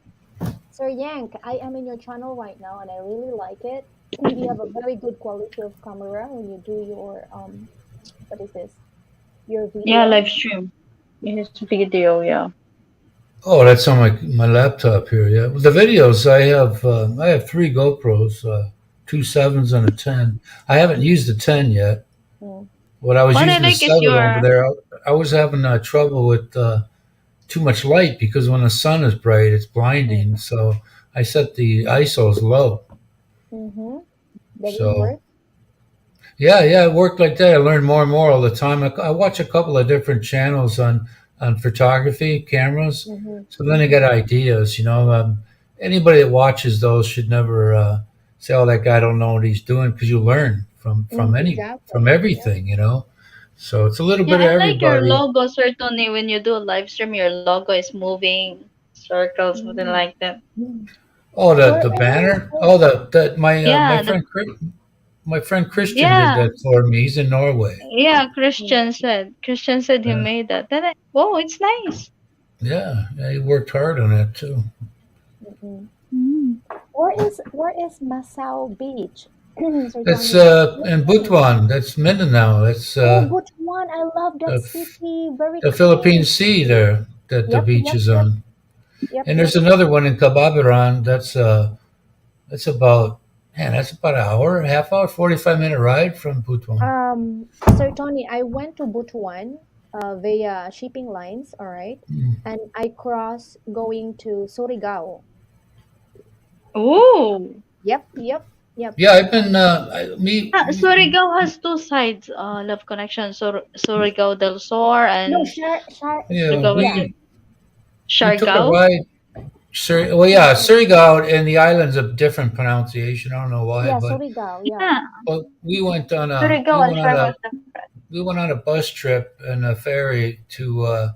Sir Yank, I am in your channel right now and I really like it. You have a very good quality of camera when you do your what is this? Your Yeah, video. live stream. His video, yeah. Oh, that's on my laptop here. Yeah, the videos I have three GoPros, two sevens and a 10. I haven't used the 10 yet. Mm. When I was What I using the like is seven over your there, I was having trouble with too much light because when the sun is bright, it's Mm. blinding. So I set the ISOs low. Mm-hmm. Did it So work? yeah, yeah, it worked like that. I learned more and more all the time. I watch a couple of different channels on photography cameras, Mm-hmm. so then I get ideas. Anybody that watches those should never say, "Oh, that guy don't know what he's doing," because you learn from Exactly. Yeah. everything. So it's a little yeah, bit of I like your everybody. logo, certainly when you do a live stream, your logo is moving, circles, something Mm. like that. Oh, Where the is banner. Oh, the Yeah, my friend Christian did yeah, that for me. He's in Norway. yeah. mm, Christian said he Yeah, made that. Whoa, it's nice. yeah, yeah. He worked hard on that too. mm-mm. Mm. Where is Masao Beach? Sir That's Tony. Which in one? Butuan. That's Mindanao. That's Oh, Butuan. I love that the city. Very the clean. Philippine Sea there. that the Yep, beach yep, is yep, on. yep, And there's yep. another one in Cababiran that's about man, that's about an hour, half hour, 45-minute ride from Butuan. Sir Tony, I went to Butuan via shipping lines, all right, Mm. and I crossed going to Surigao. Oh. Yep, yep, yep. Yeah, I've been me Surigao has two sides, Love Connection. Surigao del Sur No, and yeah Surigao yeah. we took a Siargao. ride. Well, yeah, Surigao and the islands a different pronunciation. I don't know why, Yeah, but Surigao, yeah. Yeah, we went on a Surigao and Siargao is different. we went on a bus trip and a ferry to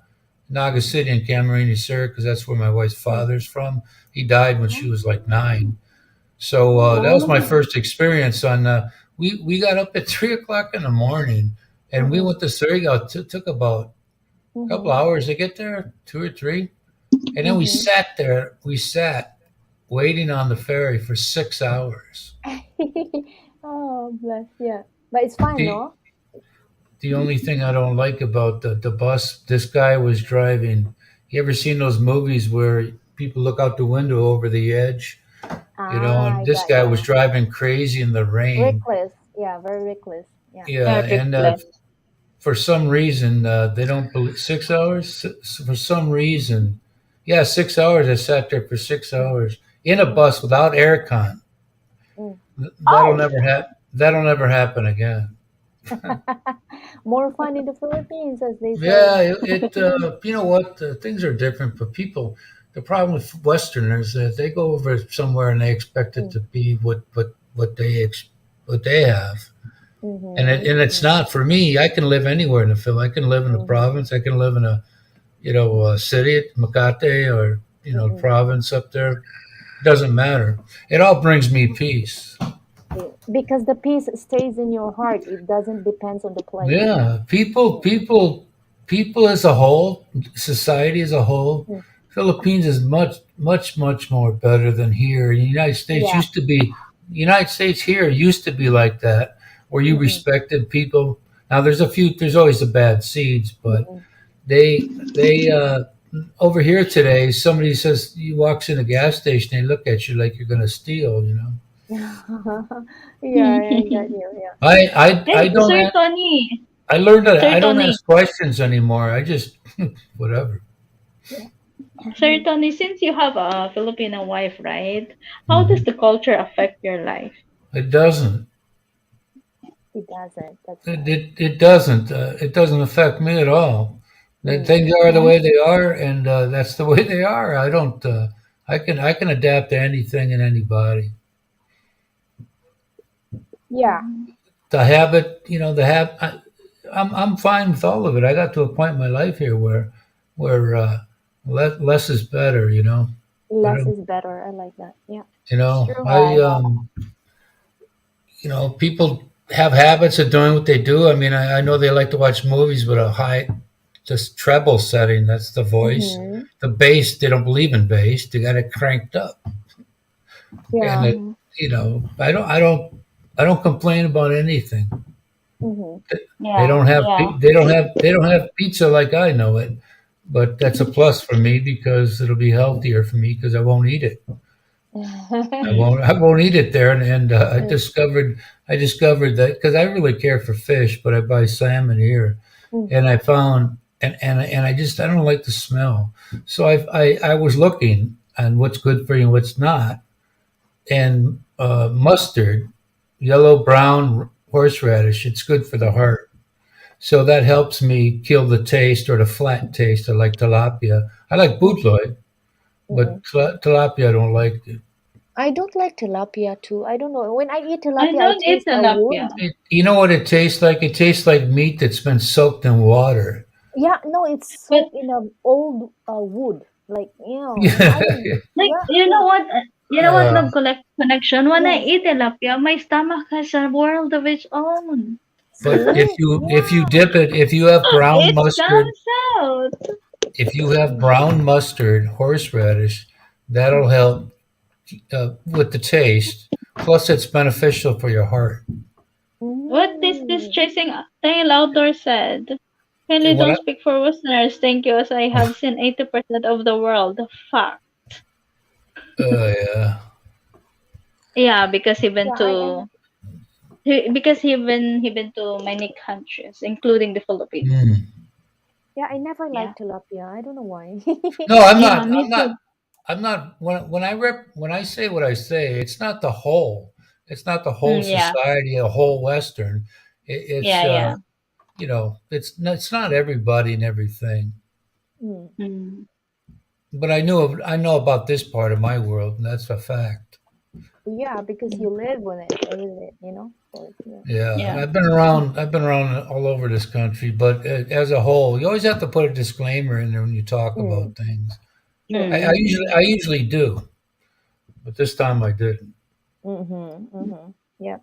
Naga City in Camarines Sur because that's where my wife's Mm. father's from. He died when she was like Oh, 9, so that was my oh. first experience on. We got up at 3 o'clock in the morning and we Mm-mm, went to Surigao. Took about a couple mm-hmm, hours to get there, 2 or 3, and then we mm-hmm. sat there. We sat waiting on the ferry for 6 hours. Oh, bless, yeah. But it's fine, The no? the only thing I don't like about the bus, this guy was driving. You ever seen those movies where people look out the window over the edge, Ah, and I this got guy was you. driving crazy in the rain. Reckless. Yeah, very reckless. Yeah. Yeah, Yeah, and reckless. for some reason they don't believe 6 hours. For some reason, yeah, 6 hours. I sat there for six Mm, hours in a mm, bus without aircon. mm. That'll Oh, never happen. That'll never happen again. More fun in the Philippines, as they say. Yeah, you know what? Things are different, but people, the problem with Westerners, they go over somewhere and they expect it Mm, to be what they have, mm-hmm, and it's mm-hmm, not for me. I can live anywhere in the Philippines. I can live in a mm-hmm, province. I can live in a city, Makati, or mm-hmm. province up there. It doesn't matter. It all brings me peace. Yeah. Because the peace stays in your heart. It doesn't depend on the place. Yeah, Mm, people as a whole, society as a whole, mm. Philippines is much, much, much more better than here. The United States Yeah. used to be, United States here used to be like that, where you Mm-mm, respected people. Now there's always the bad seeds, but mm-mm. they over here today, somebody says he walks in a gas station, they look at you like you're going to steal. Yeah, I got you. Yeah. I hey, don't. Sir Tony. I learned that Sir I don't Tony. ask questions anymore. I just whatever. Yeah. Sir Tony, since you have a Filipino wife, right? How does Mhm. the culture affect your life? It doesn't. It doesn't. That's It right. it, it doesn't. It doesn't affect me at all. That Mm, things are the way they are, and that's the way they are. I don't. I can adapt to anything and anybody. yeah. The habit, the habit. I'm fine with all of it. I got to a point in my life here where less is better. I Less don't. is better. I like that. Yeah. It's You true. I people have habits of doing what they do. I mean, I know they like to watch movies with a high, just treble setting. That's the voice. Mm-hmm. The bass, they don't believe in bass. They got it cranked up, and Yeah. I don't complain about anything. Mm-hmm. They Yeah, don't have yeah. pizza like I know it, but that's a plus for me because it'll be healthier for me because I won't eat it. I won't eat it there, and I discovered that because I really care for fish, but I buy salmon here, Mm, and I found and I don't like the smell, so I was looking on what's good for you and what's not, and mustard, yellow brown horseradish, it's good for the heart, so that helps me kill the taste or the flat taste. I like tilapia. I like mm, butloy, mm-mm. but tilapia I don't like. I don't like tilapia too. I don't know. When I eat I tilapia, I don't eat taste a tilapia. wood. You know what it tastes like? It tastes like meat that's been soaked in water. Yeah, no, it's But soaked in a old wood. Like, I Yeah. don't. like, Yeah, you know yeah, what? You know what, Uh, Love Connection? When I yeah. eat tilapia, my stomach has a world of its own. but See? if you Yeah. dip it, if you have brown It mustard, comes out. if you have brown mustard, horseradish, that'll help with the taste. Plus, it's beneficial for your heart. What is this Mm. chasing tail outdoor said? Kindly when don't I, speak for Westerners. Thank you, as I have seen 80% of the world. Fuck. yeah. Yeah, because Yeah, I am. because he been to many countries, including the Philippines. Mm. Yeah, I never Yeah. liked tilapia. I don't know why. No, I'm Yeah, not. me I'm not. too. I'm not. When I say what I say, it's not the whole. It's not the whole Yeah. society, a whole Western. It's Yeah, yeah. it's not everybody and everything. Mm. Mm. But I know about this part of my world, and that's a fact. Yeah, because you live with it, So yeah. Yeah, Yeah. I've been around. I've been around all over this country, but as a whole, you always have to put a disclaimer in there when you talk Mm. about things. True. Mm. I usually do, but this time I didn't. Mm-hmm. Mm-hmm. Yeah.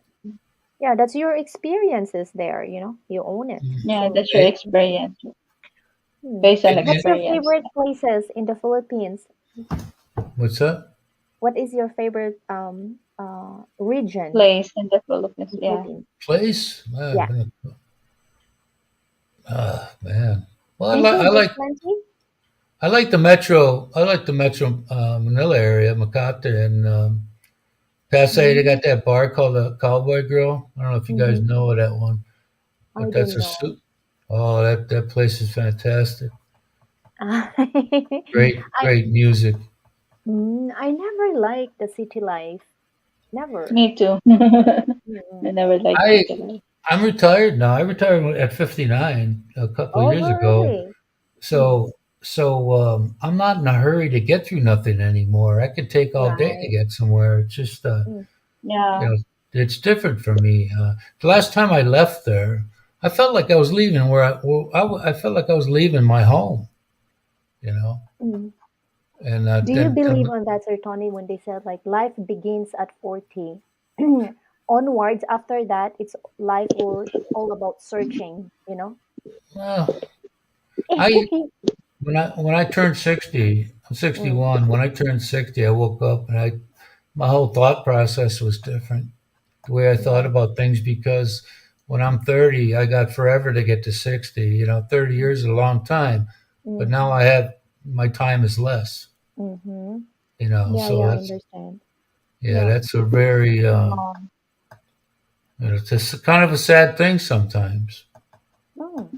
Yeah, that's your experiences there, You own it. Mm. Yeah, So, that's your experience, hmm. based on What's your experience. favorite places in the Philippines? What's that? What is your favorite region Place in the Philippines. in the Yeah. Philippines? Place? Yeah. Man. Well, I think there's plenty. I like the metro. I like the metro Manila area, Makati and Pasay. They got Mm-hmm. that bar called the Cowboy Grill. I don't know if you guys Mm-hmm. know of that one, I but that's don't a know. soup. Oh, that place is fantastic. I Great music. I never liked the city life. Never. Me too. I Mm-mm. never liked I city life. I'm retired now. I retired at 59 a couple of Oh, years ago. really? Mm. So I'm not in a hurry to get through nothing anymore. I could take all day to Right. get somewhere. It's just Mm. you Yeah. know, it's different for me. The last time I left there, I felt like I was leaving I felt like I was leaving my home, you know, Mm. and Do you then believe on that, Sir Tony, when they said like life begins at 40? Onwards after that, it's all about searching? well, I when I turned 60, I'm Mm, 61. When I turned 60, I woke up and I my whole thought process was different. The way I thought right. about things because when I'm 30, I got forever to get to 60. 30 years is a long time, but Mm, now I have my time is less. mm-hmm. Yeah, So yeah, I that's understand. yeah, Yeah. that's a very Um, it's just kind of a sad thing sometimes. Oh.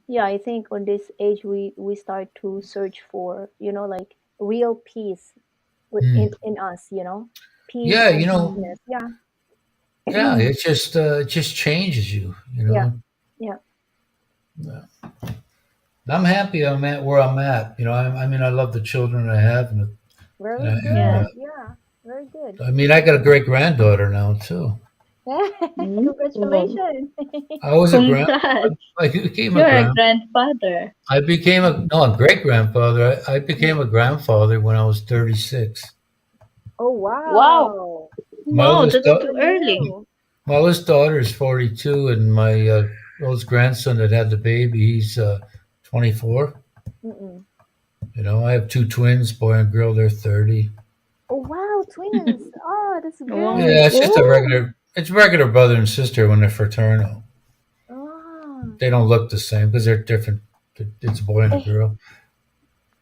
Yeah, I think on this age we start to search for, like real peace Mm. in us. Peace Yeah, and happiness. Yeah. yeah, it just changes you. Yeah. Yeah. I'm happy I'm at where I'm at. I mean, I love the children I have, Very yeah. good. Yeah. Very good. I mean, I got a great granddaughter now too. Ooh. Congratulations. I was a grand. Congrats. I became a You're a grand. grandfather. I became a no a great grandfather. I became a grandfather when I was 36. Oh, Wow. wow. My Wow, oldest that's Good daughter, too for early. you. my oldest daughter is 42, and my oldest grandson that had the baby, he's 24. Mm-mm. I have two twins, boy and girl. They're 30. Oh, wow, twins. Oh, that's Wow. good. Yeah, it's just a Ooh. regular. It's regular brother and sister when they're fraternal. Oh, They don't look the same because they're different. It's a boy and a eh, girl.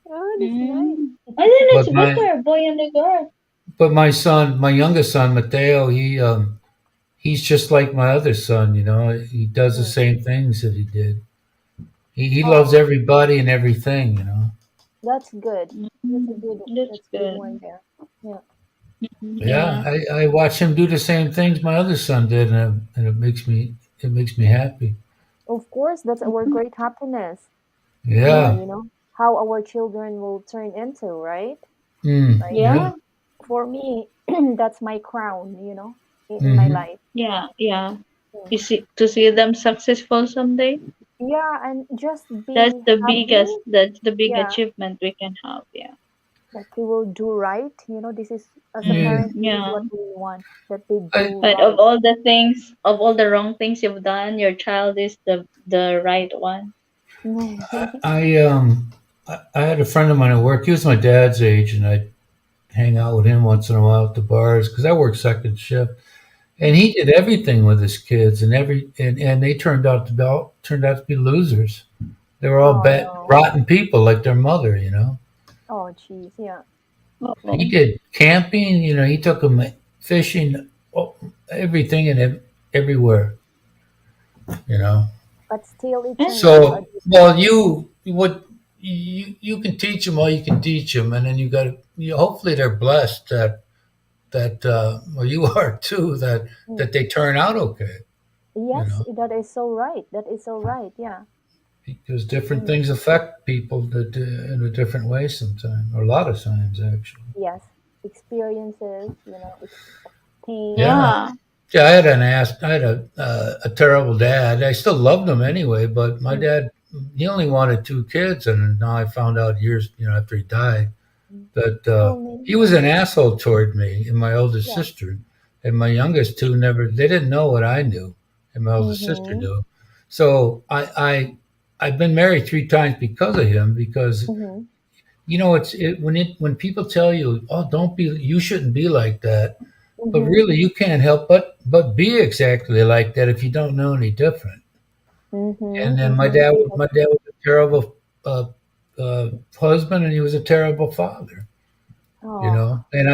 oh, that's nice. Mm. I think But it's my better, boy and a girl. but my son, my youngest son, Mateo, he's just like my other son. He does the Mm. same things that he did. He loves Oh, everybody and everything. that's good. That's a Mm. good. That's That's a good good. one there. Yeah. Yeah, Yeah. I watch him do the same things my other son did, and it makes me happy. Of course, that's our great happiness. Yeah. How our children will turn into, right? Like Yeah. Yeah. for me, that's my crown. In my Hmm. life. Yeah. Yeah. Mm. To see them successful someday. Yeah, and just That's be the happy. biggest. That's the big Yeah, achievement we can have. Yeah. that they will do right. This is, as a Yeah. parent, this is Yeah. what we want, that they I do But of right. all the things, of all the wrong things you've done, your child is the right one. I had a friend of mine at work. He was my dad's age, and I'd hang out with him once in a while at the bars because I work second shift. and he did everything with his kids, and and they turned out to be losers. They were all Oh bad, no. rotten people like their mother. Oh jeez. Yeah. He Oh. did camping. He took them fishing, oh, everything and everywhere. You know. But still, it And turned into a So, different well, way. you can teach them all you can teach them, and then you got to. Hopefully, they're blessed that well, you are too, Mm. that they turn out okay. You Yes, know, that is so right. That is so right. Yeah. because different Mm. things affect people that in a different way sometimes, or a lot of times actually. Yes. Experiences, pain. Yeah. yeah. Yeah, I had a terrible dad. I still loved him anyway, but my Mm. dad, he only wanted two kids, and now I found out years, after he died, Mm. that Only. he was an asshole toward me and my oldest Yeah. sister, and my youngest two never. They didn't know what I knew, and my oldest sister Mm-hmm. knew. So I've been married three times because of him. Because Mm-hmm. when people tell you, oh, don't be, you shouldn't be like that, but Mm-hmm. really you can't help but be exactly like that if you don't know any different. And Mm-hmm. then Mm-hmm. my dad was a terrible uh, husband, and he was a terrible father. Oh. And Yeah.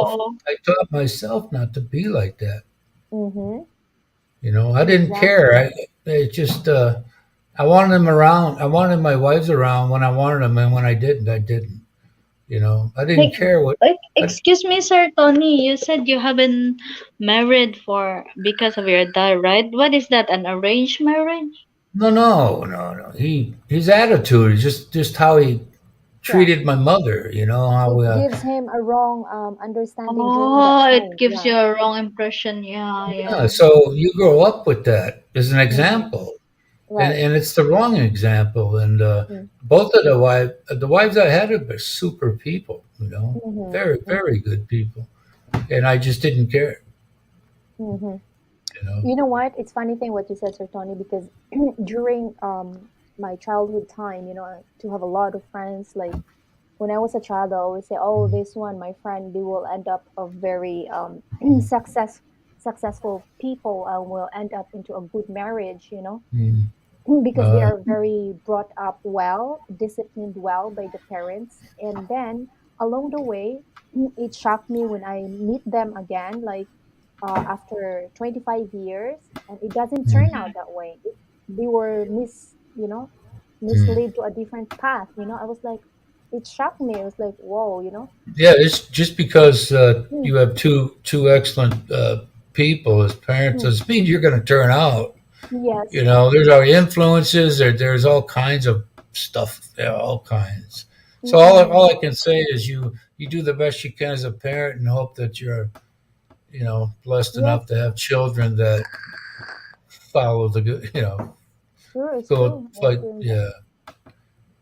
Oh. I taught myself not to be like that. Mm-hmm. I didn't care. Exactly. I just I wanted them around. I wanted my wives around when I wanted them, and when I didn't, I didn't. I didn't Like, care what. I, excuse me, Sir Tony. You said you haven't married for because of your dad, right? What is that? An arranged marriage? no, no, no, no. His attitude, just how he Yeah. treated my mother. How It gives him a wrong understanding during that Oh, it time. gives Yeah. you a wrong impression. Yeah, yeah. yeah. So you grow up with that as an Mm-hmm. example, and Right. it's the wrong example. And Mm. both of the wives I had were super people. Mm-hmm. Very Mm-hmm. very good people, and I just didn't care. Mm-hmm. You know. You know what? It's funny thing what you said, Sir Tony, because during my childhood time, to have a lot of friends, like when I was a child, I always say, "Oh, this one, my friend, they will end up a very successful people and will end up into a good marriage," Mm. because they Uh, are very brought up well, disciplined well by the parents. And then along the way, it shocked me when I meet them again, like after 25 years, and it doesn't turn mm, out that way. They were mm. misled to a different path. I was like, it shocked me. I was like, whoa. Yeah, it's just because Mm, you have two excellent people as parents mm, doesn't mean you're going to turn out. yes, There's our influences. There's all kinds of stuff. There, all kinds. So all mm-mm, I can say is you do the best you can as a parent and hope that you're blessed yes, enough to have children that follow the good. true, it's Go true. I fight. agree on that. Yeah,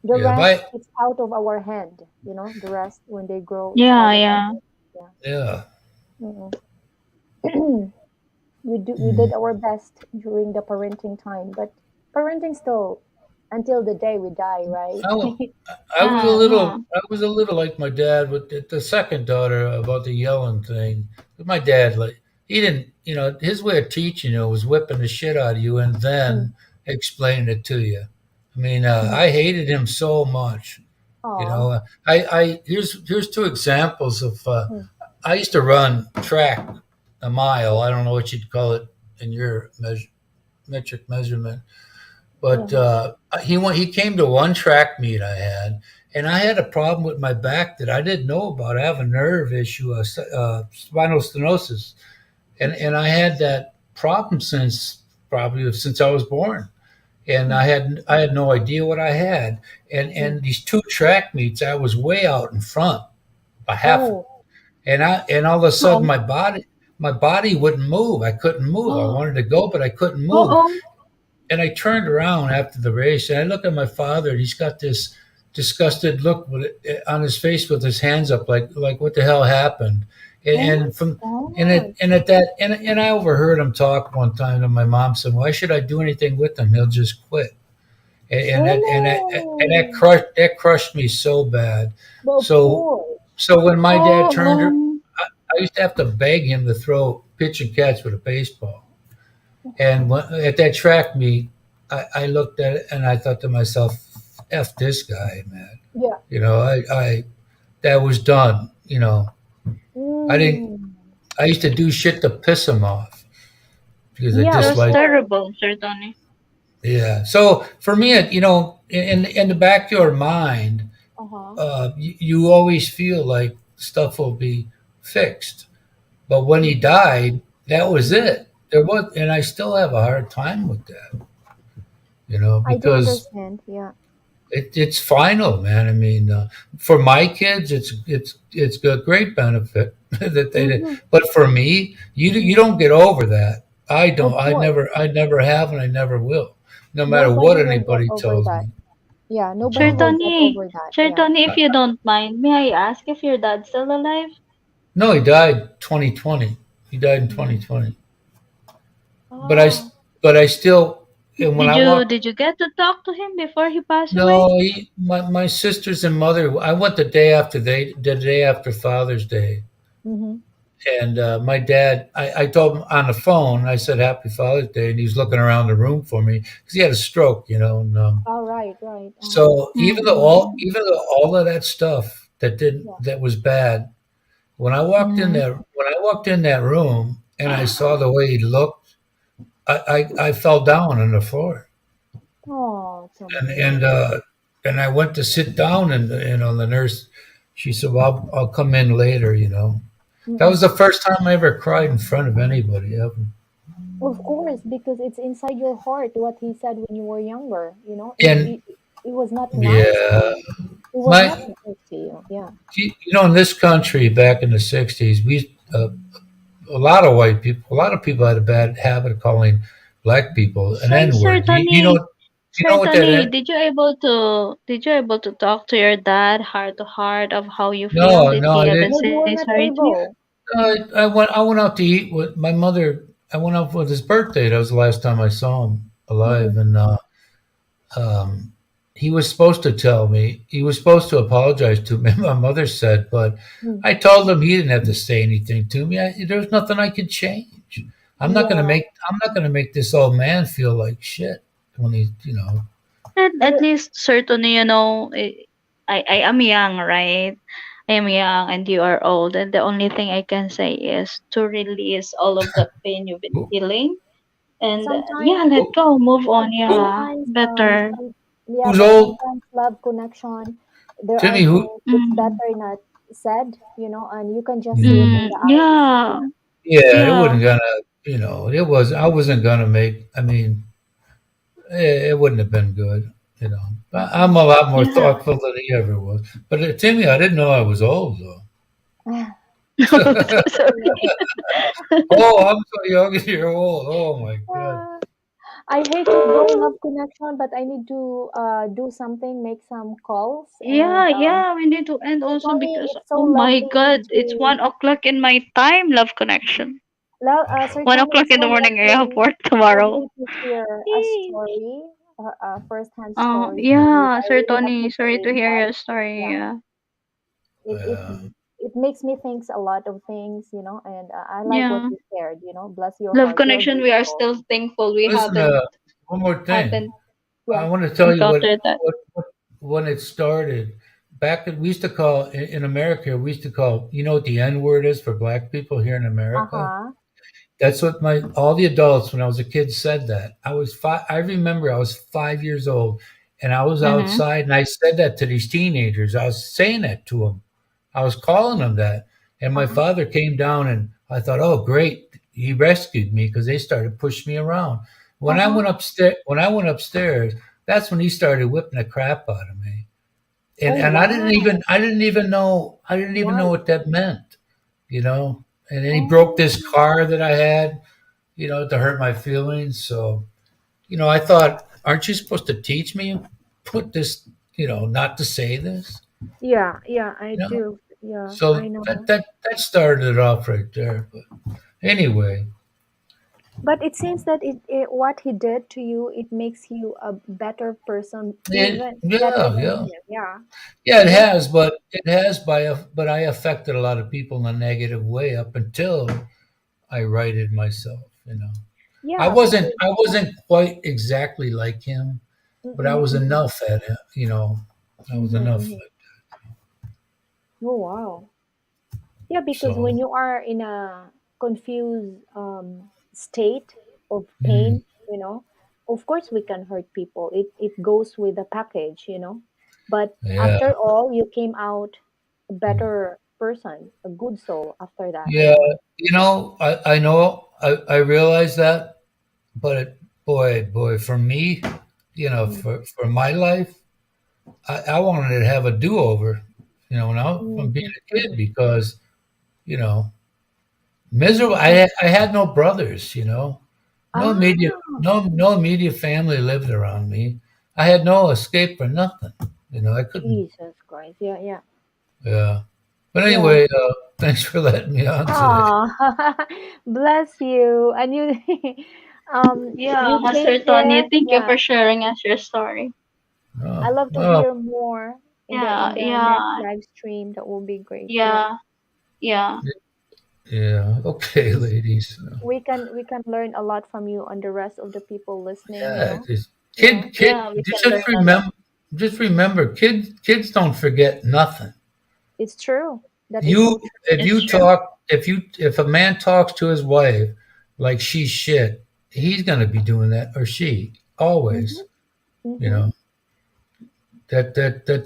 The yeah. rest, My it's out of our hand. The rest, when they grow, it's Yeah, out of our yeah. hand. Yeah. yeah. Mm-mm. We Mm. did our best during the parenting time, but parenting still until the day we die, right? I, wa- Yeah, yeah. I was a little like my dad with the second daughter about the yelling thing. But my dad, like, he didn't, his way of teaching you was whipping the shit out of you and Mm, then explaining it to you. I mean, mm-hmm. I hated him so much. Aw. Here's two examples of. Mm, I used to run track a mile. I don't know what you'd call it in your metric measurement, but yeah. he came to one track meet I had, and I had a problem with my back that I didn't know about. I have a nerve issue, spinal stenosis, and I had that problem since I was born, and Mm. I had no idea what I had. Mm. And these two track meets, I was way out in front by half, Oh. and all of a sudden Oh, my body wouldn't move. I couldn't move. I oh, wanted to go, but I couldn't move. oh, And I turned around after the race, and I look at my father, and he's got this disgusted look on his face with his hands up, like what the hell happened? And, Oh my and from God. and at that and I overheard him talk one time, and my mom said, "Why should I do anything with him? He'll just quit." And Oh that crushed me so bad. no. Of So course. so when my dad turned, oh, I used to have to beg him to throw pitching catch with a baseball. And at that track meet, I looked at it and I thought to myself, "F this guy, man." Yeah. You know, I that was done. You know, I didn't. Mm. I used to do shit to piss him off because I Yeah, It of was disliked. course. terrible, Sir Tony. Yeah. So for me, you know, in the back of your mind, Uh-huh. you always feel like stuff will be fixed. But when he Mhm. died, that was Mhm. it. There was, and I still have a hard time with that, you know, I do because understand. Yeah. it's final, man. I mean, for my kids, it's a great benefit that they did. Mm-hmm. But for me, you Mm-hmm. don't get over that. I don't. Of course. I never have, and I never will. No matter what Nobody will get anybody over tells that. me. Yeah, Sir nobody No, will get Tony, over that. Sir Yeah. Tony, if Uh, you don't mind, may I ask if your dad's still alive? no, he died 2020. He died in Mhm. 2020. But Oh. but I still, and when Did I you walk, did you get to talk to him before he passed away? no, my sisters and mother. I went the day after Father's Day, Mhm. and my dad. I told him on the phone. I said Happy Father's Day, and he was looking around the room for me because he had a stroke, you know. And, All right, right. Uh-huh. so Mm-mm. even though all of that stuff Yeah. that was bad, Mm-hmm. when I walked in that room and I saw the way he looked, I fell down on the floor. Oh, and Tommy. and uh, and I went to sit down, and the nurse, she said, "Well, I'll come in later." You know, that was Mm-mm. the first time I ever cried in front of anybody ever. Of course, because it's inside your heart what he said when you were younger. And It was not nice to yeah, you. It was not my nice to you. Yeah. you know, in this country back in the '60s, a lot of people had a bad habit of calling black people an Hey, N Sir word. Tony. You Sir know what that Tony, is? did you able to talk to your dad heart to heart of how you feel? No, Did no, he I even didn't. Maybe say we're not sorry to you? able. I went out to eat with my mother. I went out for his birthday. That was the last time I saw him alive, Mm-mm. and um, he was supposed to tell me. He was supposed to apologize to me. My mother said, but Mm. I told him he didn't have to say anything to me. There was nothing I could change. Yeah. I'm not gonna make this old man feel like shit when he, you know. At least, Sir Tony, I am young, right? I am young and you are old, and the only thing I can say is to release all of that pain you've been feeling, and Sometimes, yeah, let go, move on. Yeah, sometimes, better. yeah, Who's but old? sometimes love connection, there are Timmy? Who? things it's Mm, better not said, and you can just see it in mm, the eyes. yeah, Yeah. Yeah, it yeah, wasn't gonna. You know, it was. I wasn't gonna make. I mean, it wouldn't have been good, you know. Mm-mm. I'm a lot more yeah. thoughtful than he ever was. But Timmy, I didn't know I was old though. So sorry. Oh, I'm so young and you're old. Oh my god. Ah, I hate to go love connection, but I need to do something, make some calls, and Yeah, yeah, we need to end also Tony, because it's so oh my lovely god, it's to 1 o'clock in my time, love connection. Sir one Tony, o'clock it's in so the morning, I have work tomorrow. lovely to hear a Yay. story, a first-hand story from you. Yeah, I Sir really Tony, sorry to appreciate hear that. your story. Yeah, Yeah, it it Yeah. it makes me think a lot of things, and I like what yeah. you shared. Bless your Love heart. You're a connection. good We are soul. still thankful. We Listen, one more thing. haven't I Yes. want to tell you encountered that. when it started. We used to call in America. We used to call. You know what the N word is for black people here in America? Uh-huh. That's what my all the adults when I was a kid said that. I was five. I remember I was 5 years old, and I was Mm-hmm. outside, and I said that to these teenagers. I was saying that to them. I was calling them that, and my Uh-huh. father came down, and I thought, "Oh, great!" He rescued me because they started pushing me around. Uh-huh. When I went upstairs, that's when he started whipping the crap out of me, Oh, and wow. I didn't even know Why? what that meant, you know. And then he broke Oh, this car that I had, you know, to hurt my feelings. So, you know, I thought, aren't you supposed to teach me, put this, you know, not to say this, yeah, yeah, I you know? do. Yeah, I So know. that started it off right there. But anyway, But it seems that what he did to you, it makes you a better person, even better yeah, than yeah, him. Yeah, yeah, it that's has, but I affected a lot of people in a negative way up until I righted myself. You know, Yeah, because I wasn't quite exactly like him, but I mm-mm, was mm-mm, enough at it. You know, I was mm-hmm, enough. mm-hmm. Oh wow. Yeah, because when So, you are in a confused state of mm, pain, of course we can hurt people. It goes with the package, But yeah, after all, you came out a better person, a good soul after that. yeah. You know, I know I realize that, but boy, for me, you know, Mm, for my life, I wanted to have a do over. You know, now from being mm, a kid mhm. because you know miserable. I had no brothers. You know, no immediate Ah, no immediate family lived around me. I had no escape for nothing. You know, I couldn't. Jesus Christ. Yeah, yeah. Yeah. But Yeah. anyway, thanks for letting me on today. Ah, bless you. And you Yeah, you Master take Tony, care. thank you Yeah. for sharing us your story. I Oh, love to well, hear more in the Yeah, next yeah, live stream. That will be great. Yeah. yeah, yeah, yeah. Okay, Because ladies. we can learn a lot from you and the rest of the people listening. Yeah, just Yeah. yeah. We can learn a lot. just remember, kids don't forget nothing. It's true. That is so You, true. It's true. if a man talks to his wife like she's shit, he's gonna be doing that, or she always. Mm-hmm. You Mm-hmm. know that's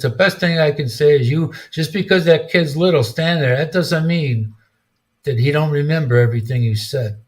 the best thing I can say is you. Just because that kid's little, stand there. That doesn't mean that he don't remember everything you said.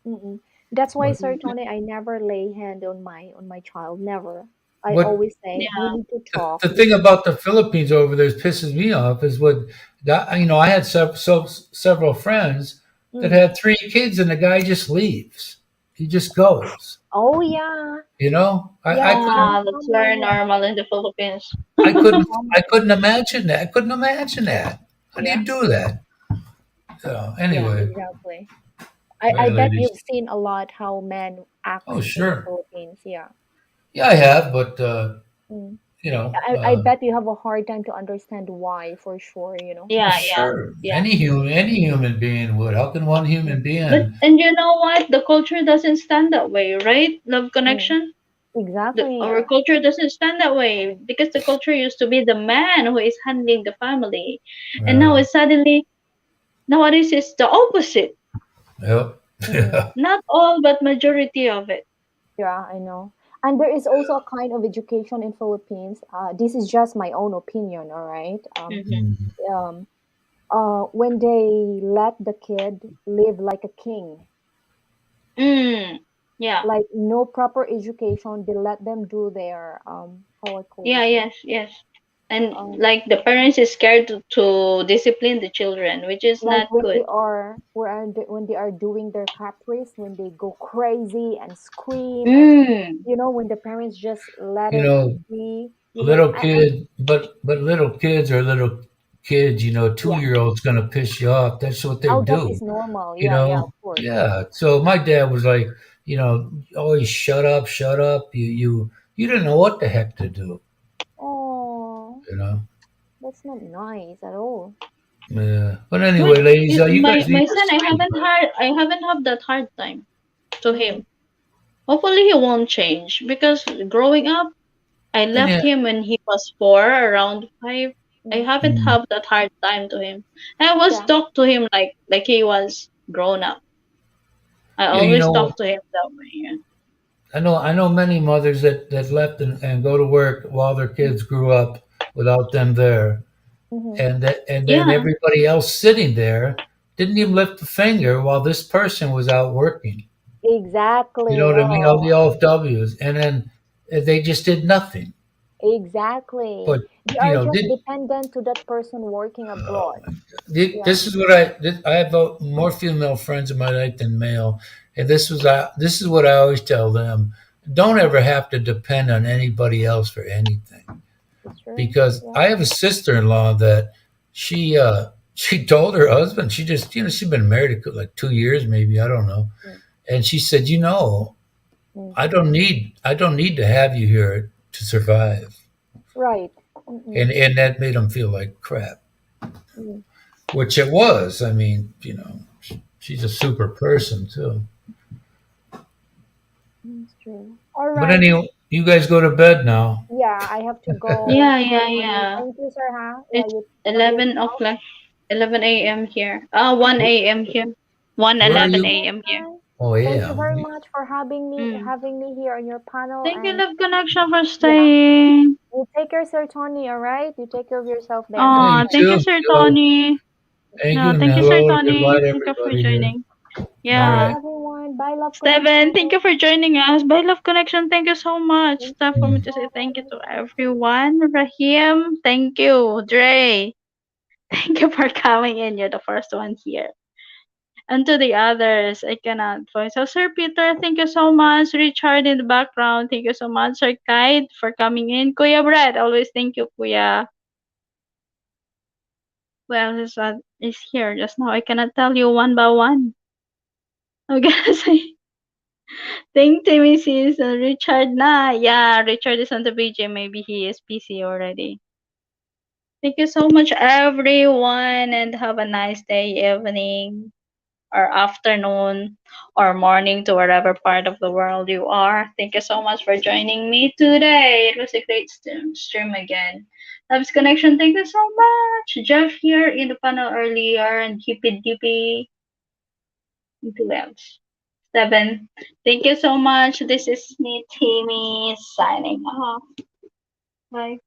Mm-mm. That's why, But Sir Tony, I never lay hand on my child. Never. I what always say we Yeah. need to the talk. We thing need to. about the Philippines over there pisses me off is what that you know I had several friends that Mm. had three kids and the guy just leaves. He just goes. Oh yeah, You know, yeah. It's very Yeah, that's very common. Yeah, normal in the Philippines. very common. I couldn't imagine that. I couldn't imagine that. How do Yeah, you do that? So yeah. anyway, Exactly. all I right, bet ladies. you've seen a lot how men Oh acts in the sure, Philippines. Yeah. yeah, I have, but Mm. you know, I bet you have a hard time to understand why, for sure. oh, Yeah, yeah, sure, yeah. any human being would. How can one human Mm. But being? and you know what? The culture doesn't stand that way, right? Love Mm. connection. Exactly. Our Yeah. culture doesn't stand that way because the culture used to be the man who is handling the family, and now Uh, it's suddenly nowadays it's the opposite. yep. Mm-mm. Yeah. Not all, but majority of it. Yeah, I know. And there is also a kind of education in Philippines. This is just my own opinion, all right? Hmm. Mm. Um, when they let the kid live like a king, Mm. Yeah. like no proper education, they let them do their how I call Yeah. this one. Yes. Yes. And Um, like the parents is scared to discipline the children, which is like not good. when they are doing their caprice, when they go crazy and scream, and Mm. when the parents just let You it know, be, little I kid, but little kids are little kids. You know, 2 yeah. year olds gonna piss you off. That's what they Oh, that do. is normal. You Yeah, yeah, know, of course. yeah. So my dad was like, you know, always shut up, shut up. You didn't know what the heck to do. Oh, You know. that's not nice at all. Yeah. But But anyway, ladies, you my guys son, sweet. I haven't had that hard time to Mm, him. Hopefully he won't change because growing up, I And left yeah, him when he was 4, around 5. I mm, haven't mm, had that hard time to him. I always yeah. talk to him like he was grown up. I yeah, you always know, talk to him that way. Yeah. I know many mothers that left and go to work while their Mm, kids grew up without them there, mm-hmm. and then Yeah. everybody else sitting there didn't even lift a finger while this person was out working. You know Exactly. what I mean? All the Oh, OFWs, and then they just did nothing. exactly. But They you are know, just dependent to that person working oh abroad. my God. Yeah. This is what I have more female friends in my life than male, and this is what I always tell them: don't ever have to depend on anybody else for anything. It's true. Because Yeah. I have a sister-in-law that she told her husband, she just she'd been married like 2 years maybe, I don't know, Mm, and she said, mm. I don't need to have you here to survive, Right. Mm-mm. and that made him feel like crap, Mm. which it was. I mean, She's a super person too. That's true. All But right. anyway, you guys go to bed now. Yeah, I have to go. Yeah, yeah, Tony, yeah. thank you, sir. Huh? Yeah, It's you for 11 yourself. o'clock, 11 a.m. here. 1 a.m. here. Where are 1:11 you? a.m. here. Anytime. Oh Thank you yeah. very much for Mm. having me here on your panel. Thank you, And Love Connection, for yeah, staying. you take care, Sir Tony. All right, you take care of yourself there, Yeah, huh? you Oh, thank you, too. Sir You. Tony. Thank No, you, and thank you, Sir hello and Tony. goodbye to Thank you for everybody here. joining. All Bye, Yeah. right. everyone. Bye, Love Connection. Steven, thank you for joining us. By Love Connection, thank you so much. Thank Time for me you. Mm. to say thank you Bye. to everyone. Rahim, thank you. Dre, thank you for coming in. You're the first one here. And to the others, I cannot voice. So, Sir Peter, thank you so much. Richard in the background, thank you so much. Sir Kite for coming in. Kuya Brad, always thank you, Kuya. Who else is here just now? I cannot tell you one by one. I'm gonna say thank Timmy sis Richard na. Yeah, Richard is on the BJ. Maybe he is busy already. Thank you so much, everyone, and have a nice day, evening, or afternoon, or morning to wherever part of the world you are. Thank you so much for joining me today. It was a great stream again. Love's Connection, thank you so much. Jeff here in the panel earlier, and Hippy Dippy. Who else? Seven. Thank you so much. This is me, Timmy, signing off. Bye.